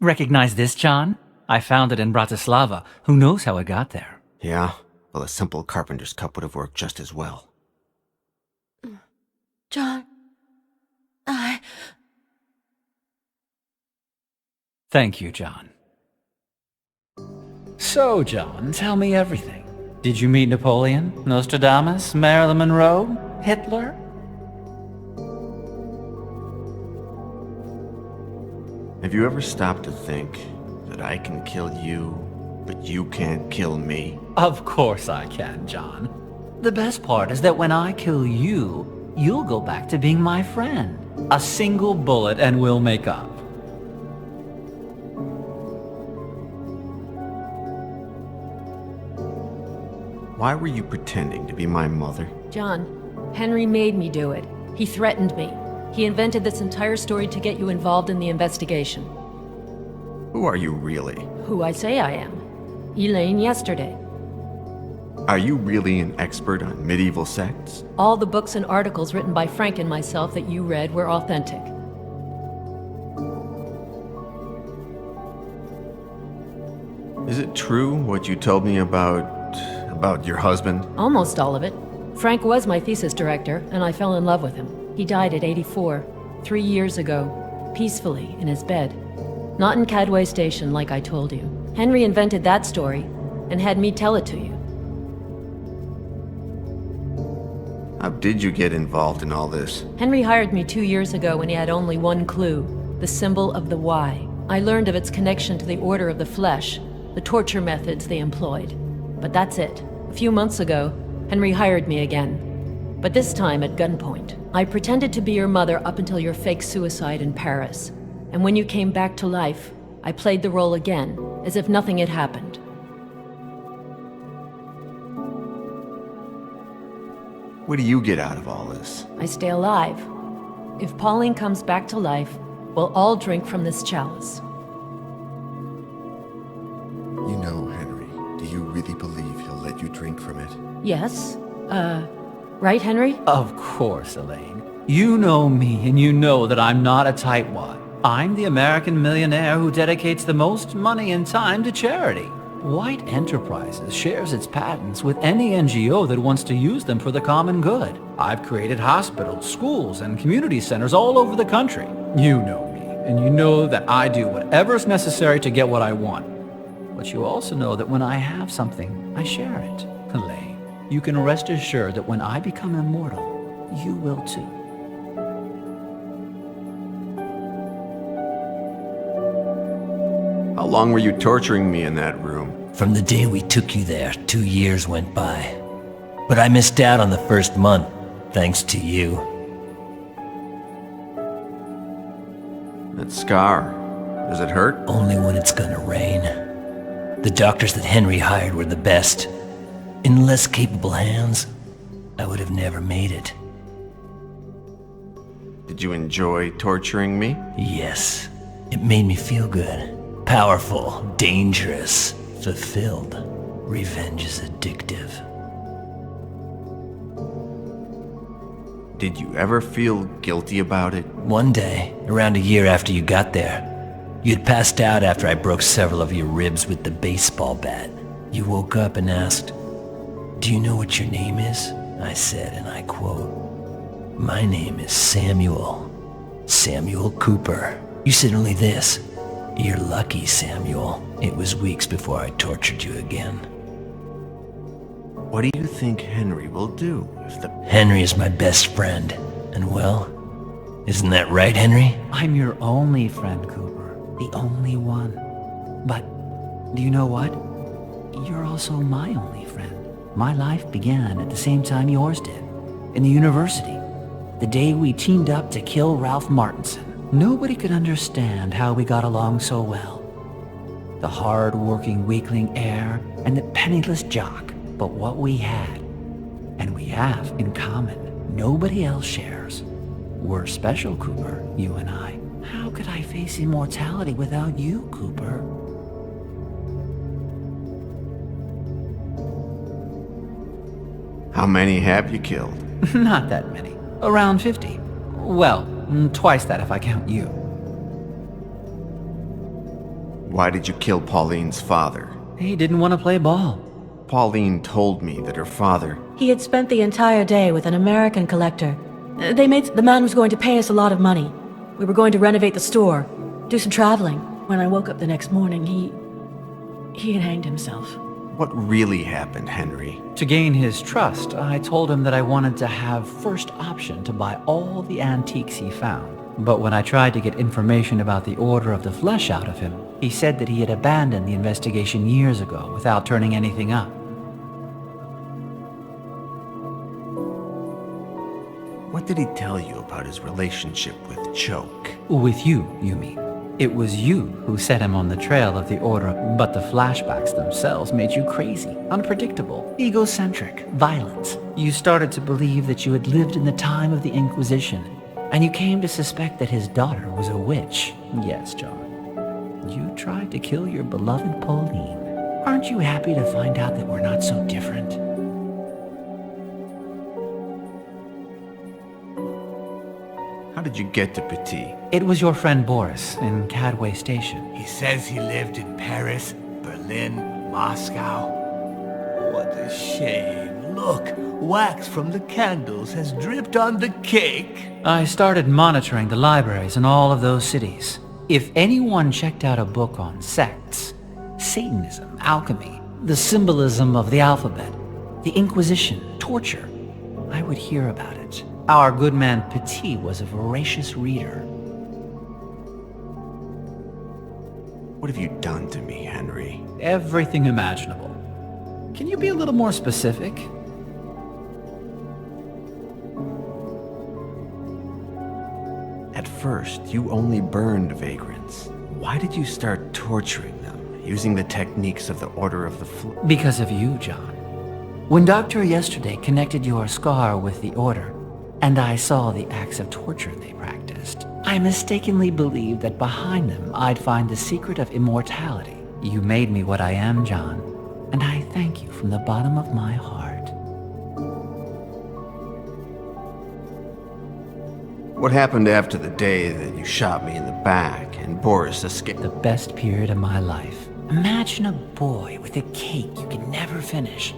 Recognize this, John? I found it in Bratislava. Who knows how it got there? Yeah? Well, a simple carpenter's cup would have worked just as well. John, Thank you, John. So, John, tell me everything. Did you meet Napoleon, Nostradamus, Marilyn Monroe, Hitler? Have you ever stopped to think that I can kill you, but you can't kill me? Of course I can, John. The best part is that when I kill you, you'll go back to being my friend. A single bullet and we'll make up. Why were you pretending to be my mother? John, Henry made me do it. He threatened me. He invented this entire story to get you involved in the investigation. Who are you really? Who I say I am. Elaine yesterday. Are you really an expert on medieval sects? All the books and articles written by Frank and myself that you read were authentic. Is it true what you told me about your husband? Almost all of it. Frank was my thesis director, and I fell in love with him. He died at 84, 3 years ago, peacefully in his bed. Not in Cadway Station, like I told you. Henry invented that story, and had me tell it to you. How did you get involved in all this? Henry hired me 2 years ago when he had only one clue, the symbol of the Y. I learned of its connection to the Order of the Flesh, the torture methods they employed. But that's it. A few months ago, Henry hired me again. But this time at gunpoint. I pretended to be your mother up until your fake suicide in Paris. And when you came back to life, I played the role again, as if nothing had happened. What do you get out of all this? I stay alive. If Pauline comes back to life, we'll all drink from this chalice. You know, Henry, do you really believe he'll let you drink from it? Yes? Right, Henry? Of course, Elaine. You know me, and you know that I'm not a tightwad. I'm the American millionaire who dedicates the most money and time to charity. White Enterprises shares its patents with any NGO that wants to use them for the common good. I've created hospitals, schools, and community centers all over the country. You know me, and you know that I do whatever's necessary to get what I want. But you also know that when I have something, I share it. Elaine, you can rest assured that when I become immortal, you will too. How long were you torturing me in that room? From the day we took you there, 2 years went by. But I missed out on the first month, thanks to you. That scar, does it hurt? Only when it's gonna rain. The doctors that Henry hired were the best. In less capable hands, I would have never made it. Did you enjoy torturing me? Yes. It made me feel good. Powerful, dangerous, fulfilled. Revenge is addictive. Did you ever feel guilty about it? One day, around a year after you got there, you'd passed out after I broke several of your ribs with the baseball bat. You woke up and asked, "Do you know what your name is?" I said, and I quote, "My name is Samuel. Samuel Cooper." You said only this, "You're lucky, Samuel. It was weeks before I tortured you again." What do you think Henry will do if the... Henry is my best friend. And well, isn't that right, Henry? I'm your only friend, Cooper. The only one. But, do you know what? You're also my only friend. My life began at the same time yours did. In the university. The day we teamed up to kill Ralph Martinson. Nobody could understand how we got along so well. The hard-working weakling heir and the penniless jock. But what we had, and we have in common, nobody else shares. We're special, Cooper, you and I. How could I face immortality without you, Cooper? How many have you killed? Not that many. Around 50. Well, twice that if I count you. Why did you kill Pauline's father? He didn't want to play ball. Pauline told me that her father... He had spent the entire day with an American collector. The man was going to pay us a lot of money. We were going to renovate the store, do some traveling. When I woke up the next morning, he had hanged himself. What really happened, Henry? To gain his trust, I told him that I wanted to have first option to buy all the antiques he found. But when I tried to get information about the Order of the Flesh out of him, he said that he had abandoned the investigation years ago without turning anything up. What did he tell you about his relationship with Choke? With you, you mean? It was you who set him on the trail of the Order, but the flashbacks themselves made you crazy, unpredictable, egocentric, violent. You started to believe that you had lived in the time of the Inquisition, and you came to suspect that his daughter was a witch. Yes, John. You tried to kill your beloved Pauline. Aren't you happy to find out that we're not so different? How did you get to Petit? It was your friend Boris in Cadway Station. He says he lived in Paris, Berlin, Moscow. What a shame. Look, wax from the candles has dripped on the cake. I started monitoring the libraries in all of those cities. If anyone checked out a book on sects, Satanism, alchemy, the symbolism of the alphabet, the Inquisition, torture, I would hear about it. Our good man Petit was a voracious reader. What have you done to me, Henry? Everything imaginable. Can you be a little more specific? At first, you only burned vagrants. Why did you start torturing them, using the techniques of the Order of the Flesh? Because of you, John. When Doctor yesterday connected your scar with the Order, and I saw the acts of torture they practiced, I mistakenly believed that behind them I'd find the secret of immortality. You made me what I am, John, and I thank you from the bottom of my heart. What happened after the day that you shot me in the back and Boris escaped? The best period of my life. Imagine a boy with a cake you can never finish.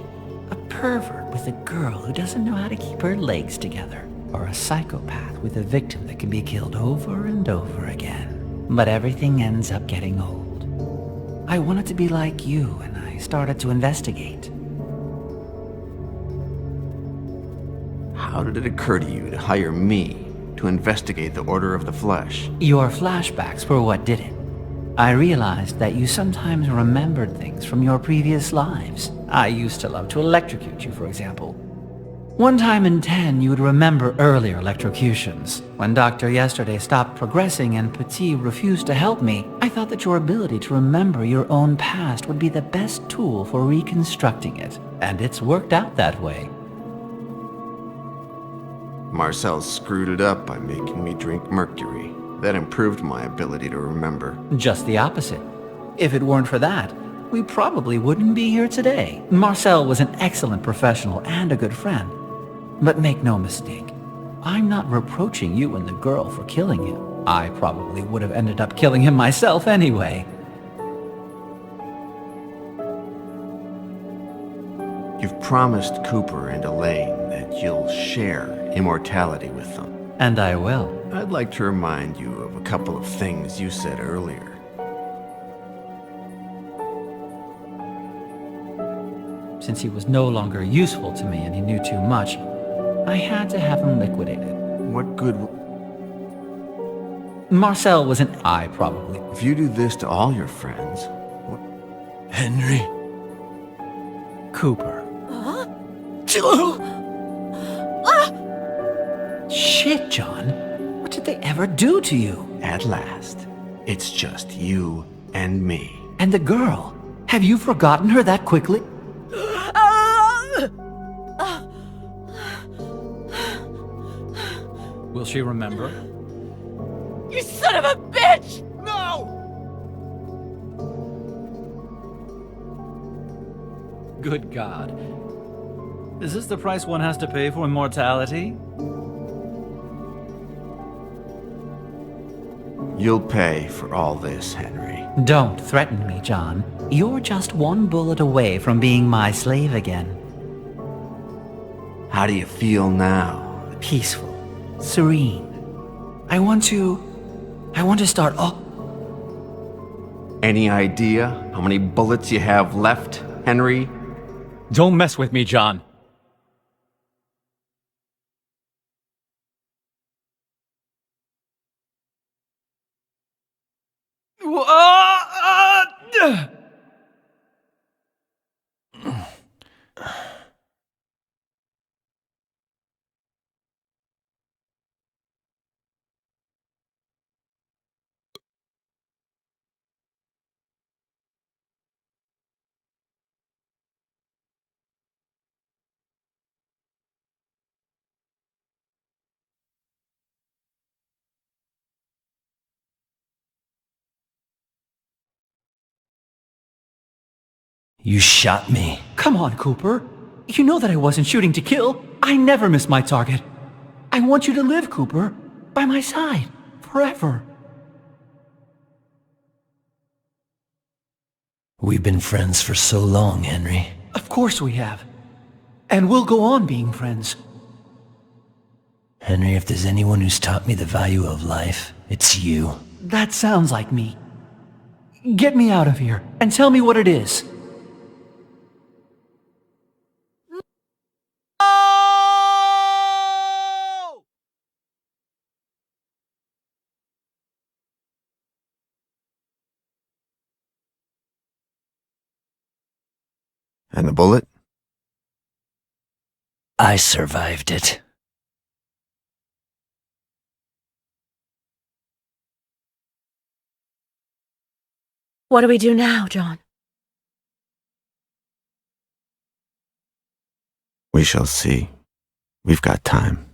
A pervert with a girl who doesn't know how to keep her legs together. Or a psychopath with a victim that can be killed over and over again. But everything ends up getting old. I wanted to be like you, and I started to investigate. How did it occur to you to hire me to investigate the Order of the Flesh? Your flashbacks were what did it. I realized that you sometimes remembered things from your previous lives. I used to love to electrocute you, for example. One time in 10, you would remember earlier electrocutions. When Doctor yesterday stopped progressing and Petit refused to help me, I thought that your ability to remember your own past would be the best tool for reconstructing it. And it's worked out that way. Marcel screwed it up by making me drink mercury. That improved my ability to remember. Just the opposite. If it weren't for that, we probably wouldn't be here today. Marcel was an excellent professional and a good friend. But make no mistake, I'm not reproaching you and the girl for killing him. I probably would have ended up killing him myself anyway. You've promised Cooper and Elaine that you'll share immortality with them. And I will. I'd like to remind you of a couple of things you said earlier. Since he was no longer useful to me and he knew too much, I had to have him liquidated. What good... Marcel was an I, probably. If you do this to all your friends... What... Henry? Cooper. Shit, John. What did they ever do to you? At last, it's just you and me. And the girl? Have you forgotten her that quickly? Will she remember? You son of a bitch! No! Good God. Is this the price one has to pay for immortality? You'll pay for all this, Henry. Don't threaten me, John. You're just one bullet away from being my slave again. How do you feel now? Peaceful. Serene. I want to start off. Any idea how many bullets you have left, Henry? Don't mess with me, John. You shot me. Come on, Cooper. You know that I wasn't shooting to kill. I never miss my target. I want you to live, Cooper. By my side. Forever. We've been friends for so long, Henry. Of course we have. And we'll go on being friends. Henry, if there's anyone who's taught me the value of life, it's you. That sounds like me. Get me out of here, and tell me what it is. And the bullet? I survived it. What do we do now, John? We shall see. We've got time.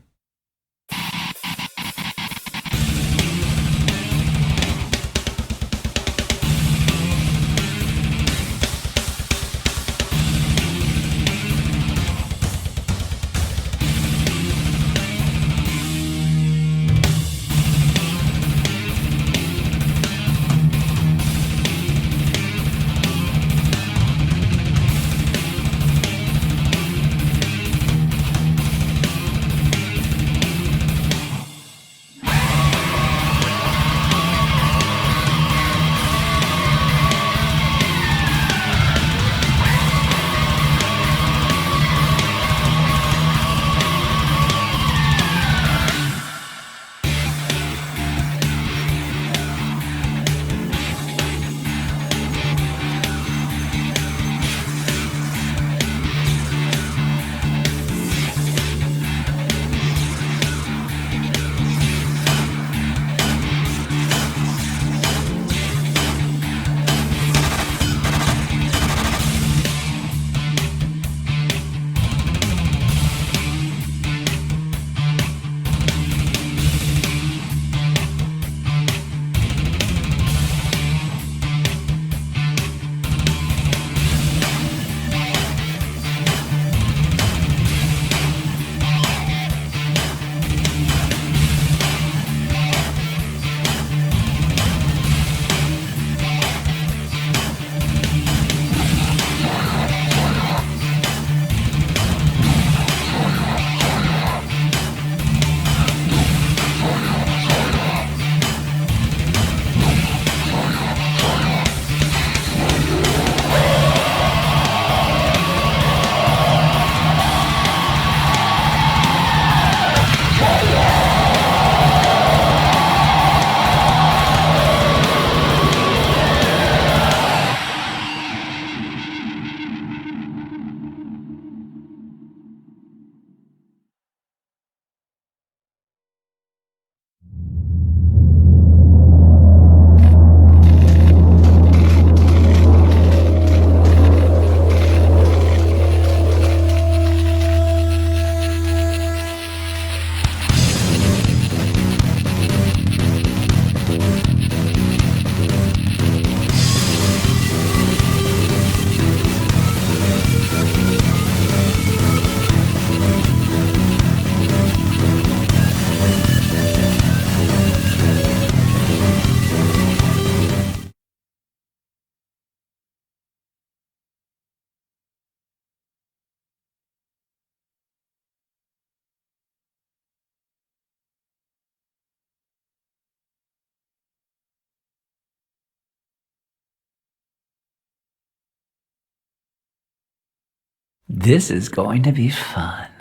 This is going to be fun.